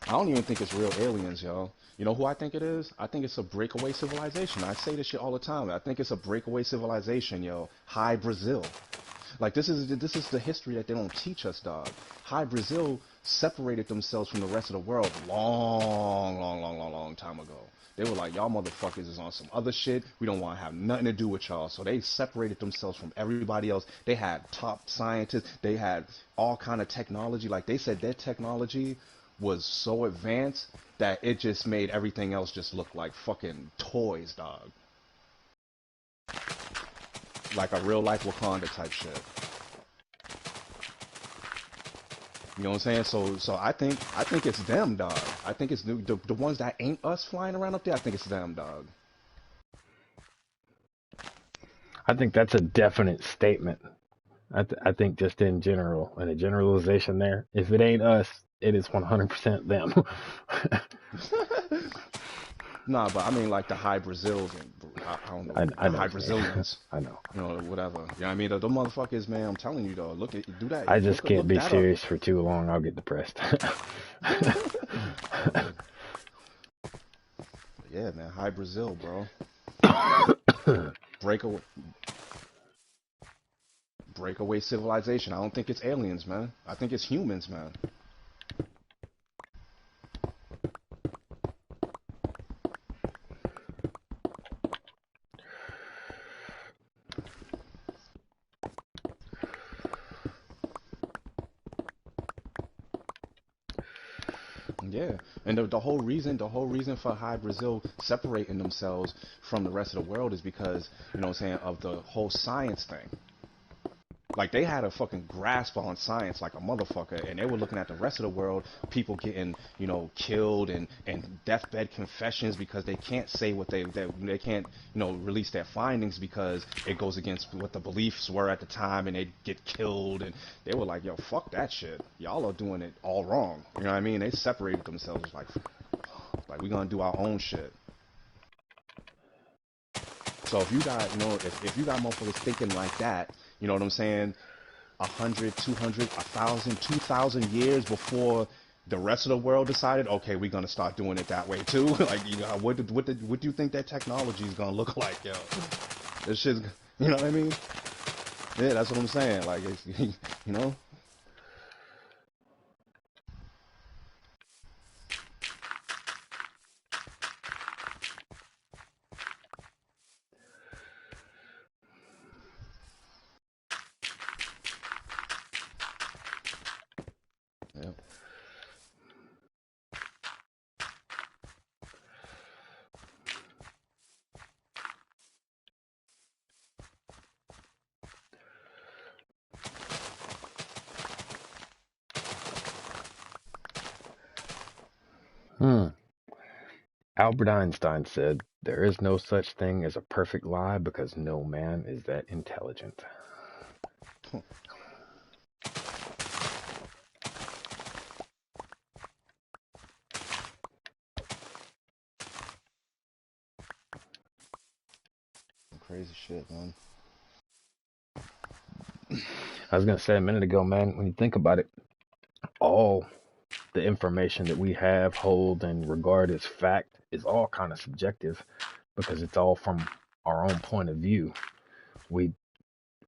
I don't even think it's real aliens, yo. You know who I think it is? I think it's a breakaway civilization. I say this shit all the time. I think it's a breakaway civilization, yo. Hi Brazil. Like this is the history that they don't teach us, dog. Hi Brazil separated themselves from the rest of the world long time ago. They were like, y'all motherfuckers is on some other shit. We don't want to have nothing to do with y'all. So they separated themselves from everybody else. They had top scientists. They had all kind of technology. Like they said, their technology was so advanced that it just made everything else just look like fucking toys, dog. Like a real life Wakanda type shit. You know what I'm saying? So I think it's them, dog. I think it's the ones that ain't us flying around up there. I think it's them, dog. I think that's a definite statement. I think just in general, and a generalization there, if it ain't us, it is 100% them. Nah, but I mean like the high Brazils and I don't know I the know high what you mean. Brazilians. I know. You know whatever. You know what I mean? The motherfuckers, man. I'm telling you though. Look at do that. I just can't Look be that up. serious for too long. I'll get depressed. But yeah, man. High Brazil, bro. Breakaway breakaway civilization. I don't think it's aliens, man. I think it's humans, man. Yeah, and the whole reason for High Brazil separating themselves from the rest of the world is because you know what I'm saying of the whole science thing. Like they had a fucking grasp on science like a motherfucker, and they were looking at the rest of the world, people getting killed and deathbed confessions because they can't say what they can't release their findings because it goes against what the beliefs were at the time, and they get killed, and they were like, yo, fuck that shit, y'all are doing it all wrong. You know what I mean? They separated themselves like we gonna do our own shit. So if you got if you got motherfuckers thinking like that, you know what I'm saying? 100, 200, 1,000, 2,000 years before the rest of the world decided, okay, we're gonna start doing it that way too. Like, what do you think that technology is gonna look like, yo? This shit's, you know what I mean? Yeah, that's what I'm saying. Like, it's, you know, yeah. Hmm. Albert Einstein said, "There is no such thing as a perfect lie because no man is that intelligent." Crazy shit, man. I was going to say a minute ago, man, when you think about it, all the information that we have, hold, and regard as fact is all kind of subjective because it's all from our own point of view. We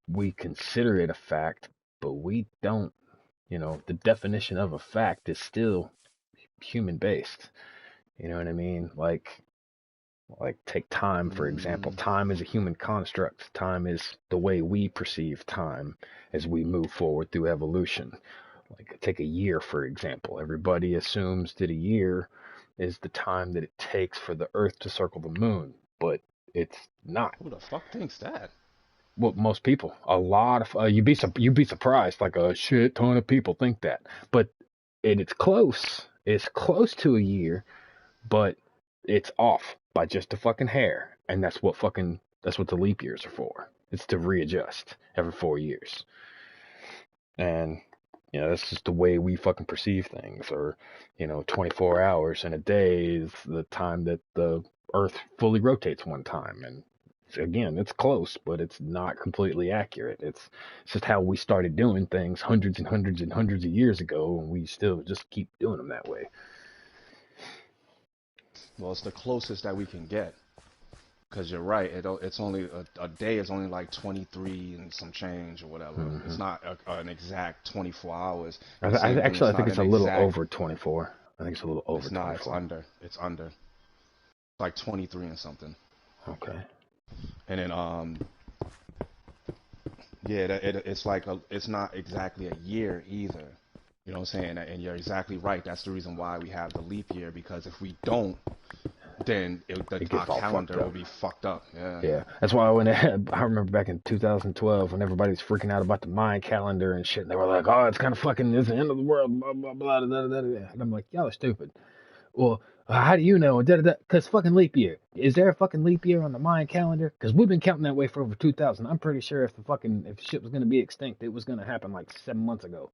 we consider it a fact, but we don't. The definition of a fact is still human based. You know what I mean? Like take time for example. Mm, Time is a human construct. Time is the way we perceive time as we move forward through evolution. Like take a year for example. Everybody assumes that a year is the time that it takes for the Earth to circle the moon, but it's not. who the fuck thinks that? Well, most people, a lot of you'd be surprised. Like a shit ton of people think that, but it's close. It's close to a year, but it's off by just a fucking hair, and that's what the leap years are for. It's to readjust every 4 years. And that's just the way we fucking perceive things. Or 24 hours in a day is the time that the Earth fully rotates one time. And again, it's close, but it's not completely accurate. It's just how we started doing things hundreds and hundreds and hundreds of years ago, and we still just keep doing them that way. Well, it's the closest that we can get. Because you're right, it's only a day is only like 23 and some change or whatever. It's Hmm. not an exact 24 hours. And I, same thing, actually, it's I think not it's an a little exact. over 24. I think it's a little over It's not. It's 24. under. It's under. Like 23 and something. Okay. And then yeah, it's like it's not exactly a year either. You know what I'm saying? And you're exactly right. That's the reason why we have the leap year, because if we don't, then It our gets all fucked calendar will up. be fucked up. Yeah. Yeah, that's why I remember back in 2012 when everybody was freaking out about the Mayan calendar and shit. And they were like, "Oh, it's kind of fucking, it's the end of the world." Blah blah blah. Da, da, da, da. And I'm like, "Y'all are stupid." Well, how do you know? Because fucking leap year. Is there a fucking leap year on the Mayan calendar? Because we've been counting that way for over 2,000. I'm pretty sure if shit was gonna be extinct, it was gonna happen like 7 months ago.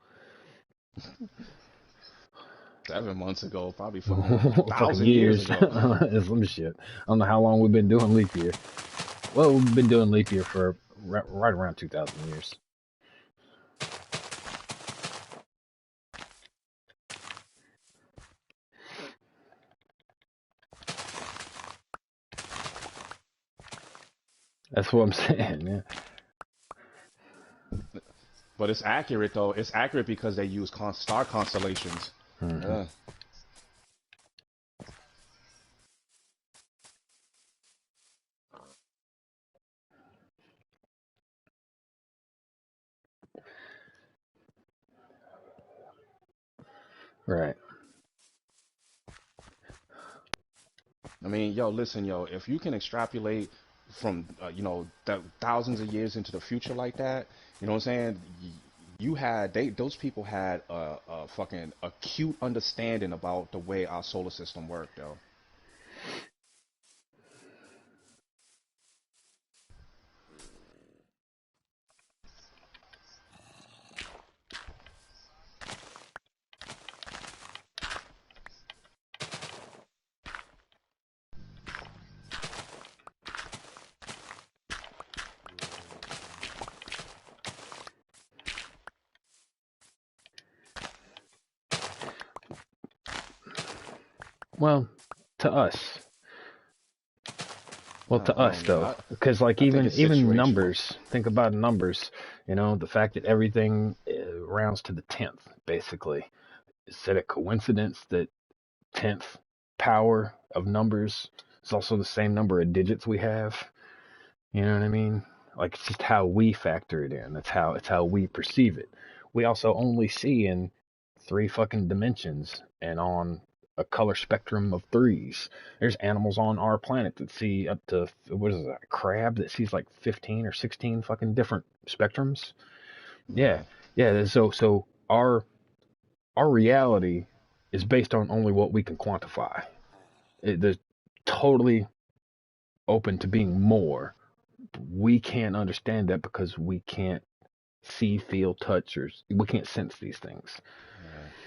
7 months ago, probably fucking Fucking 1,000 years years, ago. some shit. I don't know how long we've been doing leap year. Well, we've been doing leap year for right around 2,000 years. That's what I'm saying, man. But it's accurate though. It's accurate because they use star constellations. Hmm. Yeah. Right. I mean, yo, listen, yo, if you can extrapolate from thousands of years into the future like that, you know what I'm saying? You had those people had a fucking acute understanding about the way our solar system worked, though. Well, to us. Well, to I us don't know. though, because like I think even it's even situational. numbers. Think about numbers. The fact that everything rounds to the 10th, basically. Is it a coincidence that 10th power of numbers is also the same number of digits we have? You know what I mean? Like it's just how we factor it in. It's how we perceive it. We also only see in three fucking dimensions and on a color spectrum of threes. There's animals on our planet that see up to what is that? A crab that sees like 15 or 16 fucking different spectrums. Yeah, Yeah. yeah. So our reality is based on only what we can quantify. There's totally open to being more. We can't understand that because we can't see, feel, touch, or we can't sense these things. Yeah.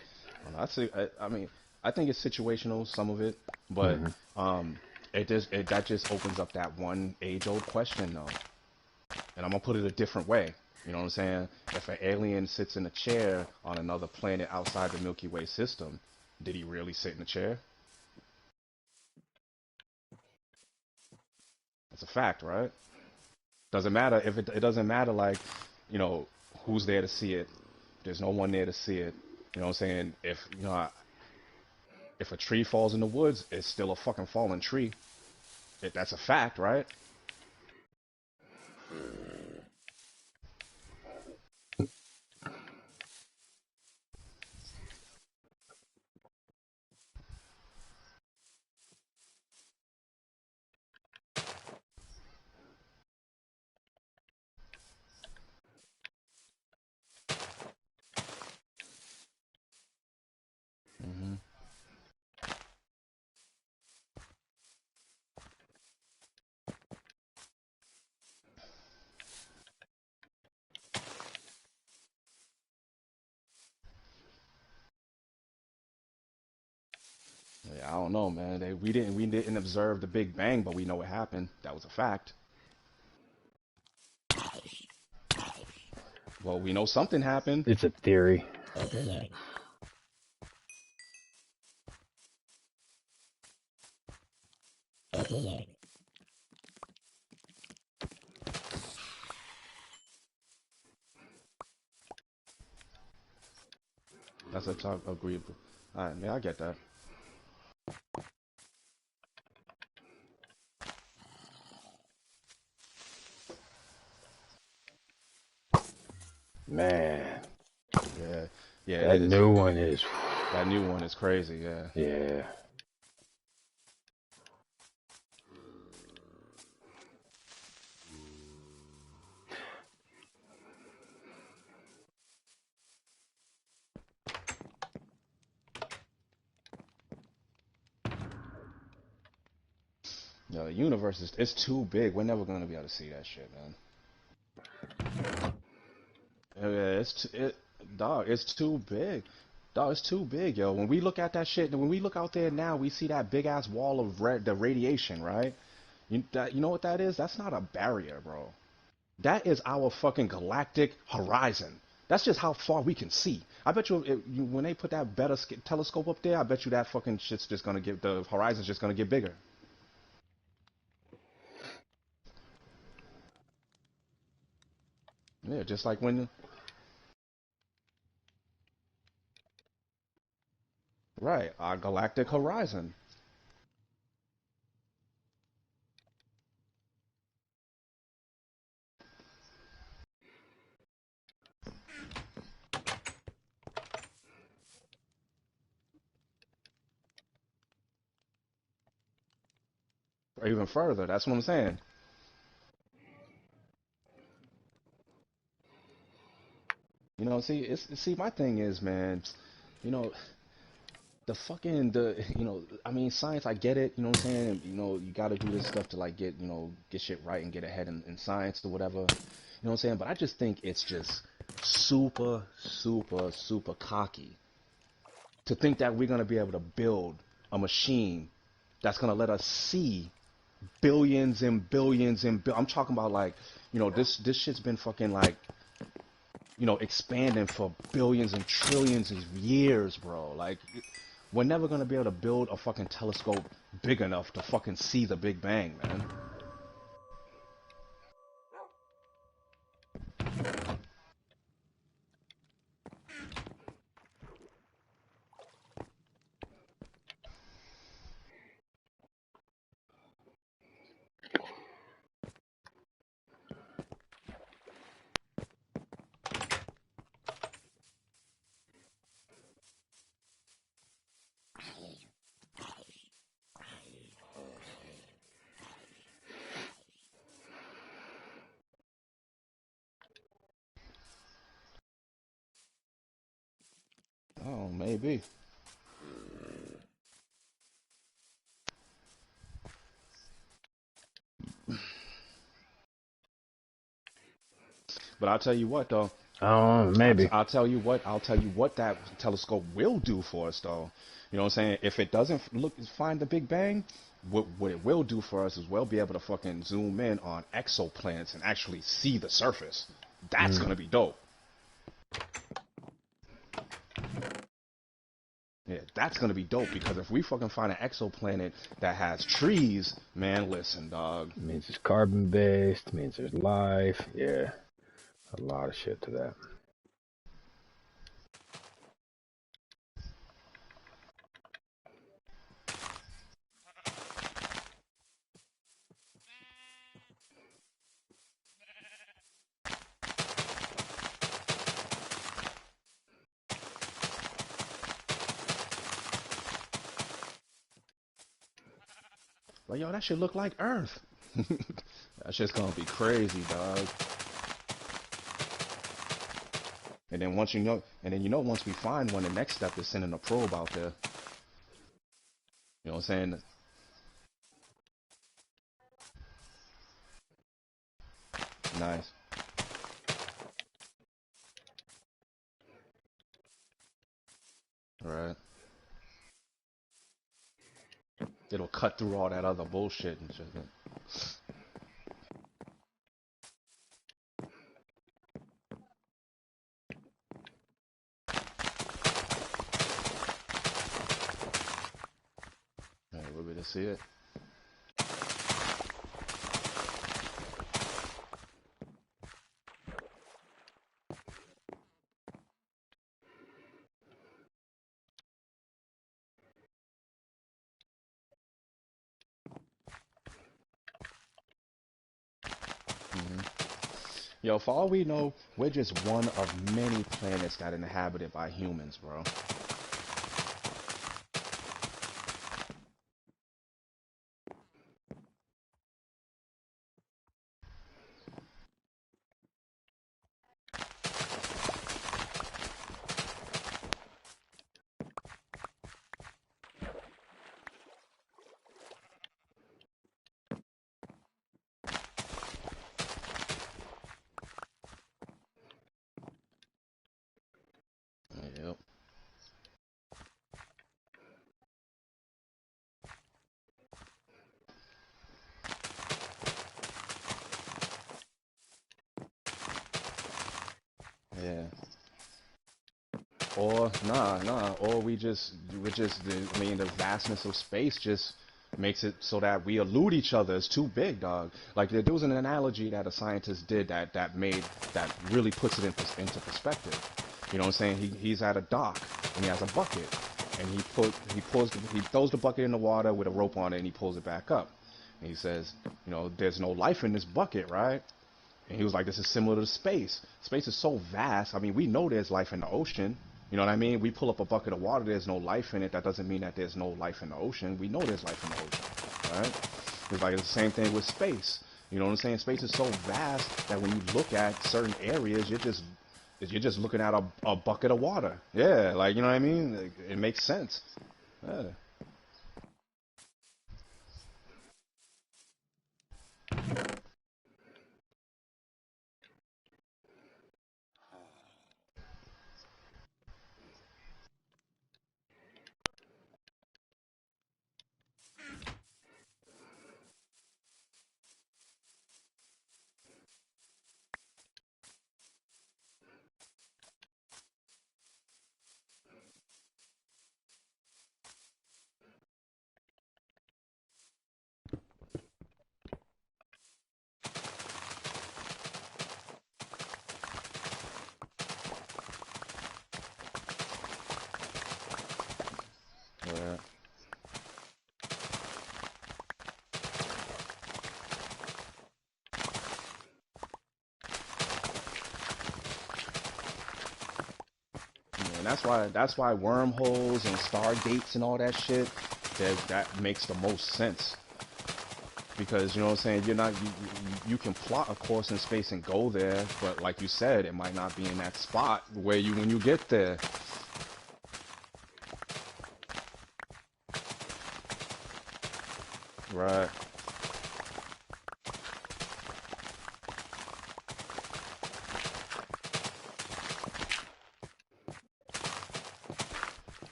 I see. I mean, I think it's situational, some of it, but Hmm. um, that just opens up that one age-old question though, and I'm gonna put it a different way. You know what I'm saying? If an alien sits in a chair on another planet outside the Milky Way system, did he really sit in a chair? That's a fact, right? Doesn't matter if it doesn't matter like, you know, who's there to see it. There's no one there to see it. You know what I'm saying? If a tree falls in the woods, it's still a fucking fallen tree. That's a fact, right? Hmm. Yeah, I don't know, man. We didn't observe the Big Bang, but we know it happened. That was a fact. Well, we know something happened. It's a theory. That's a talk agreeable. All right, man, I get that. Man, Yeah, yeah, it that is. new one is. That new one is crazy. Yeah. Yeah. No, the universe is it's too big. We're never gonna be able to see that shit, man. Yeah, dog. It's too big. Dog, it's too big, yo. When we look at that shit, when we look out there now, we see that big ass wall of the radiation, right? You know what that is? That's not a barrier, bro. That is our fucking galactic horizon. That's just how far we can see. I bet when they put that better telescope up there, I bet you that fucking shit's just gonna get the horizon's just gonna get bigger. Yeah, just like when right, our galactic horizon. Or even further. That's what I'm saying. See, my thing is, man, you know, I mean, science, I get it, you know what I'm saying? You got to do this stuff to like get shit right and get ahead in science or whatever. You know what I'm saying? But I just think it's just super, super, super cocky to think that we're gonna be able to build a machine that's gonna let us see billions and billions and I'm talking about like, this shit's been fucking like expanding for billions and trillions of years, bro. Like, we're never gonna be able to build a fucking telescope big enough to fucking see the Big Bang, man. Oh, maybe. But I'll tell you what, though. Maybe. I'll tell you what that telescope will do for us, though. You know what I'm saying? If it doesn't find the Big Bang, what it will do for us is we'll be able to fucking zoom in on exoplanets and actually see the surface. That's Mm. gonna be dope. Yeah, that's gonna be dope because if we fucking find an exoplanet that has trees, man, listen, dog. It means it's carbon based, means there's life. Yeah. A lot of shit to that. Like, yo, that shit look like Earth. That shit's gonna be crazy, dog. And then once we find one, the next step is sending a probe out there. You know what I'm saying? Nice. Right. It'll cut through all that other bullshit and shit. Hey, we're going to see it. Yo, for all we know, we're just one of many planets that are inhabited by humans, bro. Yep. Yeah. Or nah. Or I mean, the vastness of space just makes it so that we elude each other. It's too big, dog. Like there was an analogy that a scientist did that really puts it into perspective. You know what I'm saying? He's at a dock and he has a bucket and he throws the bucket in the water with a rope on it and he pulls it back up. And he says, you know, there's no life in this bucket, right? And he was like, this is similar to space. Space is so vast. I mean, we know there's life in the ocean. You know what I mean? We pull up a bucket of water, there's no life in it. That doesn't mean that there's no life in the ocean. We know there's life in the ocean, right? It's like it's the same thing with space. You know what I'm saying? Space is so vast that when you look at certain areas, you're just looking at a bucket of water. Yeah, like you know what I mean? It makes sense. Yeah. Yeah. And that's why wormholes and stargates and all that shit that makes the most sense. Because you know what I'm saying, you can plot a course in space and go there, but like you said, it might not be in that spot where you when you get there. Right.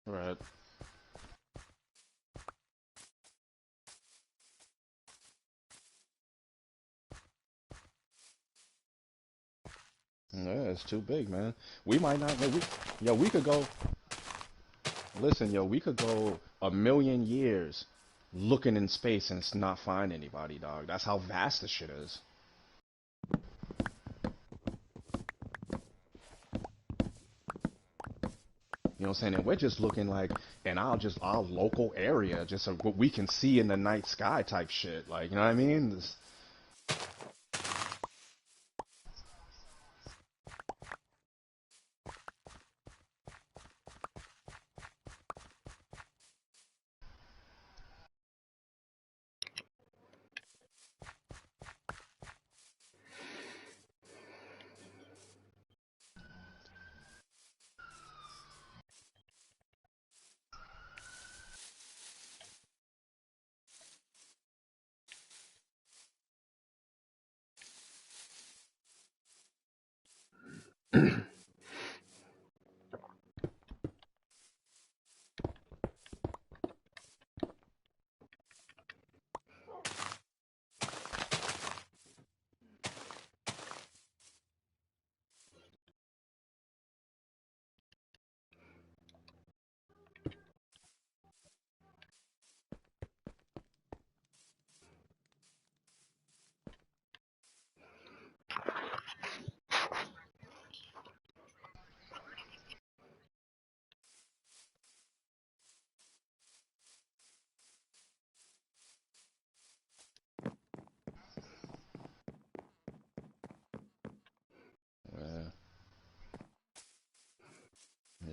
Right. Yeah, it's too big, man. We might not. We could go. Listen, yo, we could go a million years looking in space and not find anybody, dog. That's how vast this shit is. You know what I'm saying? And we're just looking like in our local area, just what we can see in the night sky type shit. Like, you know what I mean?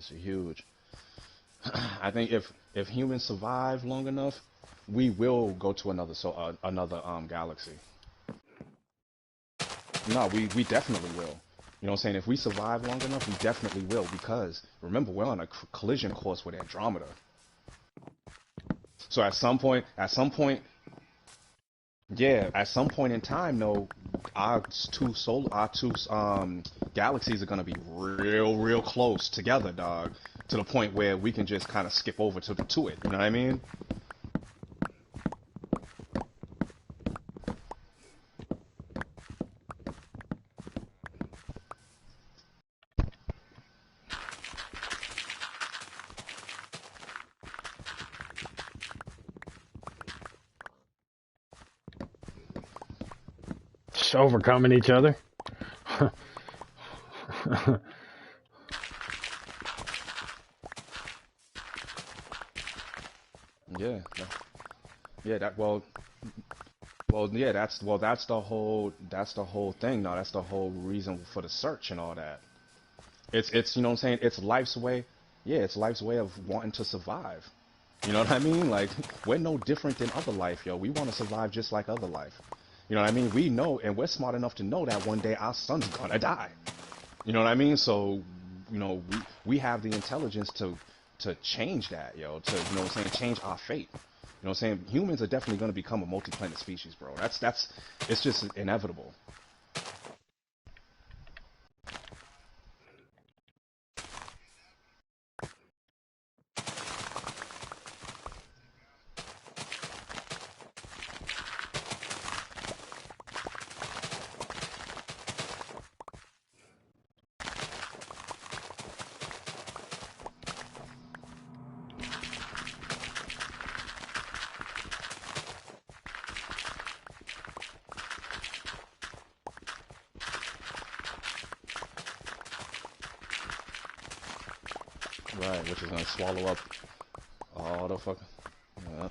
It's huge. I think if humans survive long enough, we will go to another galaxy. No, we definitely will. You know what I'm saying? If we survive long enough, we definitely will because remember we're on a collision course with Andromeda. So at some point in time, though, our two galaxies are gonna be real close together, dog, to the point where we can just kind of skip over to it. You know what I mean? Just overcoming each other. Yeah, yeah. Yeah. That's the whole thing. No, that's the whole reason for the search and all that. It's you know what I'm saying. It's life's way. Yeah, it's life's way of wanting to survive. You know what I mean? Like we're no different than other life, yo. We want to survive just like other life. You know what I mean? We know, and we're smart enough to know that one day our son's gonna die. You know what I mean? So, we have the intelligence to change that, yo. To what I'm saying, change our fate. You know what I'm saying? Humans are definitely gonna become a multi-planet species, bro. That's it's just inevitable. Right, which is gonna swallow up all the fucking. Yeah.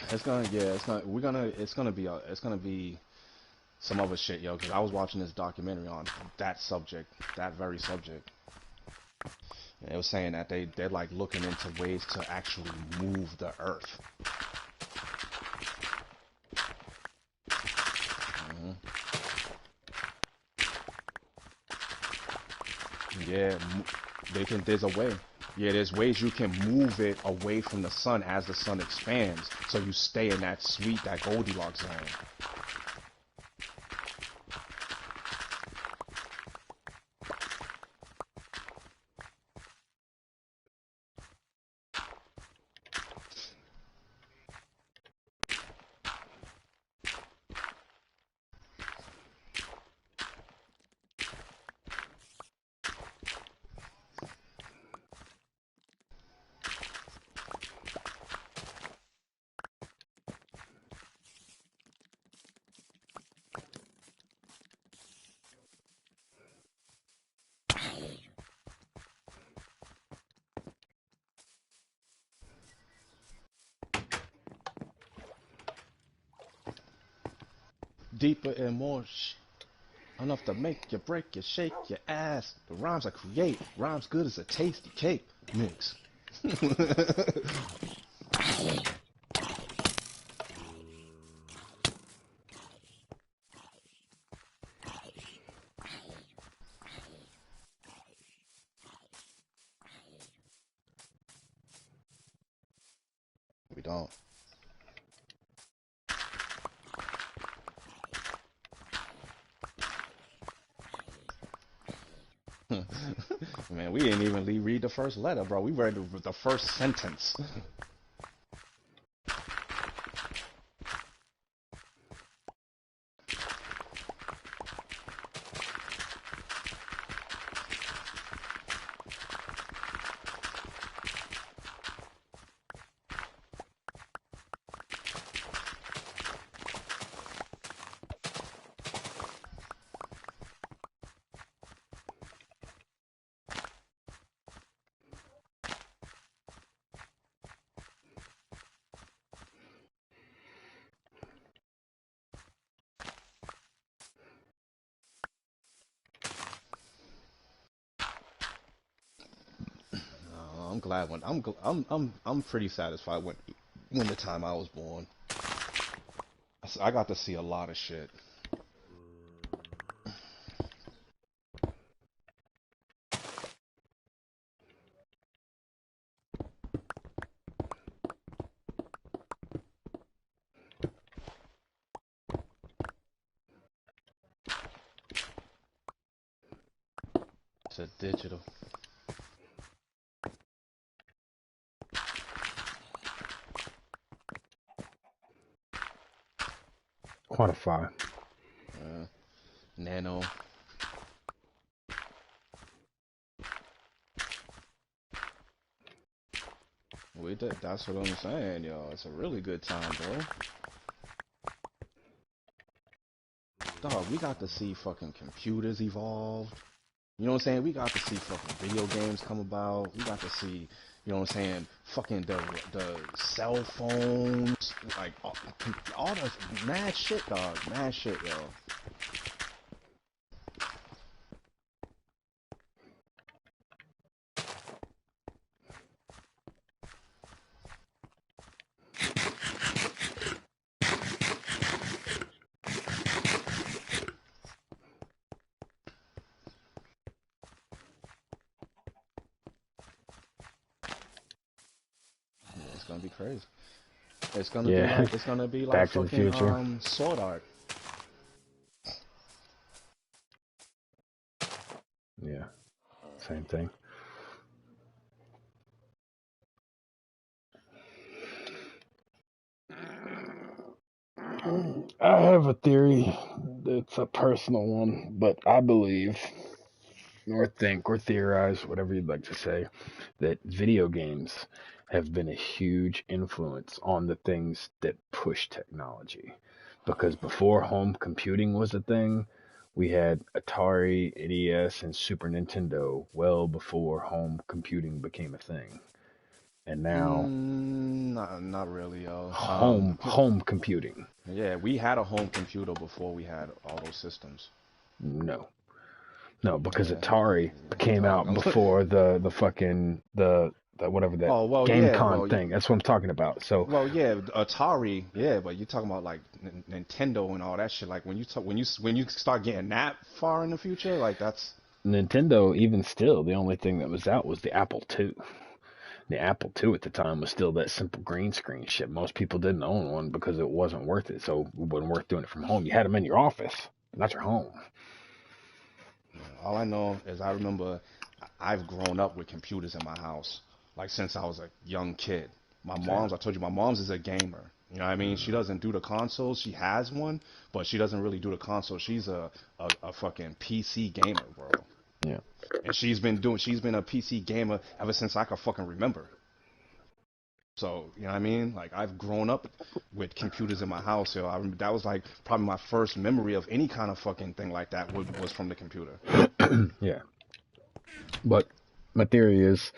It's gonna, yeah, it's gonna be some other shit, yo. Because I was watching this documentary on that subject, that very subject. And it was saying that they're like looking into ways to actually move the Earth. Hmm. Yeah, they can. There's a way. Yeah, there's ways you can move it away from the sun as the sun expands, so you stay in that Goldilocks zone. Deeper and more enough to make you break you, shake your ass. The rhymes I create, rhymes good as a tasty cake mix. We don't. Man, we didn't even read the first letter, bro. We read the first sentence. I'm glad when I'm pretty satisfied when the time I was born. I got to see a lot of shit. It's a digital. Quantify. Nano. That's what I'm saying, yo. It's a really good time, bro. Dog, we got to see fucking computers evolve. You know what I'm saying? We got to see fucking video games come about. We got to see, you know what I'm saying, fucking the cell phones, like all the mad shit, dog. Mad shit, yo. Yeah, it's gonna be crazy. Yeah. It's gonna be like Back to the fucking Future. Sword Art. Yeah. Same thing. I have a theory. It's a personal one, but I believe, or think, or theorize, whatever you'd like to say, that video games have been a huge influence on the things that push technology. Because before home computing was a thing, we had Atari, NES, and Super Nintendo well before home computing became a thing. And now Not really, yo. home computing. Yeah, we had a home computer before we had all those systems. No. No, because Yeah, Atari came dog. out before the fucking the whatever that Oh well, yeah, GameCon thing. That's what I'm talking about. So yeah, Atari, yeah, but you're talking about like Nintendo and all that shit. Like when you talk, when you start getting that far in the future, like that's Nintendo, even still, the only thing that was out was the Apple II. The Apple II at the time was still that simple green screen shit. Most people didn't own one because it wasn't worth it. So it wasn't worth doing it from home. You had them in your office, not your home. all I know is I remember I've grown up with computers in my house, like since I was a young kid. Yeah. I told you, my mom's is a gamer. You know what I mean? She doesn't do the consoles. She has one, but she doesn't really do the console. She's a fucking PC gamer, bro. Yeah. And she's been a PC gamer ever since I could fucking remember. So, you know what I mean? Like I've grown up with computers in my house. So that was like probably my first memory of any kind of fucking thing like that was from the computer. Yeah. But my theory is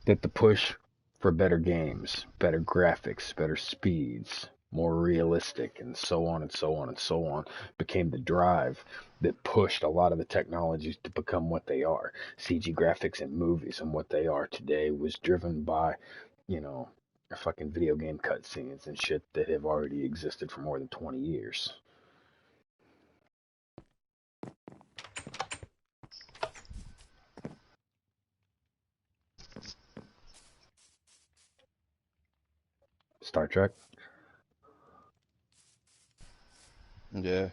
that the push for better games, better graphics, better speeds, more realistic, and so on and so on and so on, became the drive that pushed a lot of the technologies to become what they are. CG graphics in movies and what they are today was driven by, you know, fucking video game cutscenes and shit that have already existed for more than 20 years. Star Trek? Yeah.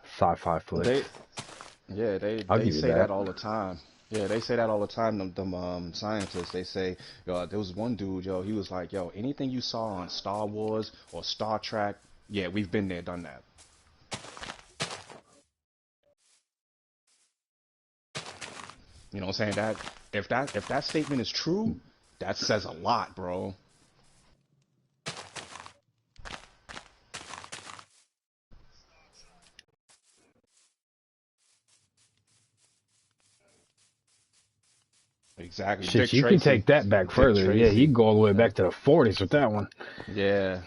Sci-fi flicks. They Yeah, I'll they give you say that. that all the time. Yeah, they say that all the time. Them scientists, they say, yo, there was one dude, yo, he was like, yo, anything you saw on Star Wars or Star Trek, yeah, we've been there, done that. You know what I'm saying? If that statement is true, that says a lot, bro. Exactly. Shit, you can take that back Dick further. Yeah, you Tracy. can go all the way Yeah. back to the 40s with that one. Yeah.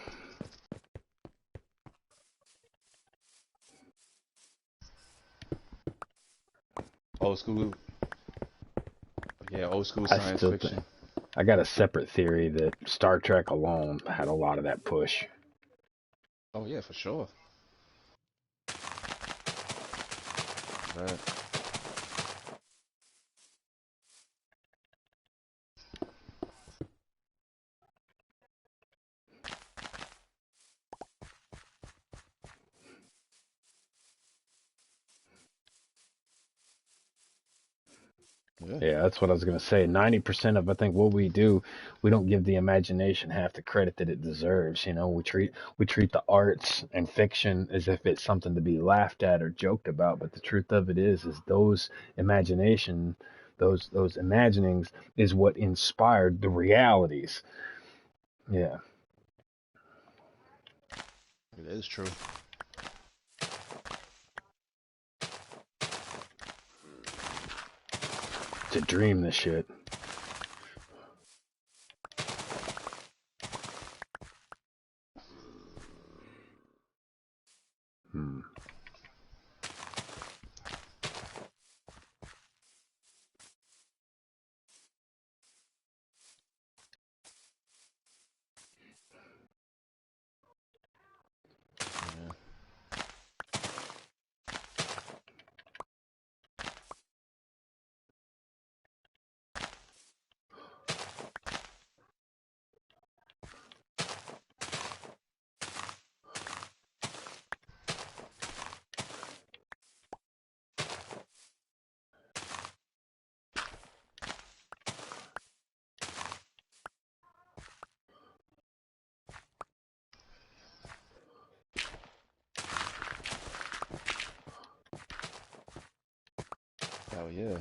Old school. Yeah, Yeah, old school I science still think fiction. I got a separate theory that Star Trek alone had a lot of that push. Oh yeah, for sure. Right. Yeah. Yeah, that's what I was gonna say. 90% of I think what we do, we don't give the imagination half the credit that it deserves. You know, we treat the arts and fiction as if it's something to be laughed at or joked about. But the truth of it is those imagination, those imaginings is what inspired the realities. Yeah, It is true. to dream this shit. Hmm. Yeah. Hell yeah.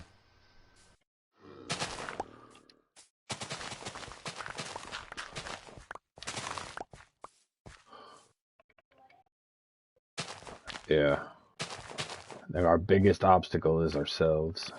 Yeah. Like our biggest obstacle is ourselves.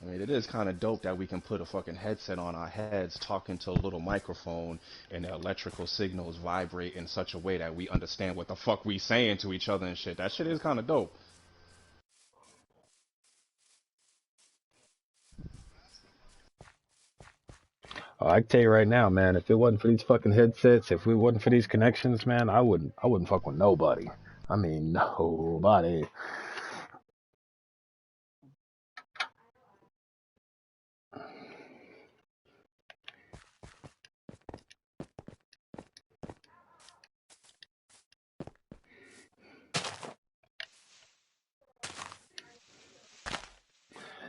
I mean, it is kind of dope that we can put a fucking headset on our heads, talking to a little microphone, and the electrical signals vibrate in such a way that we understand what the fuck we saying to each other and shit. That shit is kind of dope. Oh, I can tell you right now, man, if it wasn't for these fucking headsets, if it wasn't for these connections, man, I wouldn't fuck with nobody. I mean, nobody.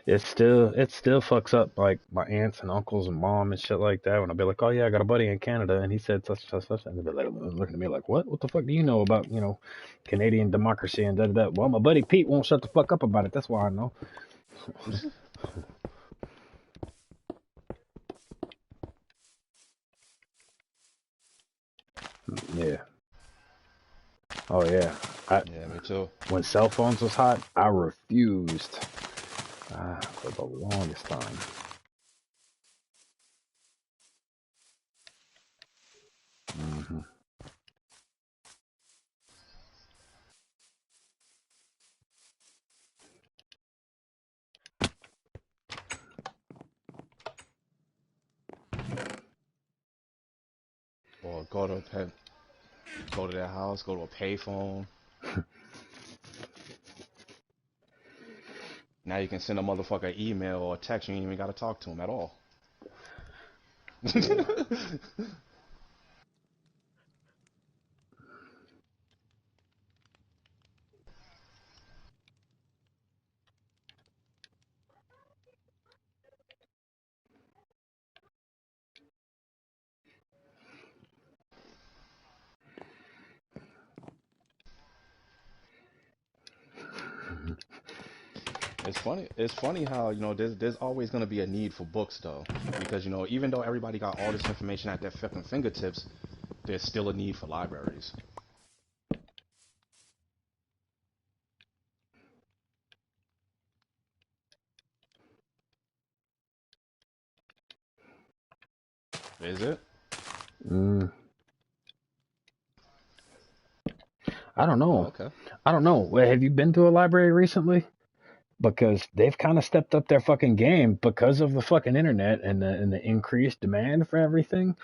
It still fucks up like my aunts and uncles and mom and shit like that when I'll be like, oh yeah, I got a buddy in Canada and he said such such such, and they'll be like looking at me like, what the fuck do you know about Canadian democracy and da da da. Well, my buddy Pete won't shut the fuck up about it. That's why I know. Yeah. Oh yeah. I Yeah, me too. When cell phones was hot, I refused for the longest time. Hmm. Or go to their house, go to a payphone. Now you can send a motherfucker email or text. You ain't even gotta talk to him at all. Yeah. It's funny. It's funny how there's always gonna be a need for books though, because even though everybody got all this information at their fucking fingertips, there's still a need for libraries. Is it? Mm, I don't Oh, know. okay. I don't know. Have you been to a library recently? Because they've kind of stepped up their fucking game because of the fucking internet and the increased demand for everything.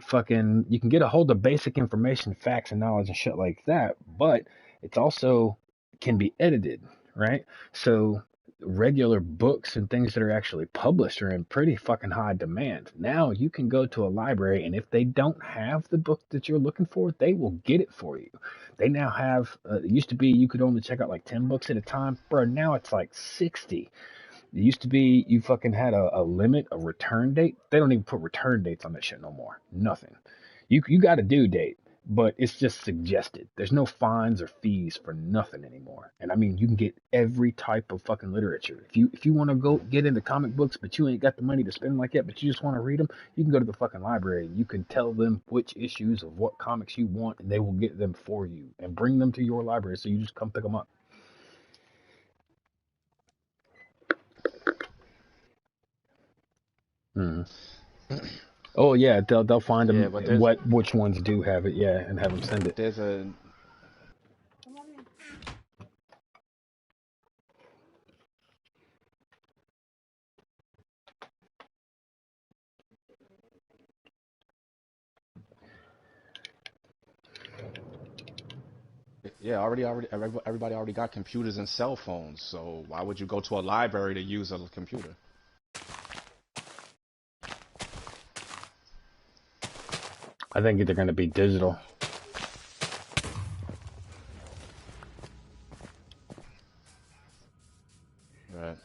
Fucking, you can get a hold of basic information, facts, and knowledge and shit like that, but it's also can be edited, right? So regular books and things that are actually published are in pretty fucking high demand. Now you can go to a library, and if they don't have the book that you're looking for, they will get it for you. They now have, it used to be you could only check out like 10 books at a time, bro. Now it's like 60. It used to be you fucking had a limit, a return date. They don't even put return dates on that shit no more. Nothing. You got a due date, but it's just suggested. There's no fines or fees for nothing anymore. And I mean, you can get every type of fucking literature. If you want to go get into comic books, but you ain't got the money to spend like that, but you just want to read them, you can go to the fucking library. You can tell them which issues of what comics you want, and they will get them for you and bring them to your library. So you just come pick them up. Mm-hmm. Oh yeah, they'll find Yeah, them but which ones do have it, yeah, and have them send it. there's a yeah, everybody already got computers and cell phones. So why would you go to a library to use a computer? I think they're going to be digital. Right.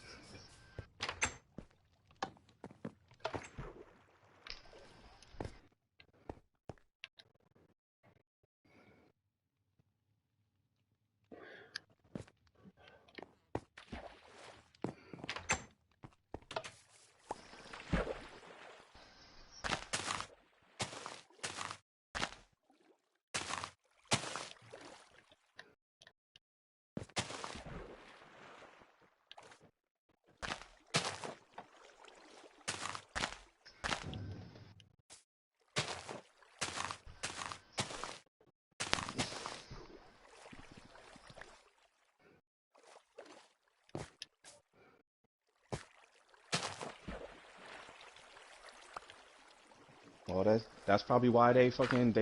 Well, that's probably why they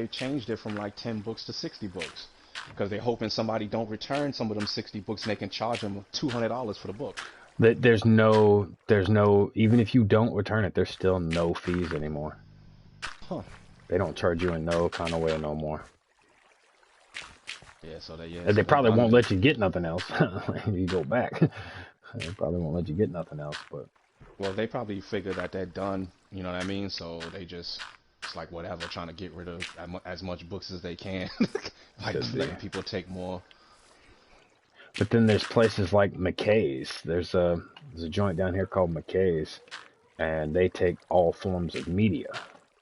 changed it from like 10 books to 60 books, because they're hoping somebody don't return some of them 60 books and they can charge them $200 for the book. There's no even if you don't return it, there's still no fees anymore. Huh. They don't charge you in no kind of way no more. Yeah, And they so they probably done won't been. let you get nothing else. You go back. They probably won't let you get nothing else, but Well, they probably figure that they're done. You know what I mean? So they just it's like whatever, trying to get rid of as much books as they can, like could be. letting people take more. But then there's places like McKay's. There's a joint down here called McKay's, and they take all forms of media.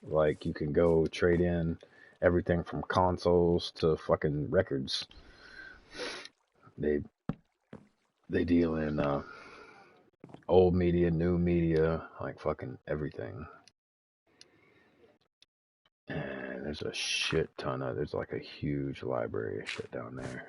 Like you can go trade in everything from consoles to fucking records. They they deal in old media, new media, like fucking everything. And there's a shit ton of. There's like a huge library of shit down there.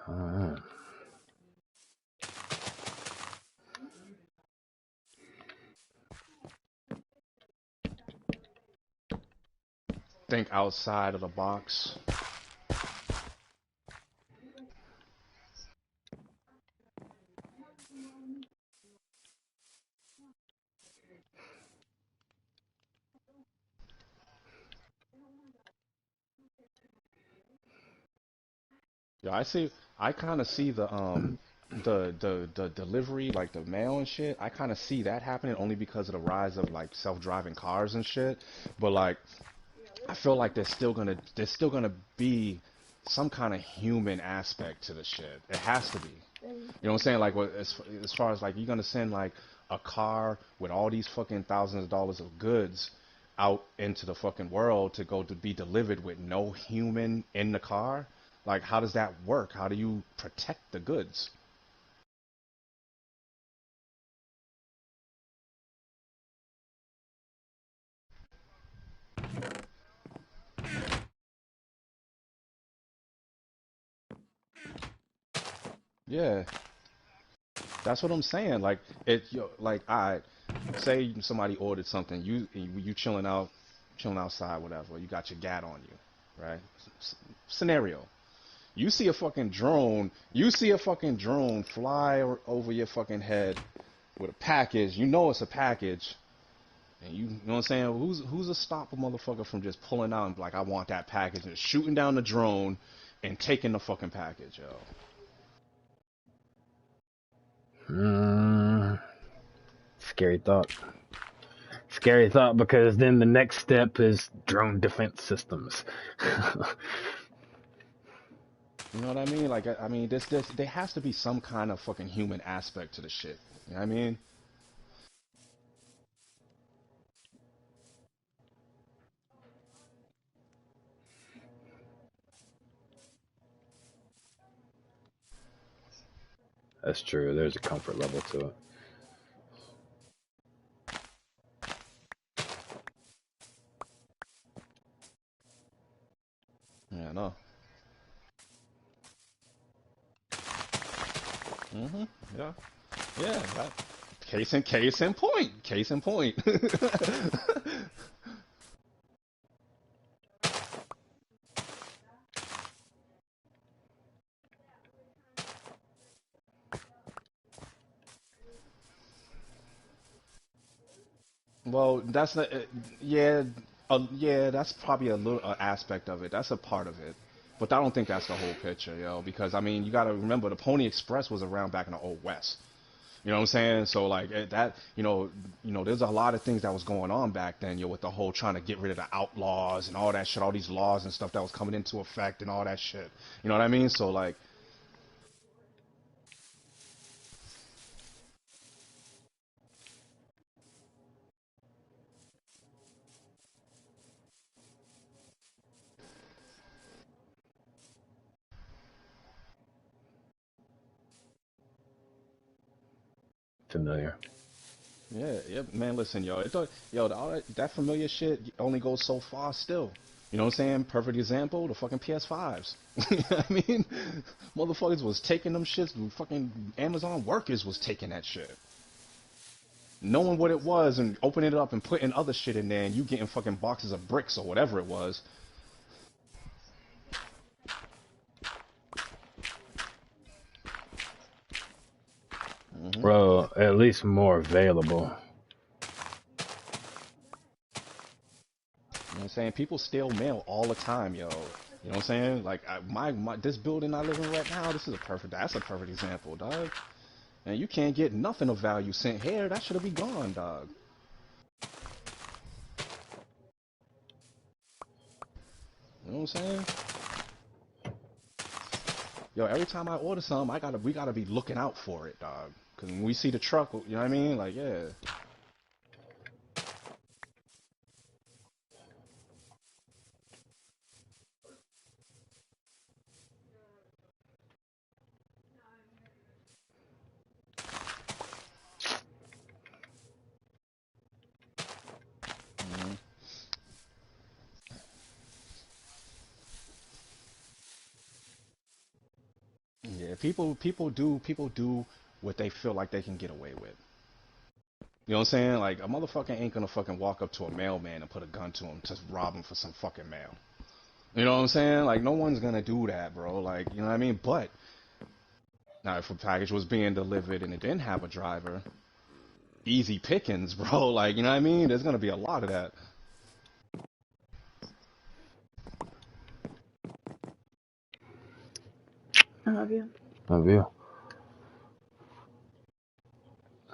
Hmm. Think outside of the box. Yeah, I see. I kind of see the delivery, like the mail and shit. I kind of see that happening only because of the rise of like self-driving cars and shit. But like I feel like there's still gonna be some kind of human aspect to the shit. It has to be. You know what I'm saying? Like, as far as like you're gonna send like a car with all these fucking thousands of dollars of goods out into the fucking world to go to be delivered with no human in the car. Like, how does that work? How do you protect the goods? Yeah, that's what I'm saying. Like, like, I say somebody ordered something, you chilling outside, whatever. You got your gat on you, right? Scenario. You see a fucking drone fly over your fucking head with a package. You know it's a package, and you know what I'm saying. Who's to stop a motherfucker from just pulling out and be like, I want that package, and shooting down the drone and taking the fucking package, yo. Mm, scary thought. Scary thought because then the next step is drone defense systems. You know what I mean? Like, I mean, this there has to be some kind of fucking human aspect to the shit. You know what I mean? That's true. There's a comfort level to it. Yeah, no. Mhm. Yeah. Yeah. That, case in point. Case in point. Well, that's the yeah, yeah. That's probably a little aspect of it. That's a part of it, but I don't think that's the whole picture, yo. Because I mean, you got to remember the Pony Express was around back in the old West. You know what I'm saying? So like that, there's a lot of things that was going on back then, yo, with the whole trying to get rid of the outlaws and all that shit, all these laws and stuff that was coming into effect and all that shit. You know what I mean? So like, Familiar. yeah, yeah, man. Listen, yo, all that familiar shit only goes so far still. You know what I'm saying? Perfect example, the fucking PS5s. You know what I mean? Motherfuckers was taking them shits. Fucking Amazon workers was taking that shit, knowing what it was and opening it up and putting other shit in there, and you getting fucking boxes of bricks or whatever it was. Hmm. Well, at least more available. You know what I'm saying? People steal mail all the time, yo. You know what I'm saying? Like my this building I live in right now, that's a perfect example, dog. And you can't get nothing of value sent here. That should be gone, dog. You know what I'm saying? Yo, every time I order something, we gotta be looking out for it, dog. Cause when we see the truck, you know what I mean? Like, yeah. Mhm. Yeah, people do what they feel like they can get away with. You know what I'm saying? Like a motherfucker ain't gonna fucking walk up to a mailman and put a gun to him to rob him for some fucking mail. You know what I'm saying? Like no one's gonna do that, bro. Like you know what I mean? But now if a package was being delivered and it didn't have a driver, easy pickings, bro. Like you know what I mean? There's gonna be a lot of that. I love you. Love you.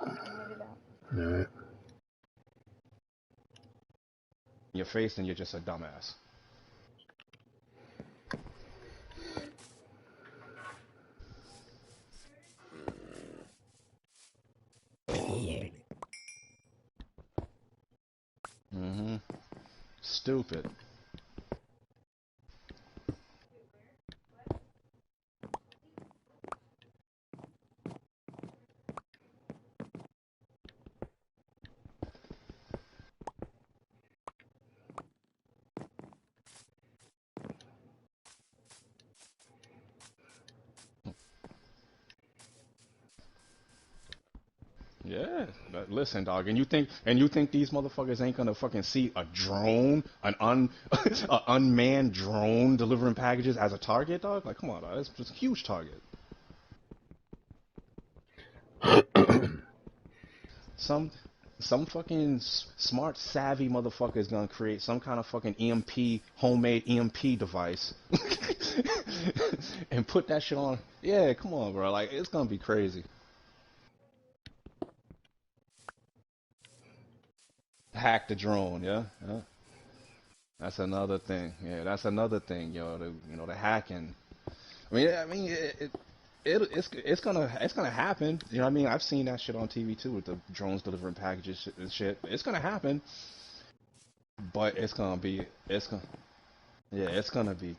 I love you back. All right. In your face, and you're just a dumbass. stupid. Yeah, but listen, dog, and you think these motherfuckers ain't gonna fucking see a drone, an unmanned drone delivering packages as a target, dog? Like, come on, dog, it's a huge target. Some some fucking smart, savvy motherfucker is gonna create some kind of fucking homemade EMP device, and put that shit on. Yeah, come on, bro. Like, it's gonna be crazy. Hack the drone, yeah, yeah. That's another thing. Yeah, that's another thing, yo. The hacking. I mean, it's gonna happen. You know what I mean? I've seen that shit on TV too with the drones delivering packages and shit. It's gonna happen, but it's gonna yeah, it's gonna be.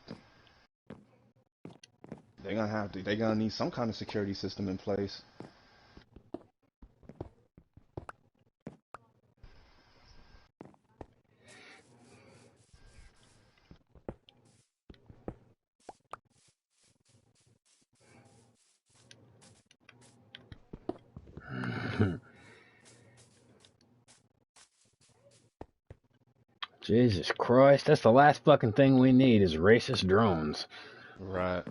They're gonna need some kind of security system in place. Jesus Christ, that's the last fucking thing we need is racist drones. Right.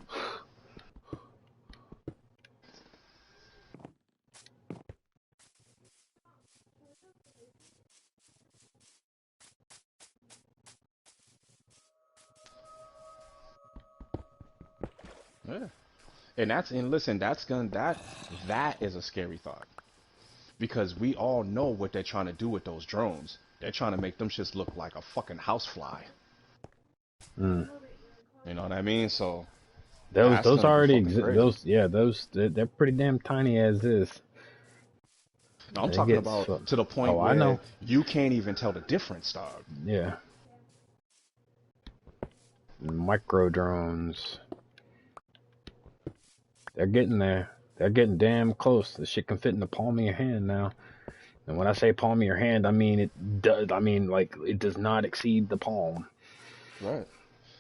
Yeah. And listen, that is a scary thought because we all know what they're trying to do with those drones. They're trying to make them shits look like a fucking housefly. Mm. You know what I mean? So Those that's those gonna be already fucking exist. crazy. They're pretty damn tiny as is. I'm They talking get about so. to the point Oh, I where know. you can't even tell the difference, dog. Yeah, micro drones. They're getting there. They're getting damn close. The shit can fit in the palm of your hand now. And when I say palm of your hand, I mean it does. I mean like it does not exceed the palm. Right.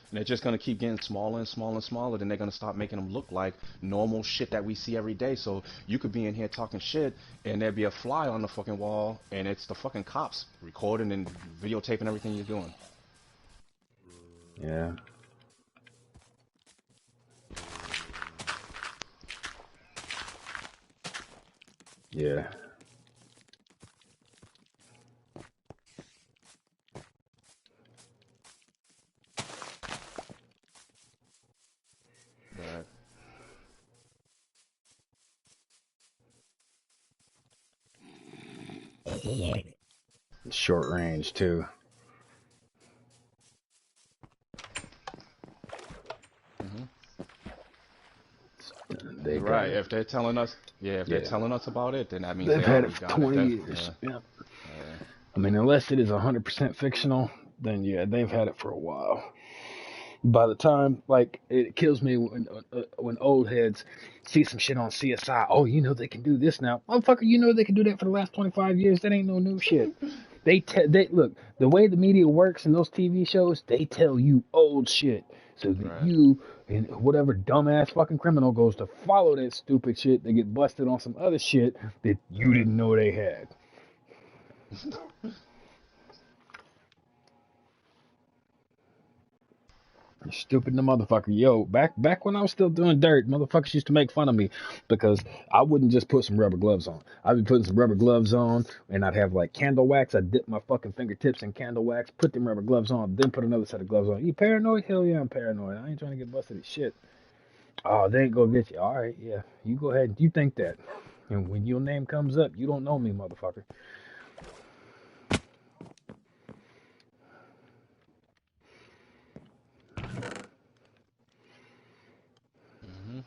And they're just gonna keep getting smaller and smaller and smaller. Then they're gonna start making them look like normal shit that we see every day. So you could be in here talking shit, and there'd be a fly on the fucking wall, and it's the fucking cops recording and videotaping everything you're doing. Yeah. Yeah. Right. Short range too. Hmm. They got Right. it. If they're telling us, yeah, if they're Yeah. telling us about it, then that means They've they had it already for got it. 20 years. Yeah. Yeah. Yeah. I mean, unless it is 100% fictional, then yeah, they've had it for a while. By the time, like, it kills me when old heads see some shit on CSI. Oh, you know they can do this now, motherfucker. You know they can do that for the last 25 years. That ain't no new shit. They look the way the media works in those TV shows. They tell you old shit so that Right. you and whatever dumbass fucking criminal goes to follow that stupid shit. They get busted on some other shit that you Right. didn't know they had. Stupid the motherfucker. Yo, back when I was still doing dirt, motherfuckers used to make fun of me because I wouldn't just put some rubber gloves on. I'd be putting some rubber gloves on and I'd have like candle wax. I'd dip my fucking fingertips in candle wax, put them rubber gloves on, then put another set of gloves on. You paranoid? Hell yeah, I'm paranoid. I ain't trying to get busted at shit. Oh, they ain't gonna get you. All right, yeah. You go ahead. You think that. And when your name comes up, you don't know me, motherfucker. Hmm.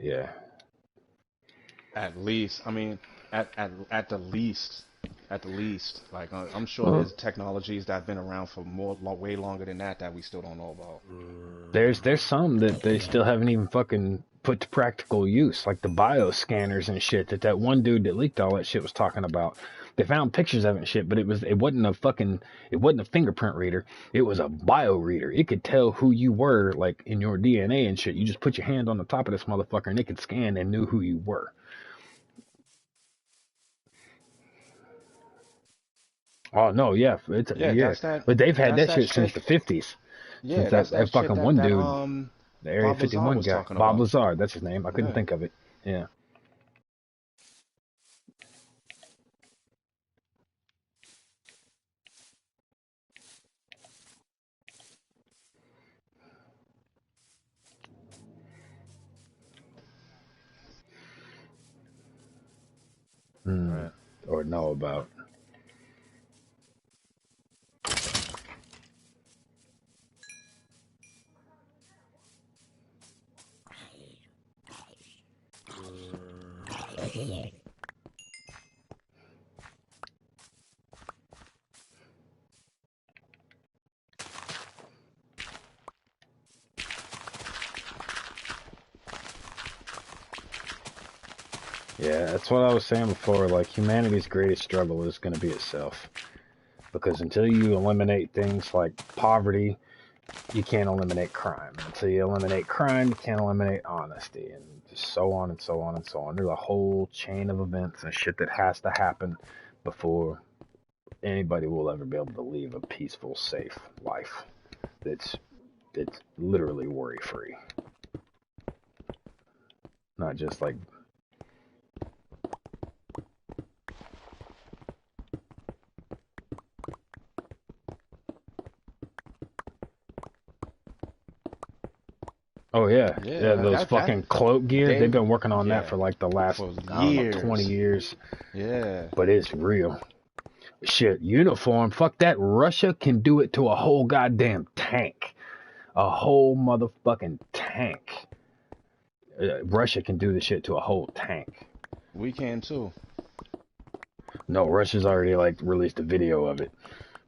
Yeah. At least, I mean, at the least, like I'm sure Well, there's technologies that have been around for way longer than that we still don't know about. there's some that they still haven't even fucking put to practical use, like the bioscanners and shit that one dude that leaked all that shit was talking about. They found pictures of it and shit, but it wasn't a fingerprint reader. It was a bio reader. It could tell who you were, like in your DNA and shit. You just put your hand on the top of this motherfucker and it could scan and knew who you were. Oh no, yeah, Yeah, but they've had that's that that shit since shit. the 50s, since Yeah, that's that that shit fucking that one dude, the Area Bob Lazar 51 was guy, talking Bob about. Lazar, that's his name. I couldn't Yeah. think of it. Yeah. Mm. Right. Or know about. Yeah, that's what I was saying before. Like, humanity's greatest struggle is going to be itself. Because until you eliminate things like poverty, you can't eliminate crime. Until you eliminate crime, you can't eliminate honesty. And just so on and so on and so on. There's a whole chain of events and shit that has to happen before anybody will ever be able to live a peaceful, safe life. It's literally worry free. Not just like, oh yeah, yeah, Yeah, those fucking cloak gear. They've they been working on that yeah for like the last, for I don't know, 20 years. years. Yeah. But it's real. Shit, uniform. Fuck that. Russia can do it to a whole goddamn tank. A whole motherfucking tank. Russia can do the shit to a whole tank. We can too. No, Russia's already like released a video of it.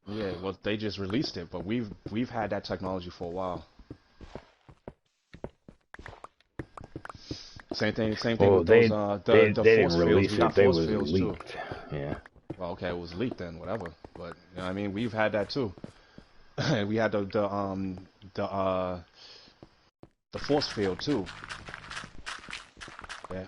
Yeah, well they just released it, but we've had that technology for a while. Same thing Oh, with those they the didn't force fields. release We it. got They force was fields too. leaked. Yeah. Well, okay, it was leaked then, whatever. But you know what I mean, we've had that too. We had the the force field too. Yeah.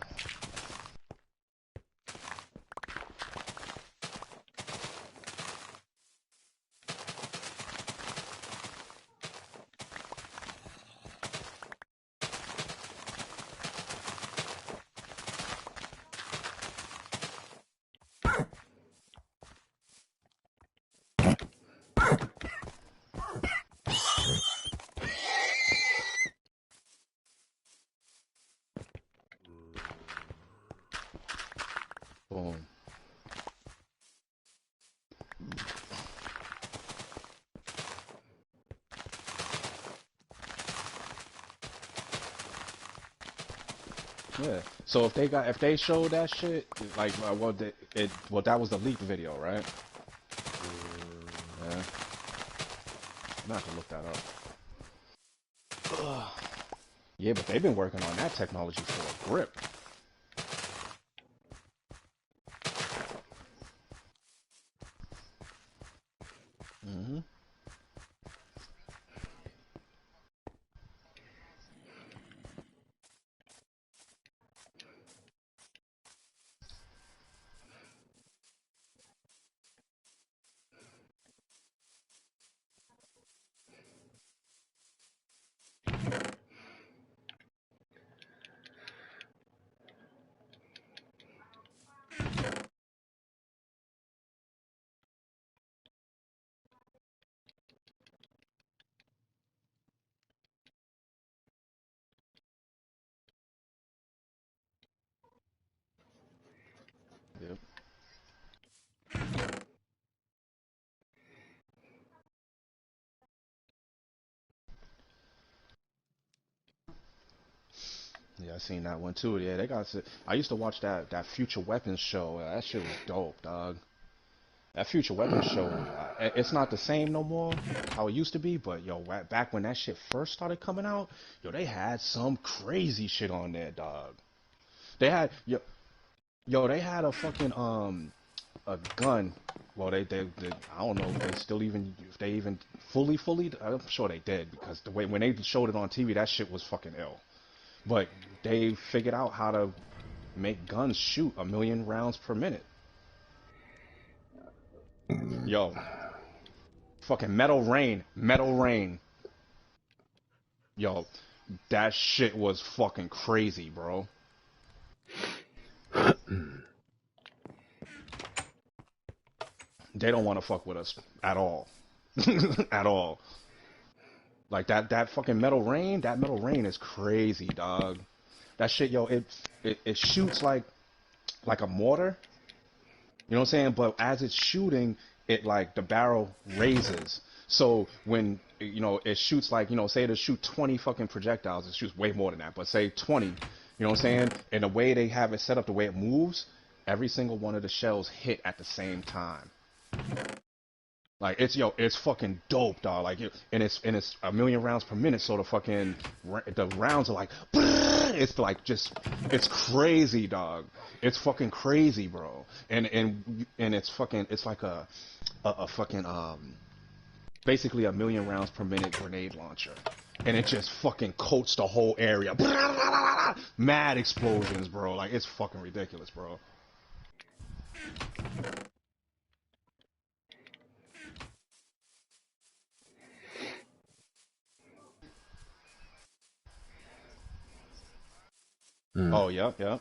Boom. Yeah. So if they showed that shit like that was the leaked video, right? Yeah. I'm gonna have to look that up. Ugh. Yeah, but they've been working on that technology for a grip. Hmm. Yeah, I seen that one too. Yeah, they got. I used to watch that Future Weapons show. That shit was dope, dog. That Future Weapons show, it's not the same no more how it used to be. But yo, back when that shit first started coming out, yo, they had some crazy shit on there, dog. They had they had a fucking a gun. Well, they I don't know if they even fully. I'm sure they did because the way when they showed it on TV, that shit was fucking ill. But they figured out how to make guns shoot 1,000,000 rounds per minute. Yo, fucking metal rain. Yo, that shit was fucking crazy, bro. They don't want to fuck with us at all, at all. Like that fucking that metal rain is crazy, dog. That shit, yo, it shoots like a mortar. You know what I'm saying? But as it's shooting, it like the barrel raises. So when it shoots like say to shoot 20 fucking projectiles, it shoots way more than that. But say 20, you know what I'm saying? And the way they have it set up, the way it moves, every single one of the shells hit at the same time. Like it's fucking dope, dog. Like and it's 1,000,000 rounds per minute. So the rounds are like, it's like it's crazy, dog. It's fucking crazy, bro. And it's like a fucking basically 1,000,000 rounds per minute grenade launcher, and it just fucking coats the whole area. Mad explosions, bro. Like it's fucking ridiculous, bro. Mm. Oh, yep, yep.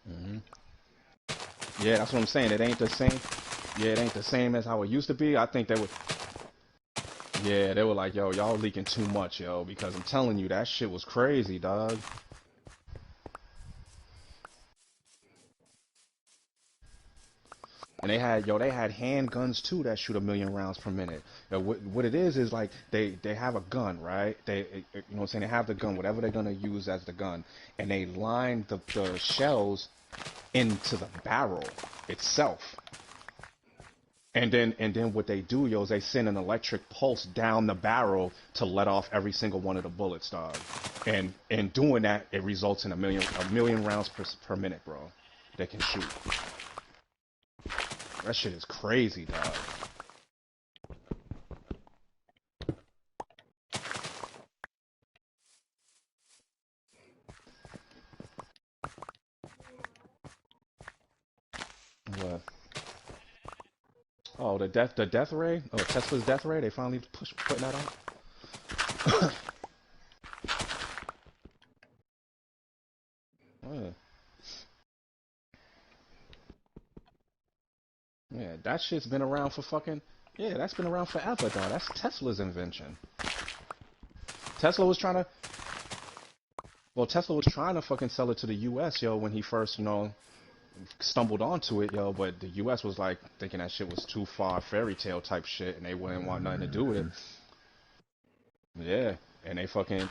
Hmm. Yeah, that's what I'm saying. It ain't the same. Yeah, it ain't the same as how it used to be. I think they were. Yeah, they were like, yo, y'all leaking too much, yo, because I'm telling you, that shit was crazy, dog. And they had handguns too that shoot 1,000,000 rounds per minute. What it is like they have a gun, right? You know what I'm saying? They have the gun, whatever they're gonna use as the gun, and they line the shells into the barrel itself. And then what they do, yo, is they send an electric pulse down the barrel to let off every single one of the bullets, dog. And in doing that, it results in a million rounds per minute, bro. They can shoot. That shit is crazy, dog. What? Oh, the death ray. Oh, Tesla's death ray. They finally putting that out. Oh, yeah. Yeah, that shit's been around for fucking. Yeah, that's been around forever, dog. That's Tesla's invention. Tesla was trying to. Well, Tesla was trying to fucking sell it to the U.S., yo, when he first, stumbled onto it, yo. But the U.S. was like thinking that shit was too far, fairy tale type shit, and they wouldn't want nothing to do with it. Yeah, and they fucking.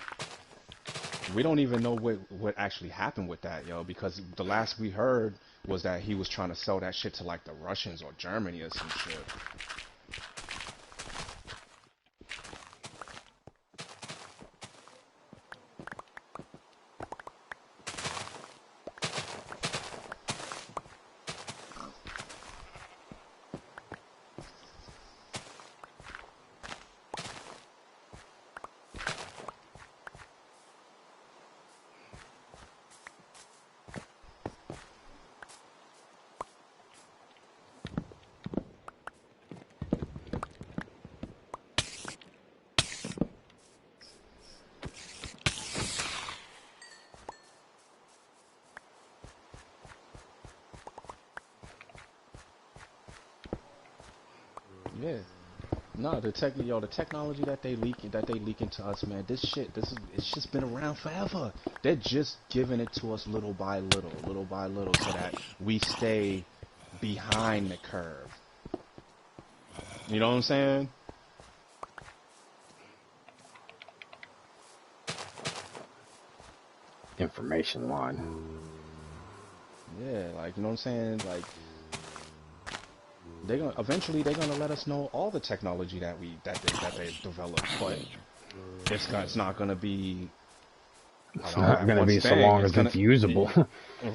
We don't even know what actually happened with that, yo, because the last we heard was that he was trying to sell that shit to like the Russians or Germany or some shit. Yeah. No, the technology that they leaking to us, man. It's just been around forever. They're just giving it to us little by little, so that we stay behind the curve. You know what I'm saying? Information line. Yeah, like you know what I'm saying? Like they're gonna let us know all the technology that they developed, but it's not gonna be It's not at going to once be so thing. long It's as gonna it's usable.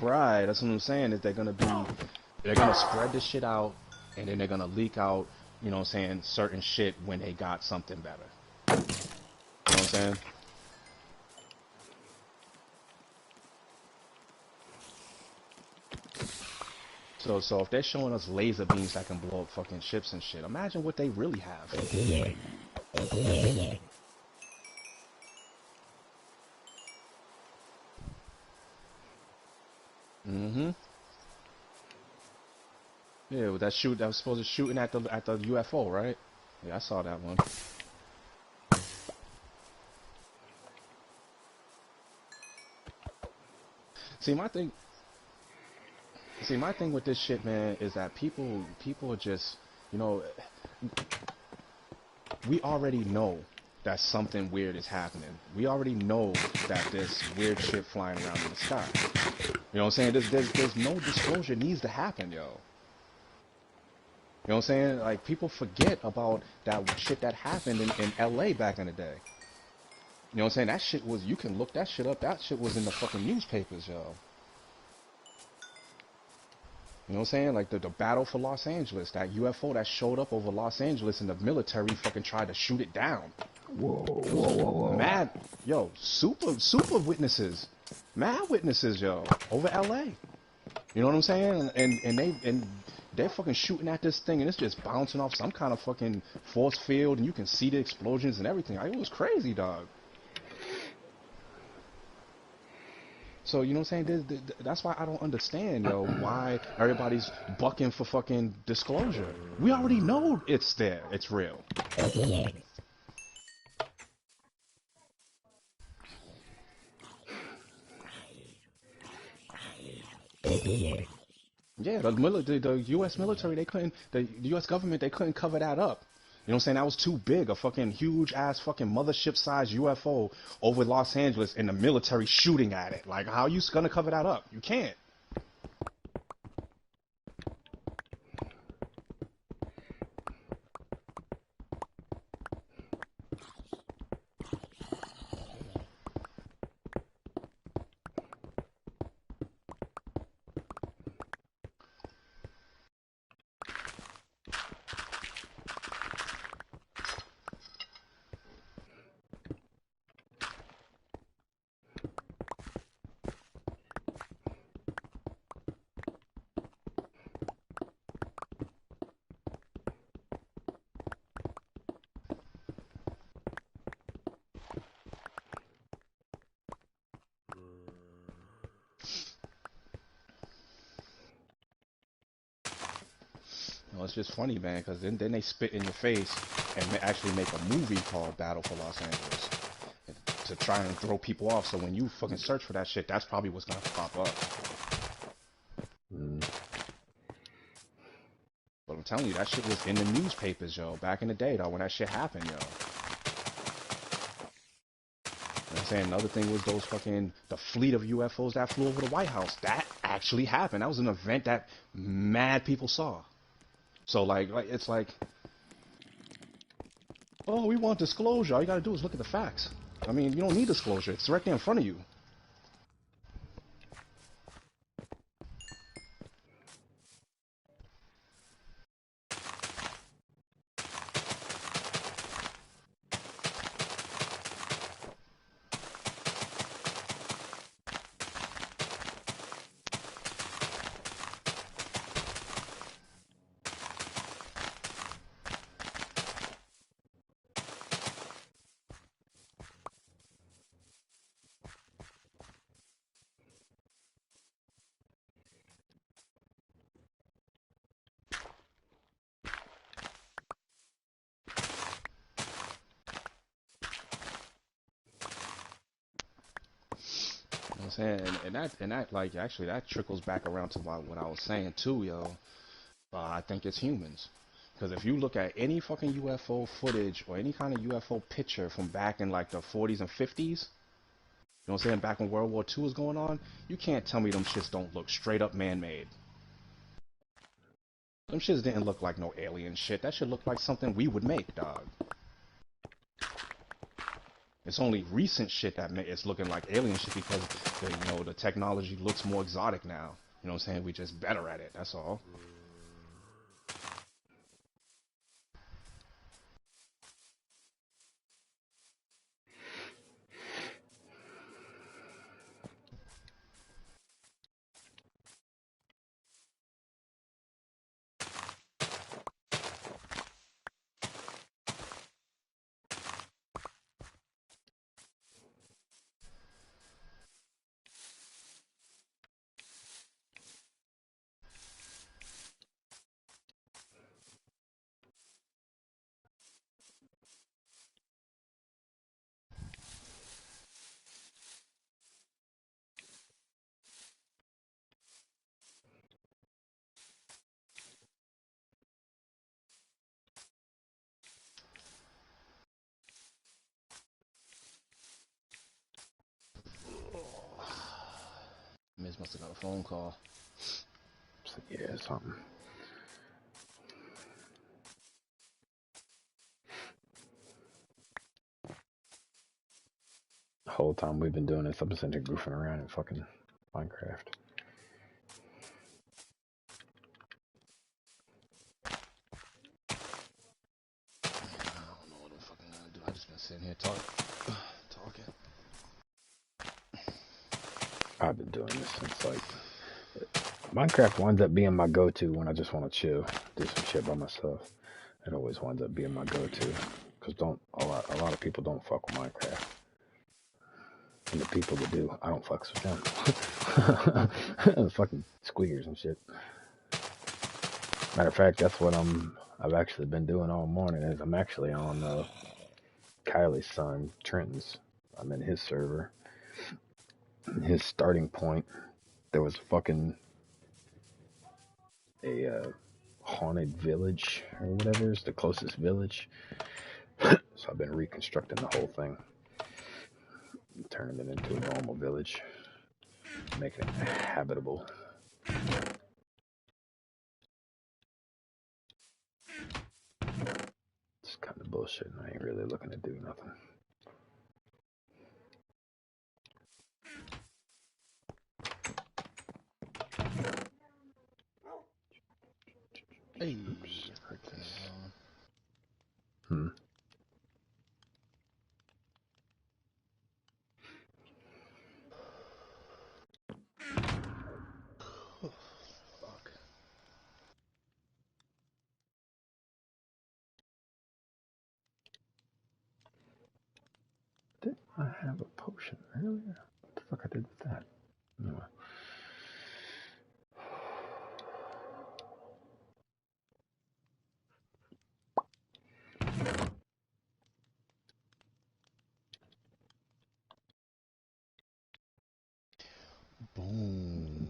right. That's what I'm saying. Is they're gonna spread this shit out, and then they're gonna leak out. You know what I'm saying? Certain shit when they got something better. You know what I'm saying? So if they're showing us laser beams that can blow up fucking ships and shit, imagine what they really have. Mm-hmm. Yeah, with that was supposed to shooting at the UFO, right? Yeah, I saw that one. See, my thing, my thing with this shit, man, is that people are just, you know, we already know that something weird is happening. We already know that there's weird shit flying around in the sky. You know what I'm saying? There's no disclosure needs to happen, yo. You know what I'm saying? Like people forget about that shit that happened in LA back in the day. You know what I'm saying? That shit was, you can look that shit up. That shit was in the fucking newspapers, yo. You know what I'm saying? Like the battle for Los Angeles, that UFO that showed up over Los Angeles and the military fucking tried to shoot it down. Whoa, It was whoa, whoa, whoa. mad, yo, super witnesses. Mad witnesses, yo, over LA. You know what I'm saying? And they're fucking shooting at this thing and it's just bouncing off some kind of fucking force field and you can see the explosions and everything. Like, it was crazy, dog. So, you know what I'm saying? That's why I don't understand, yo, why everybody's bucking for fucking disclosure. We already know it's there. It's real. Yeah, the U.S. military, the U.S. government, they couldn't cover that up. You know what I'm saying? That was too big. A fucking huge ass fucking mothership sized UFO over Los Angeles and the military shooting at it. Like, how are you gonna cover that up? You can't. You know, it's just funny, man, because then they spit in your face and actually make a movie called Battle for Los Angeles to try and throw people off. So when you fucking search for that shit, that's probably what's gonna pop up. Mm. But I'm telling you, that shit was in the newspapers, yo, back in the day, though, when that shit happened, yo. You know what I'm saying? Another thing was the fleet of UFOs that flew over the White House. That actually happened. That was an event that mad people saw. So, it's like, oh, we want disclosure. All you gotta do is look at the facts. I mean, you don't need disclosure. It's right there in front of you. I'm saying, and that like actually that trickles back around to what I was saying too, yo. I think it's humans. Because if you look at any fucking UFO footage or any kind of UFO picture from back in like the 40s and 50s, you know what I'm saying, back when World War II was going on, you can't tell me them shits don't look straight up man-made. Them shits didn't look like no alien shit. That should look like something we would make, dog. It's only recent shit that it's looking like alien shit because the technology looks more exotic now. You know what I'm saying? We just better at it. That's all. Miz must have got a phone call. Yeah, something. The whole time we've been doing this, I've been sitting here goofing around in fucking Minecraft. I don't know what I'm fucking gonna do. I just been sitting here talking. I've been doing this since like Minecraft winds up being my go-to when I just want to chill, do some shit by myself. It always winds up being my go-to because a lot of people don't fuck with Minecraft, and the people that do, I don't fucks with them. Fucking squeakers and shit. Matter of fact, that's what I've actually been doing all morning. Is I'm actually on Kylie's son Trenton's. I'm in his server. His starting point, there was fucking a haunted village or whatever is the closest village. So I've been reconstructing the whole thing, turning it into a normal village, making it habitable. It's kind of bullshit, and I ain't really looking to do nothing. Hey. Oops, hurt this. Fuck. Did I have a potion earlier? What the fuck I did with that? Anyway. Boom.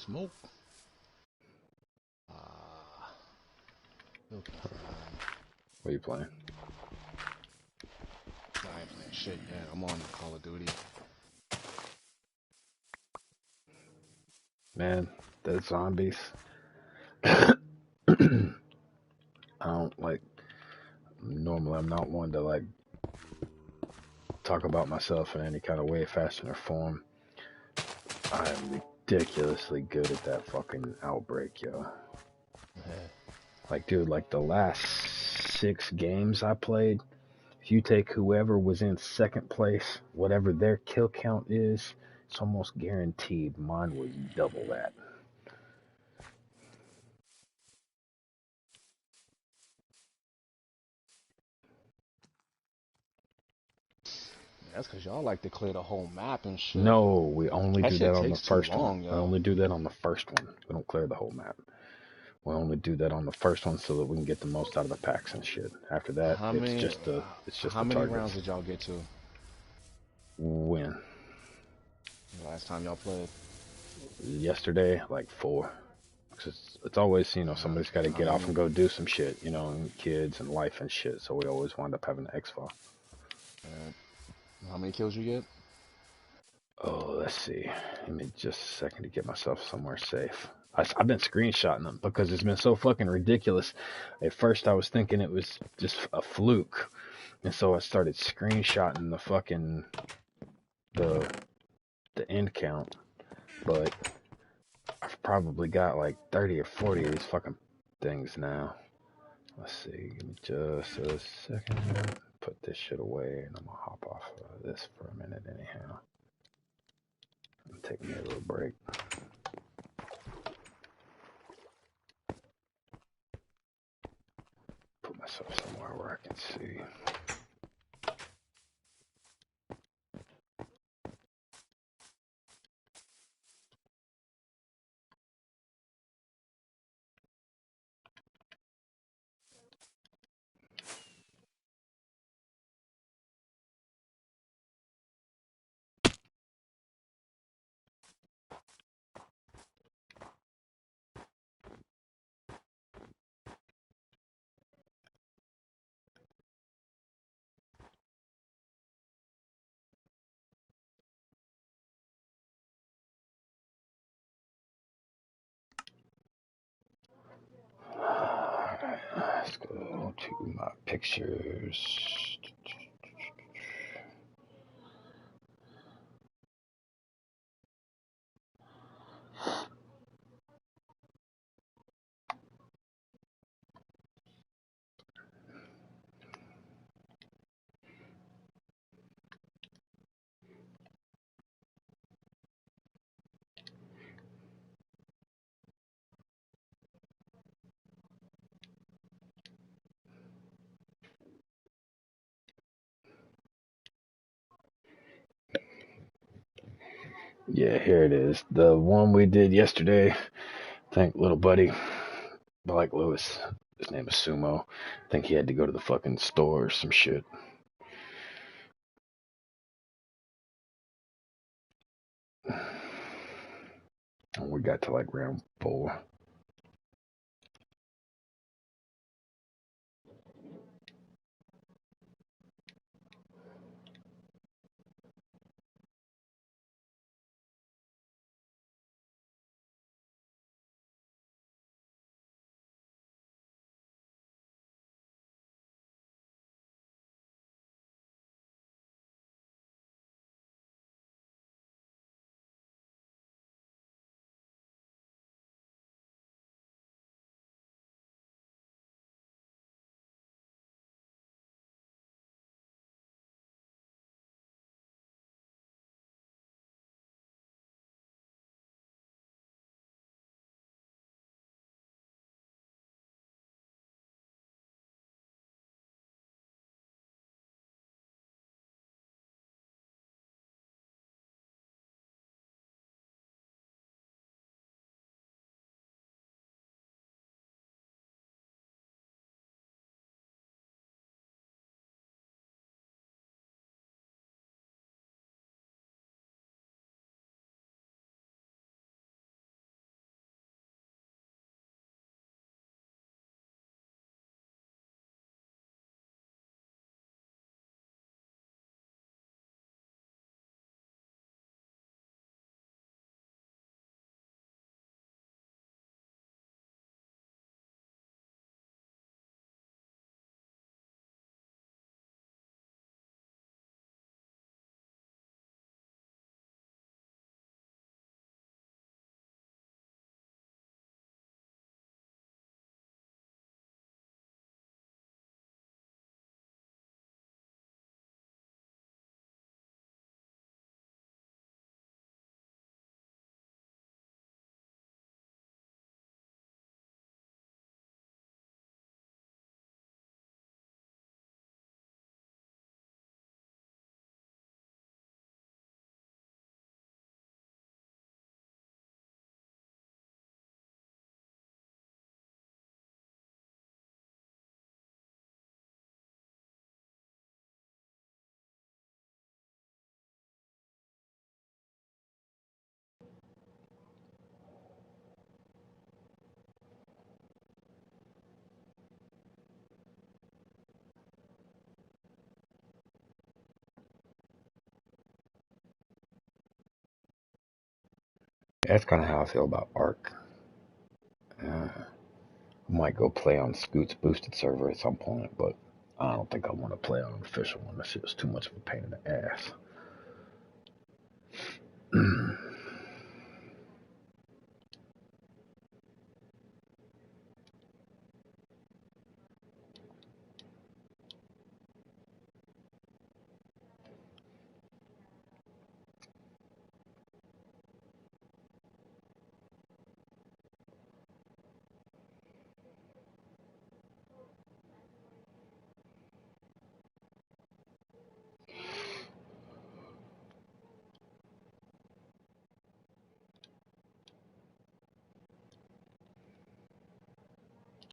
Smoke. Okay. What are you playing? I ain't playing shit yet. I'm on Call of Duty. Man, the zombies. I don't like. Normally, I'm not one to like talk about myself in any kind of way, fashion, or form. I am ridiculously good at that fucking outbreak, yo. Like, dude, like the last 6 games I played, if you take whoever was in second place, whatever their kill count is, it's almost guaranteed mine was double that. That's because y'all like to clear the whole map and shit. No, we only That do shit that on the takes too first long, one. yo. We only do that on the first one. We don't clear the whole map. We only do that on the first one so that we can get the most out of the packs and shit. After that, How it's many? just the How many targets. rounds did y'all get to When? the last time y'all played? Yesterday, like 4. 'Cause it's always, you know, somebody's got to get off and go do some shit, you know, and kids and life and shit. So we always wind up having an X-File. How many kills you get? Oh, let's see. Give me just a second to get myself somewhere safe. I've been screenshotting them because it's been so fucking ridiculous. At first, I was thinking it was just a fluke, and so I started screenshotting the fucking the end count. But I've probably got like 30 or 40 of these fucking things now. Let's see. Give me just a second. Put this shit away, and I'm gonna hop off of this for a minute anyhow. Take me a little break. Put myself somewhere where I can see. Let's go to my pictures. Yeah, here it is. The one we did yesterday. Thank little buddy. I like Lewis. His name is Sumo. I think he had to go to the fucking store or some shit. And we got to like round 4. That's kind of how I feel about Ark. I might go play on Scoot's boosted server at some point, but I don't think I want to play on an official one. That shit was too much of a pain in the ass.